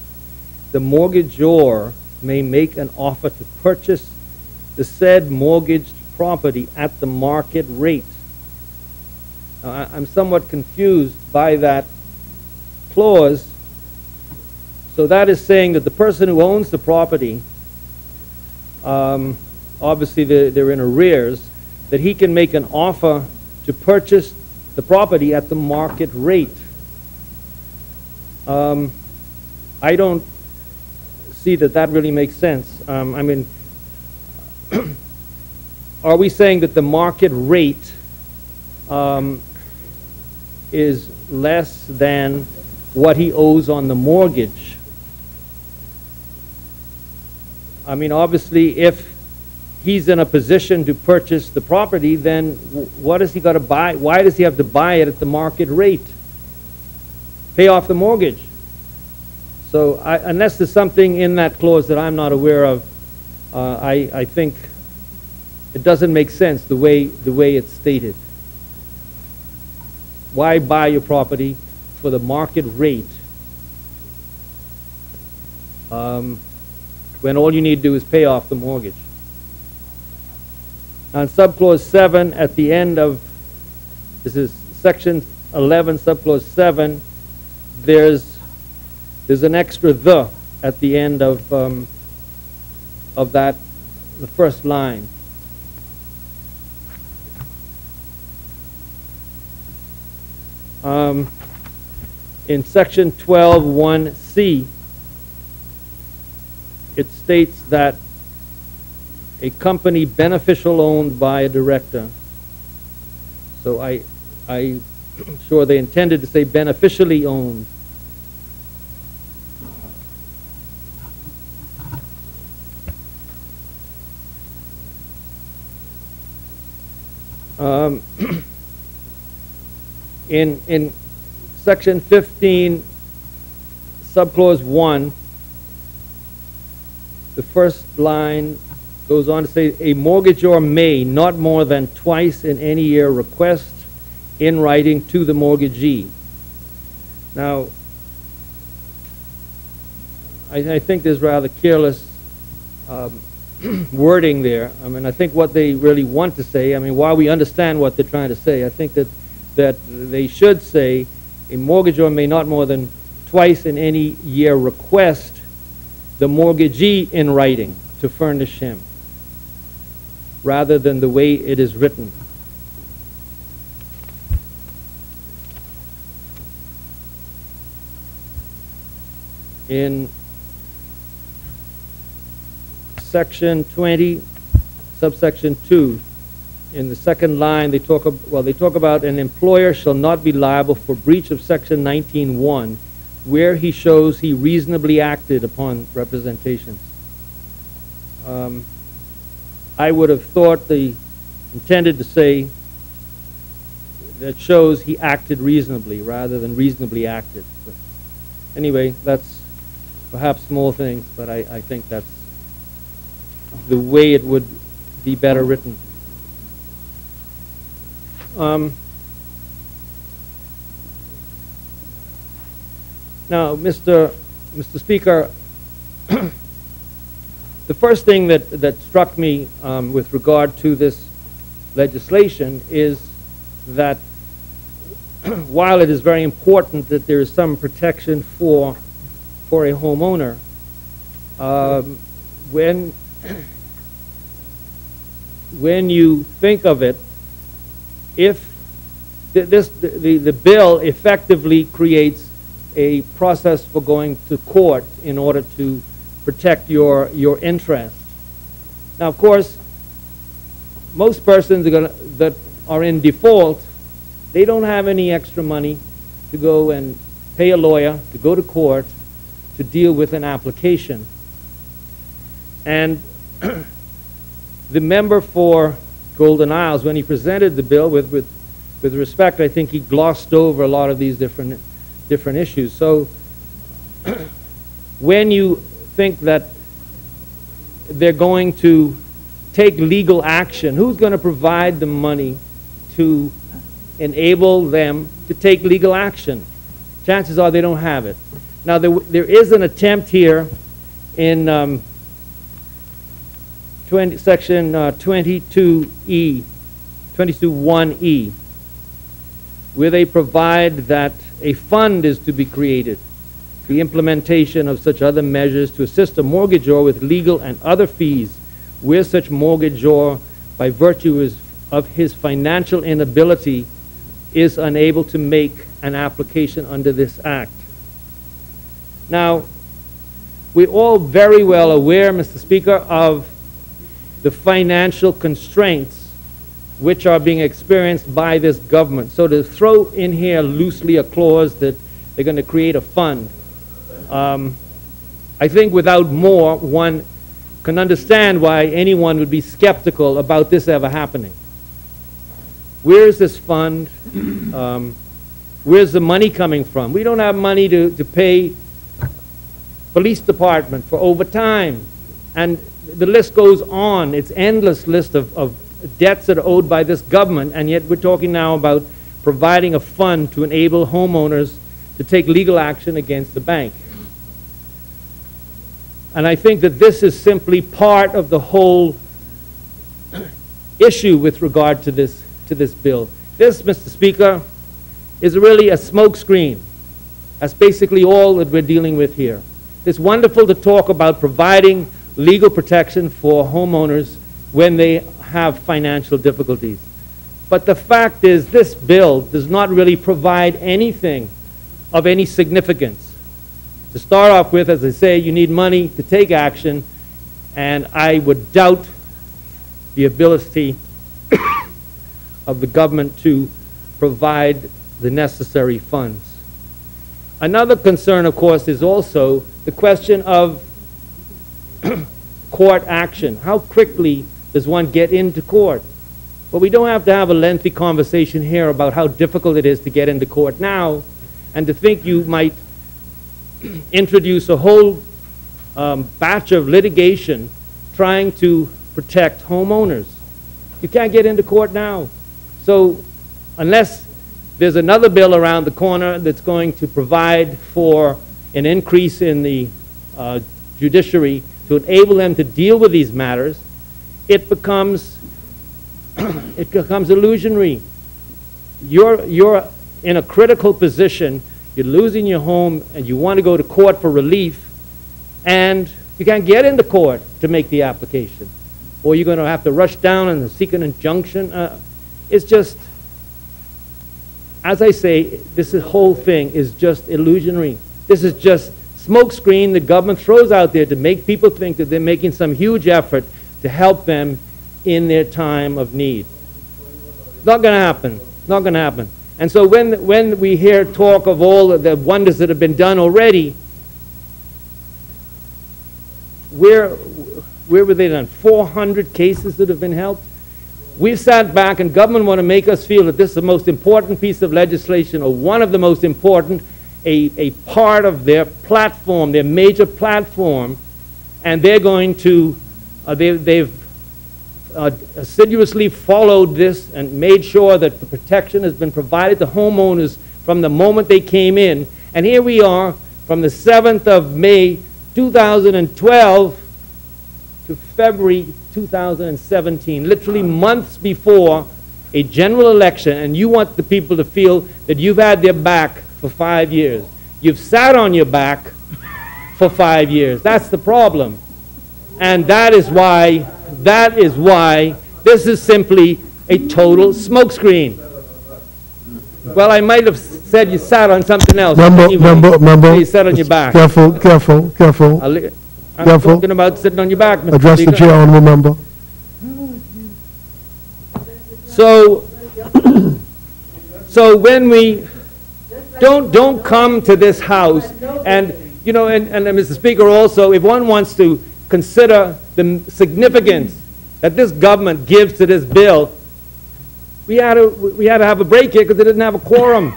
the mortgagor may make an offer to purchase the said mortgaged property at the market rate. Now, I'm somewhat confused by that clause. So that is saying that the person who owns the property, obviously they're in arrears, that he can make an offer to purchase the property at the market rate. I don't see that that really makes sense. I mean, are we saying that the market rate is less than what he owes on the mortgage? I mean, obviously, if he's in a position to purchase the property, then what has he got to buy? Why does he have to buy it at the market rate? Pay off the mortgage. So unless there's something in that clause that I'm not aware of, I think it doesn't make sense the way it's stated. Why buy your property for the market rate when all you need to do is pay off the mortgage? On subclause 7 at the end of, this is section 11, subclause 7, there's an extra "the" at the end of that, the first line. In section 12(1)(c), it states that a company beneficial owned by a director. So I'm sure they intended to say beneficially owned. In section 15, subclause 1, the first line goes on to say, a mortgagor may, not more than twice in any year, request in writing to the mortgagee. Now, I think there's rather careless wording there. I mean, I think what they really want to say, I mean, while we understand what they're trying to say, I think that they should say a mortgagor may not more than twice in any year request the mortgagee in writing to furnish him, rather than the way it is written. In section 20, subsection 2, in the second line, they talk about an employer shall not be liable for breach of section 19(1) where he shows he reasonably acted upon representations. I would have thought they intended to say that shows he acted reasonably rather than reasonably acted. But anyway, that's perhaps small things, but I think that's the way it would be better written. Now, Mr. Speaker, the first thing that struck me with regard to this legislation is that while it is very important that there is some protection for a homeowner, when you think of it, if the bill effectively creates a process for going to court in order to protect your interest. Now, of course, most persons that are in default, they don't have any extra money to go and pay a lawyer, to go to court, to deal with an application. And the member for Golden Isles, when he presented the bill, with respect, I think he glossed over a lot of these different issues. So when you think that they're going to take legal action, who's going to provide the money to enable them to take legal action? Chances are they don't have it. Now, there is an attempt here in section 22E, 22(1)E, where they provide that a fund is to be created, the implementation of such other measures to assist a mortgagor with legal and other fees where such mortgagor, by virtue of his financial inability, is unable to make an application under this act. Now, we're all very well aware, Mr. Speaker, of the financial constraints which are being experienced by this government. So to throw in here loosely a clause that they're going to create a fund, I think without more, one can understand why anyone would be skeptical about this ever happening. Where is this fund? Where's the money coming from? We don't have money to pay police department for overtime. And the list goes on. It's endless list of debts that are owed by this government, and yet we're talking now about providing a fund to enable homeowners to take legal action against the bank. And I think that this is simply part of the whole issue with regard to this bill. This, Mr. Speaker, is really a smokescreen. That's basically all that we're dealing with here. It's wonderful to talk about providing legal protection for homeowners when they have financial difficulties. But the fact is, this bill does not really provide anything of any significance. To start off with, as I say, you need money to take action, and I would doubt the ability of the government to provide the necessary funds. Another concern, of course, is also the question of court action. How quickly does one get into court? Well, we don't have to have a lengthy conversation here about how difficult it is to get into court now, and to think you might introduce a whole batch of litigation trying to protect homeowners. You can't get into court now. So unless there's another bill around the corner that's going to provide for an increase in the judiciary to enable them to deal with these matters, it becomes illusionary. You're in a critical position. You're losing your home, and you want to go to court for relief, and you can't get into court to make the application, or you're going to have to rush down and seek an injunction. It's just, as I say, this whole thing is just illusionary. This is just smokescreen the government throws out there to make people think that they're making some huge effort to help them in their time of need. Not going to happen. Not going to happen. And so when we hear talk of all of the wonders that have been done already, where were they done? 400 cases that have been helped? We've sat back, and government want to make us feel that this is the most important piece of legislation, or one of the most important, a part of their platform, their major platform, and they're going to, they've assiduously followed this and made sure that the protection has been provided to homeowners from the moment they came in. And here we are from the 7th of May 2012 to February 2017, literally months before a general election, and you want the people to feel that you've had their back for 5 years. You've sat on your back for 5 years. That's the problem. And that is why this is simply a total smokescreen. Well, I might have said you sat on something else. Member. You sat on your back. Careful. I'm talking about sitting on your back, Mr. Address Speaker. the chair, honorable member. So, so when we don't come to this house, and you know, and Mr. Speaker, also, if one wants to consider the significance that this government gives to this bill, we had to have a break here because they didn't have a quorum.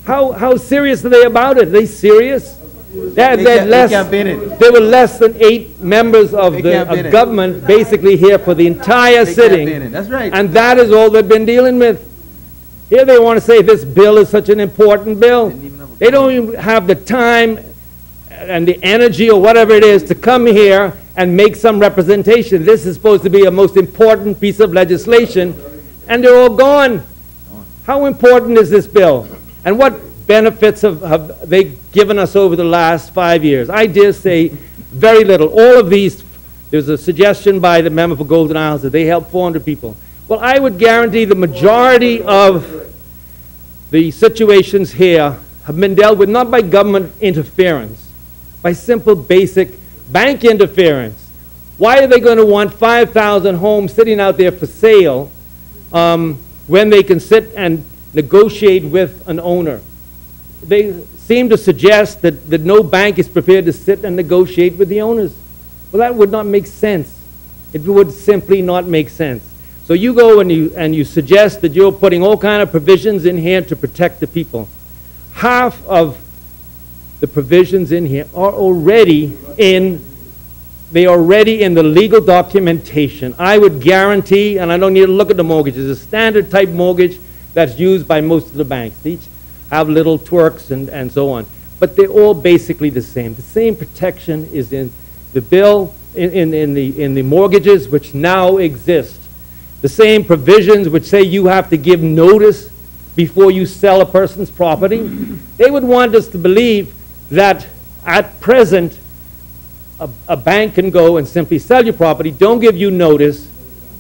How serious are they about it? Are they serious? There were less than 8 members of government basically here for the entire sitting. That's right. And that is all they've been dealing with. Here they want to say this bill is such an important bill. They don't even have the time and the energy or whatever it is to come here and make some representation. This is supposed to be a most important piece of legislation, and they're all gone. How important is this bill? And what benefits have they given us over the last 5 years? I dare say very little. All of these, there's a suggestion by the member for Golden Isles that they help 400 people. Well, I would guarantee the majority of the situations here have been dealt with not by government interference, by simple basic bank interference. Why are they going to want 5,000 homes sitting out there for sale when they can sit and negotiate with an owner? They seem to suggest that no bank is prepared to sit and negotiate with the owners. Well, that would not make sense. It would simply not make sense. So you go and you suggest that you're putting all kind of provisions in here to protect the people. Half of the provisions in here are already in the legal documentation. I would guarantee, and I don't need to look at the mortgages, a standard type mortgage that's used by most of the banks. They each have little twerks and so on. But they're all basically the same. The same protection is in the bill, in the mortgages which now exist. The same provisions which say you have to give notice before you sell a person's property. They would want us to believe that at present a bank can go and simply sell your property, don't give you notice,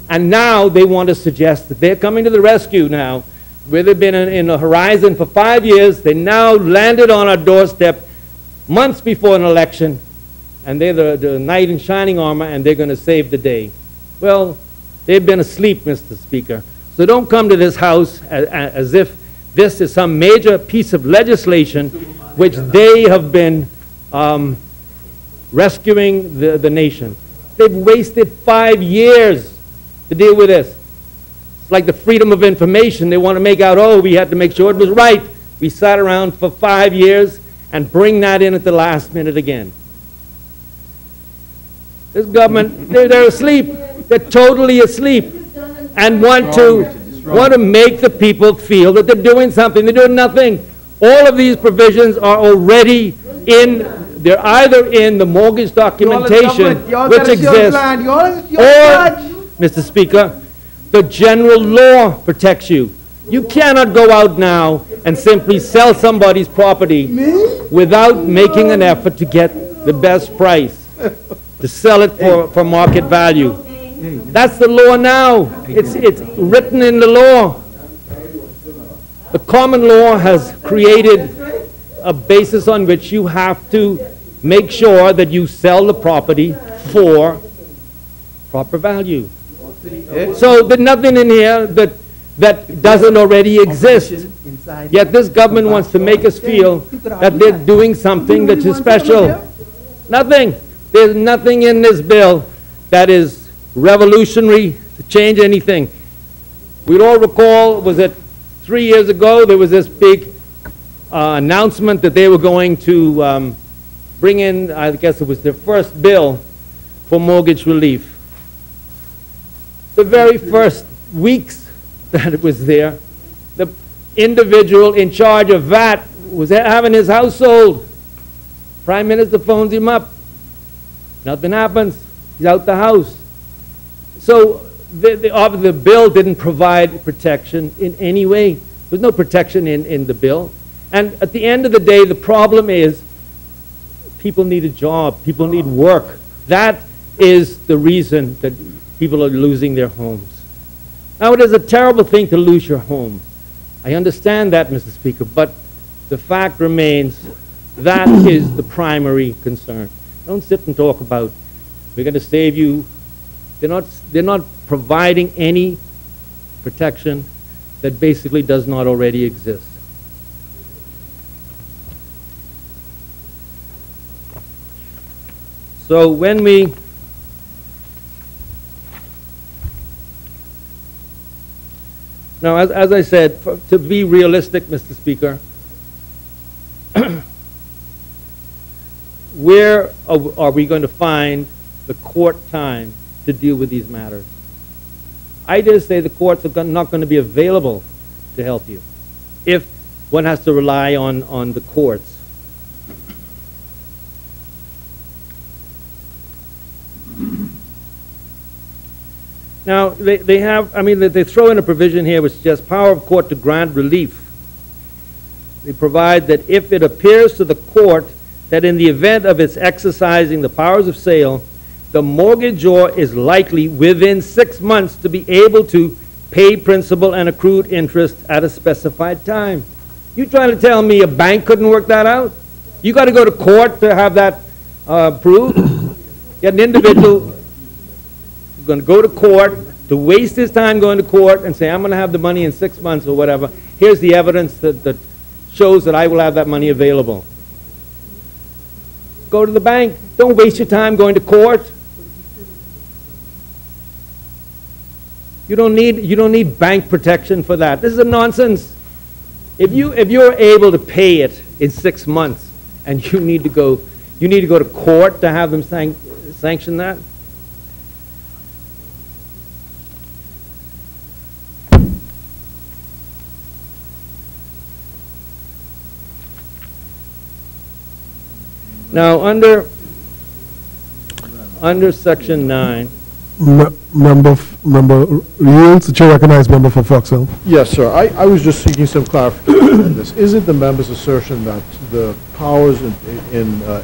and now they want to suggest that they're coming to the rescue now, where they've been in the horizon for 5 years. They now landed on our doorstep months before an election, and they're the knight in shining armor, and they're going to save the day. Well, they've been asleep, Mr. Speaker. So don't come to this House as if this is some major piece of legislation which they have been rescuing the nation. They've wasted 5 years to deal with this. It's like the freedom of information. They want to make out, oh, we had to make sure it was right. We sat around for 5 years and bring that in at the last minute again. This government, they're asleep. They're totally asleep and want to make the people feel that they're doing something. They're doing nothing. All of these provisions are already they're either in the mortgage documentation which exists, or, Mr. Speaker, the general law protects you. You cannot go out now and simply sell somebody's property without making an effort to get the best price, to sell it for market value. That's the law now. It's written in the law. The common law has created a basis on which you have to make sure that you sell the property for proper value. So there's nothing in here that doesn't already exist. Yet this government wants to make us feel that they're doing something that is special. Nothing. There's nothing in this bill that is revolutionary to change anything. We'd all recall, was it 3 years ago, there was this big announcement that they were going to bring in, I guess it was their first bill for mortgage relief. The very first weeks that it was there, the individual in charge of VAT was having his house sold. Prime Minister phones him up. Nothing happens. He's out the house. So the bill didn't provide protection in any way. There was no protection in the bill. And at the end of the day, the problem is people need a job. People need work. That is the reason that people are losing their homes. Now, it is a terrible thing to lose your home. I understand that, Mr. Speaker, but the fact remains that is the primary concern. Don't sit and talk about, we're going to save you. They're not providing any protection that basically does not already exist. So when we now, as I said, to be realistic, Mr. Speaker, where are we going to find the court time to deal with these matters? I dare say the courts are not going to be available to help you if one has to rely on the courts. Now, they have, I mean, they throw in a provision here which suggests power of court to grant relief. They provide that if it appears to the court that in the event of its exercising the powers of sale, the mortgagor is likely within 6 months to be able to pay principal and accrued interest at a specified time. You trying to tell me a bank couldn't work that out? You got to go to court to have that proved? Get an individual going to go to court, to waste his time going to court and say, I'm going to have the money in 6 months or whatever. Here's the evidence that shows that I will have that money available. Go to the bank. Don't waste your time going to court. You don't need bank protection for that. This is a nonsense. If you're able to pay it in 6 months and you need to go to court to have them sanction that. Now, under Section 9. Member yields. The chair recognizes member for Fox Hill. Yes, sir. I was just seeking some clarification on this. Is it the member's assertion that the powers in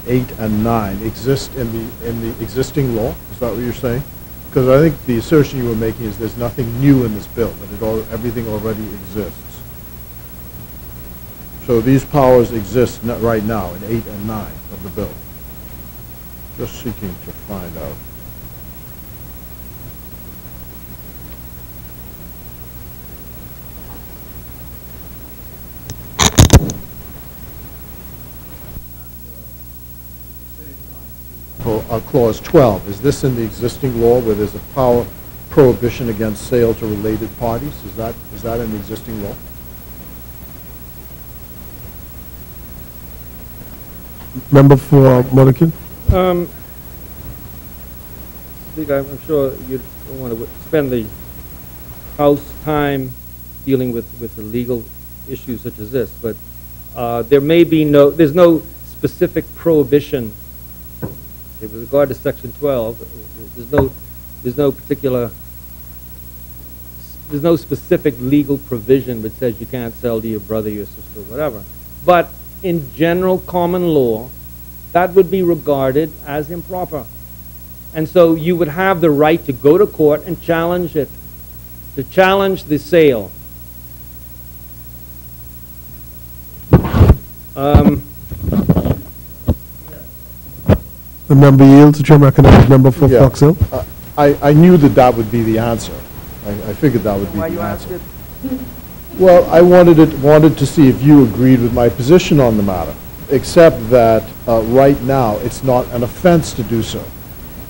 8 and 9 exist in the existing law? Is that what you're saying? Because I think the assertion you were making is there's nothing new in this bill, that everything already exists. So these powers exist right now in 8 and 9 of the bill. Just seeking to find out. Clause 12, is this in the existing law where there's a power prohibition against sale to related parties? Is that in the existing law? Member for Monacan. I'm sure you don't want to spend the House time dealing with the legal issues such as this, but there's no specific prohibition. Okay, with regard to Section 12, there's no specific legal provision that says you can't sell to your brother, your sister, whatever. But in general common law, that would be regarded as improper. And so you would have the right to go to court and challenge it, to challenge the sale. The member yields. The chair recognizes member for Fox Hill. I knew that would be the answer. I figured that would be the answer. Well, I wanted to see if you agreed with my position on the matter, except that right now it's not an offense to do so.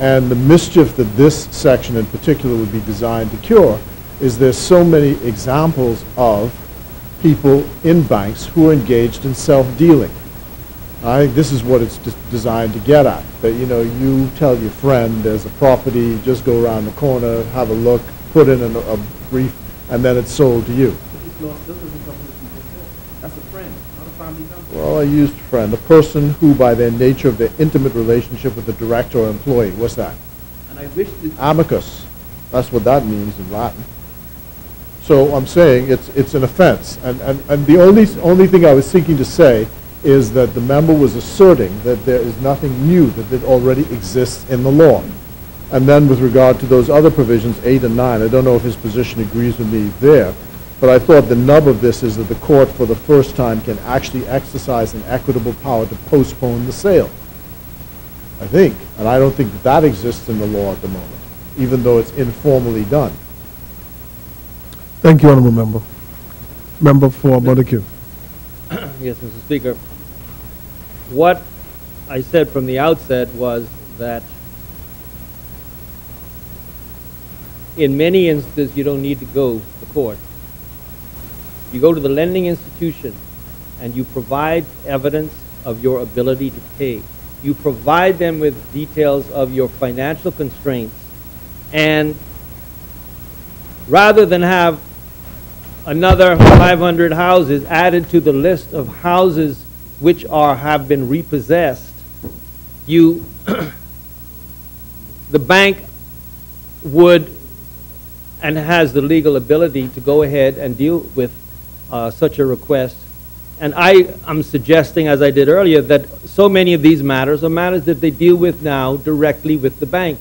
And the mischief that this section in particular would be designed to cure is there's so many examples of people in banks who are engaged in self-dealing. I think this is what it's designed to get at, that, you tell your friend there's a property, just go around the corner, have a look, put in a brief, and then it's sold to you. That's a friend, not a family member. Well, I used friend, a person who, by their nature of their intimate relationship with the director or employee. What's that? And I wish that Amicus. That's what that means in Latin. So I'm saying it's an offense. And the only thing I was seeking to say is that the member was asserting that there is nothing new, that already exists in the law. And then with regard to those other provisions, 8 and 9, I don't know if his position agrees with me there, but I thought the nub of this is that the court for the first time can actually exercise an equitable power to postpone the sale. I think. And I don't think that exists in the law at the moment, even though it's informally done. Thank you, Honourable Member. Member for Montague. Yes, Mr. Speaker. What I said from the outset was that in many instances you don't need to go to court. You go to the lending institution and you provide evidence of your ability to pay. You provide them with details of your financial constraints, and rather than have another 500 houses added to the list of houses which have been repossessed, the bank would and has the legal ability to go ahead and deal with such a request. And I am suggesting, as I did earlier, that so many of these matters are matters that they deal with now directly with the bank.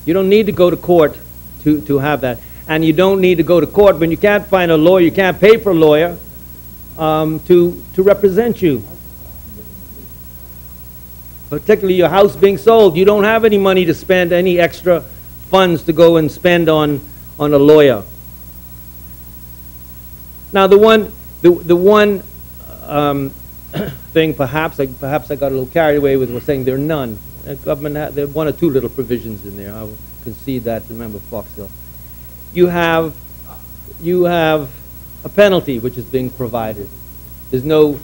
You don't need to go to court to have that. And you don't need to go to court when you can't find a lawyer, you can't pay for a lawyer to represent you. Particularly your house being sold, you don't have any money to spend, any extra funds to go and spend on a lawyer. Now the one thing, perhaps I got a little carried away with was saying there are none. There are one or two little provisions in there. I will concede that to Member Foxhill. You have a penalty which is being provided. There's no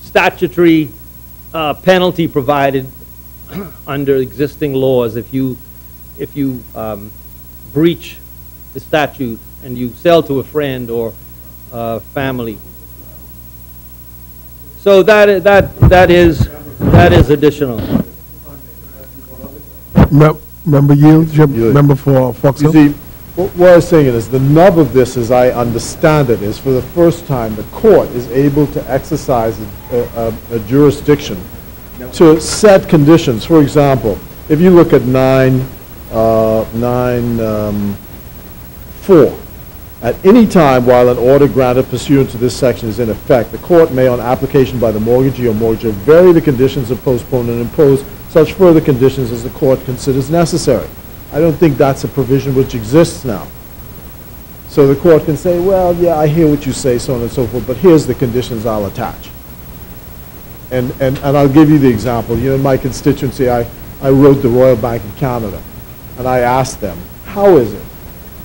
statutory penalty provided under existing laws if you breach the statute and you sell to a friend or family. So that is additional. Member Yields, member for Foxhill. You see, what I was saying is the nub of this, as I understand it, is for the first time the court is able to exercise a jurisdiction to set conditions. For example, if you look at 9.4, at any time while an order granted pursuant to this section is in effect, the court may, on application by the mortgagee or mortgagor, vary the conditions of postponement and impose such further conditions as the court considers necessary. I don't think that's a provision which exists now. So the court can say, well, yeah, I hear what you say, so on and so forth, but here's the conditions I'll attach. And I'll give you the example. You know, in my constituency, I wrote the Royal Bank of Canada, and I asked them, how is it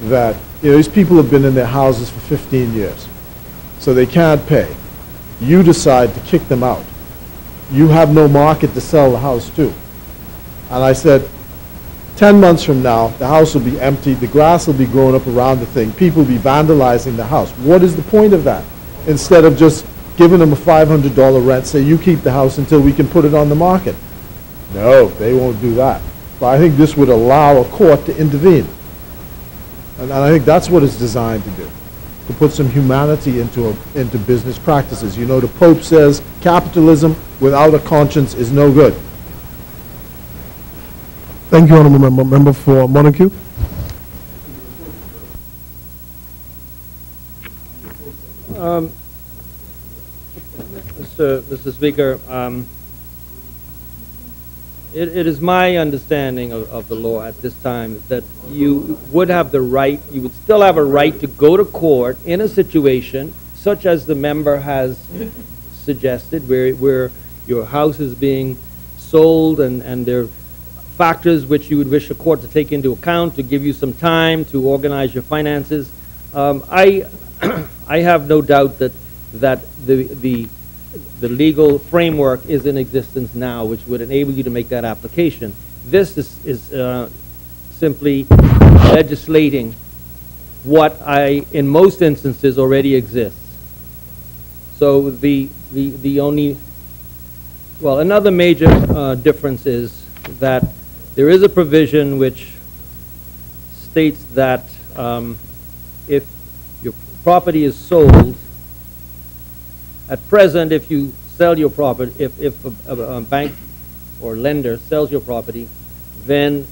that these people have been in their houses for 15 years, so they can't pay. You decide to kick them out. You have no market to sell the house to. And I said, 10 months from now, the house will be empty, the grass will be growing up around the thing, people will be vandalizing the house. What is the point of that? Instead of just giving them a $500 rent, say you keep the house until we can put it on the market. No, they won't do that. But I think this would allow a court to intervene. And I think that's what it's designed to do, to put some humanity into business practices. You know, the Pope says capitalism without a conscience is no good. Thank you, Honourable Member. Member for Montague. Mr. Speaker, it is my understanding of the law at this time that you would have the right, you would still have a right to go to court in a situation such as the member has suggested, where your house is being sold and there are factors which you would wish a court to take into account to give you some time to organize your finances. I have no doubt that the legal framework is in existence now, which would enable you to make that application. This is simply legislating what in most instances already exists. So the only, well, another major difference is that there is a provision which states that if your property is sold, at present, if you sell your property, if a bank or lender sells your property, then,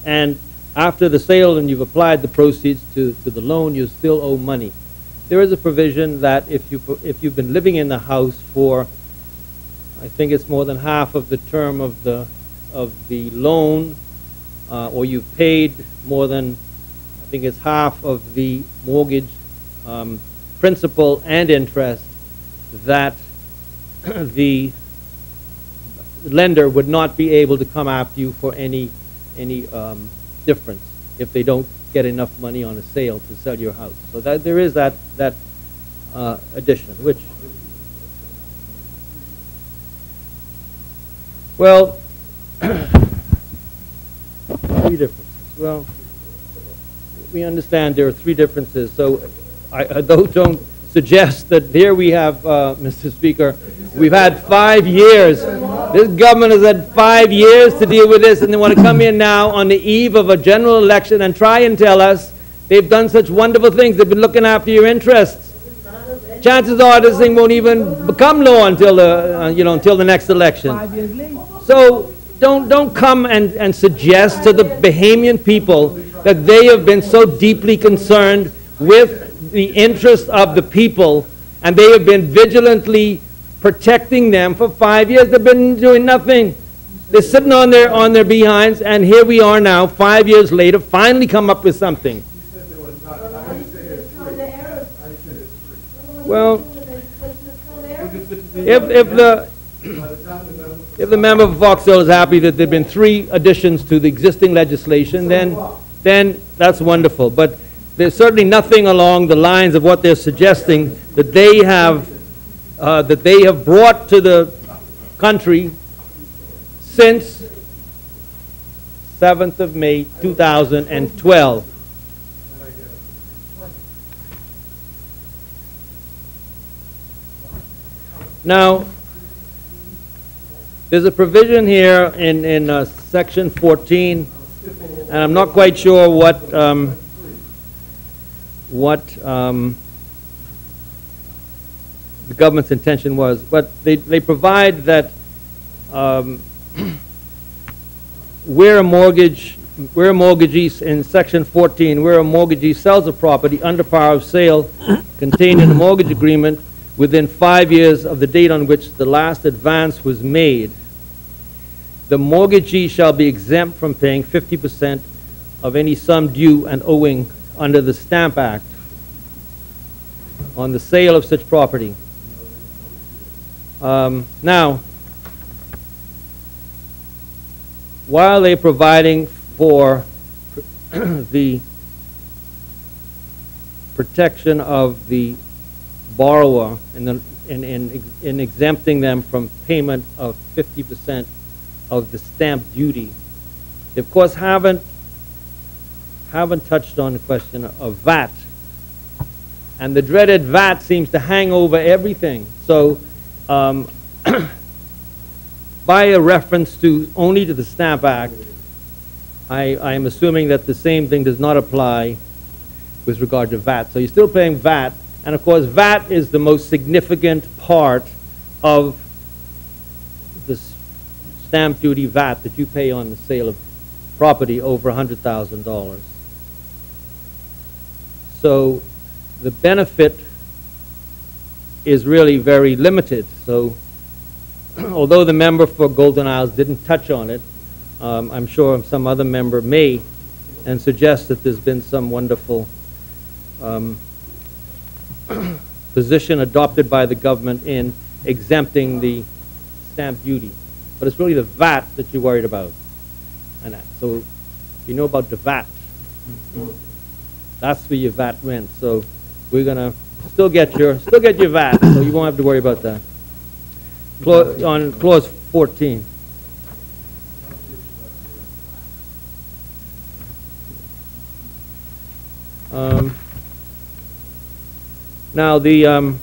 and after the sale and you've applied the proceeds to the loan, you still owe money. There is a provision that if you've been living in the house for, I think it's more than half of the term of the loan, or you've paid more than think it's half of the mortgage principal and interest, that the lender would not be able to come after you for any difference if they don't get enough money on a sale to sell your house. So that there is that addition, which, well, three differences. Well, we understand there are three differences. So don't suggest that here we have, Mr. Speaker, we've had 5 years. This government has had 5 years to deal with this, and they want to come in now on the eve of a general election and try and tell us they've done such wonderful things. They've been looking after your interests. Chances are this thing won't even become law until until the next election. So don't come and suggest to the Bahamian people that they have been so deeply concerned with the interest of the people, and they have been vigilantly protecting them for 5 years. They've been doing nothing. They're sitting on their behinds, and here we are now, 5 years later, finally come up with something. Well, if the member for Fox Hill is happy that there have been 3 additions to the existing legislation, then that's wonderful. But there's certainly nothing along the lines of what they're suggesting that they have brought to the country since 7th of May 2012. Now, there's a provision here in section 14, and I'm not quite sure what the government's intention was, but they provide that where a mortgagee in section 14, where a mortgagee sells a property under power of sale contained in the mortgage agreement within 5 years of the date on which the last advance was made, the mortgagee shall be exempt from paying 50% of any sum due and owing under the Stamp Act on the sale of such property. Now, while they're providing for the protection of the borrower in exempting them from payment of 50% of the stamp duty, they of course haven't touched on the question of VAT. And the dreaded VAT seems to hang over everything. So by a reference only to the Stamp Act, I am assuming that the same thing does not apply with regard to VAT. So you're still paying VAT, and of course VAT is the most significant part of the stamp duty VAT that you pay on the sale of property over $100,000. So the benefit is really very limited. So although the member for Golden Isles didn't touch on it, I'm sure some other member may, and suggest that there's been some wonderful position adopted by the government in exempting the stamp duty. But it's really the VAT that you're worried about. And so you know about the VAT. That's where your VAT went. So we're gonna still get your VAT, so you won't have to worry about that. On clause 14. Now there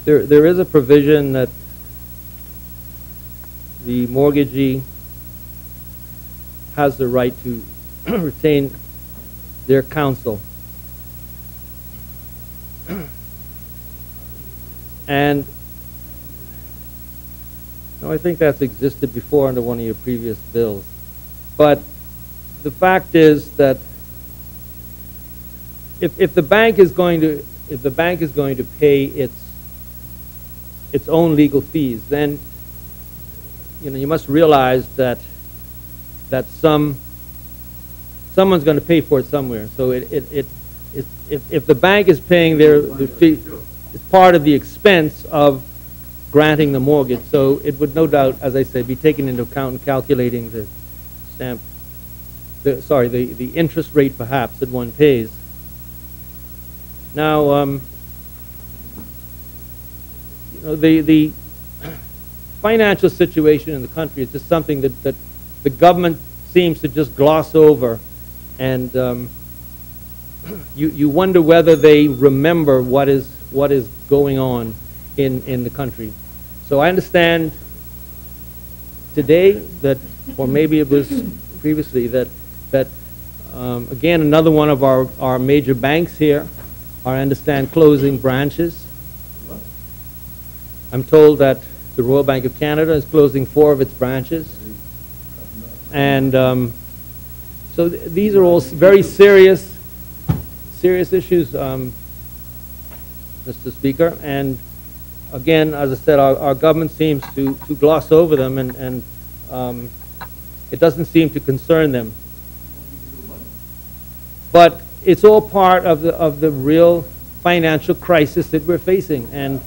is a provision that the mortgagee has the right to retain their counsel. And no, I think that's existed before under one of your previous bills. But the fact is that if the bank is going to pay its own legal fees, then you must realize that some someone's going to pay for it somewhere. So if the bank is paying their fee, it's part of the expense of granting the mortgage. So it would no doubt, as I said, be taken into account in calculating the stamp, the interest rate perhaps that one pays. Now, you know, the financial situation in the country is just something that the government seems to just gloss over, and you wonder whether they remember what is going on in the country. So I understand today that, or maybe it was previously, that again, another one of our major banks here, I understand, closing branches. I'm told that the Royal Bank of Canada is closing 4 of its branches. And so these are all very serious issues, Mr. Speaker. And again, as I said, our government seems to gloss over them, and it doesn't seem to concern them. But it's all part of the real financial crisis that we're facing, and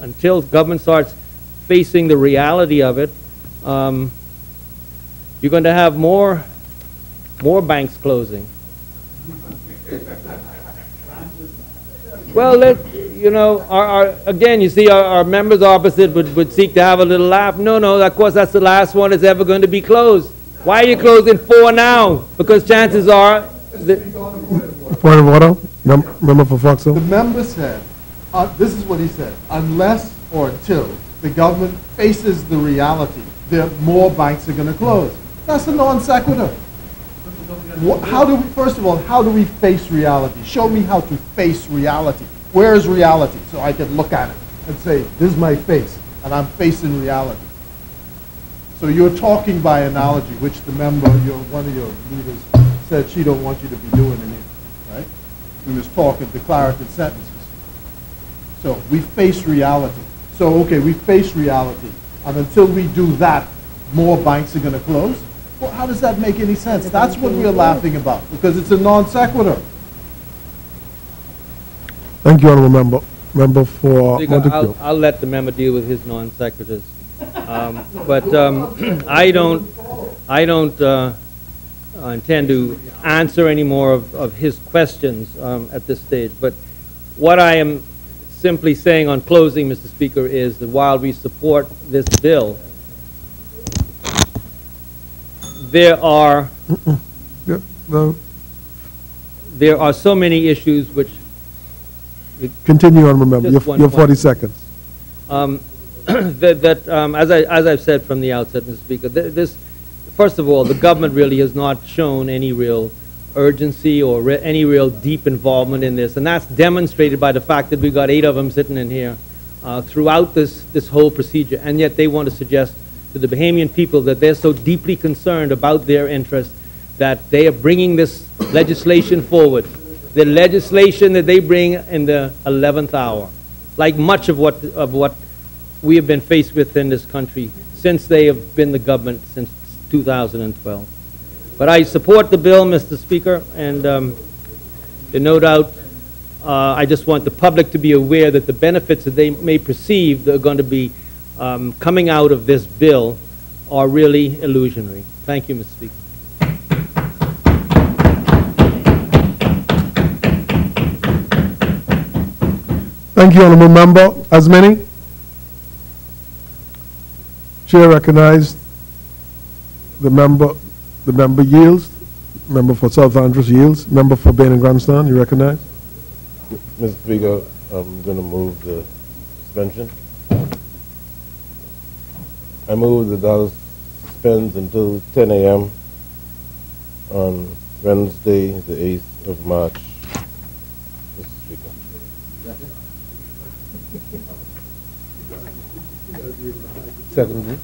until government starts facing the reality of it, you're going to have more banks closing. Well, you know, again, you see, our members opposite would seek to have a little laugh. No, of course, that's the last one that's ever going to be closed. Why are you closing 4 now? Because chances are... Point of order. Member for Foxhill. The member said, this is what he said, unless or until the government faces the reality that more banks are going to close. That's a non sequitur. First of all, how do we face reality? Show me how to face reality. Where is reality? So I can look at it and say, this is my face, and I'm facing reality. So you're talking by analogy, which the member, one of your leaders, said she don't want you to be doing in it, right? We was talking declarative sentences. So we face reality. So, okay, we face reality. And until we do that, more banks are going to close? Well, how does that make any sense? That's what we're laughing about, because it's a non sequitur. Thank you, honourable member. Member for Montecchio. I'll let the member deal with his non sequiturs. But I don't intend to answer any more of his questions at this stage. But what I am simply saying on closing, Mr. Speaker, is that while we support this bill, there are so many issues which... Continue, honourable member. You have 40 seconds. As I've said from the outset, Mr. Speaker, first of all, the government really has not shown any real urgency or any real deep involvement in this, and that's demonstrated by the fact that we've got 8 of them sitting in here throughout this whole procedure, and yet they want to suggest to the Bahamian people that they're so deeply concerned about their interests that they are bringing this legislation forward, the legislation that they bring in the 11th hour, like much of what we have been faced with in this country since they have been the government since 2012. But I support the bill, Mr. Speaker, and no doubt I just want the public to be aware that the benefits that they may perceive that are going to be coming out of this bill are really illusionary. Thank you, Mr. Speaker. Thank you, honourable member. As many? Chair recognized. The member yields. Member for South Andros yields. Member for Bain and Grandstand, you recognize? Mr. Speaker, I'm going to move the suspension. I move the House suspends until 10 a.m. on Wednesday, the 8th of March. Mr. Speaker. Secondly.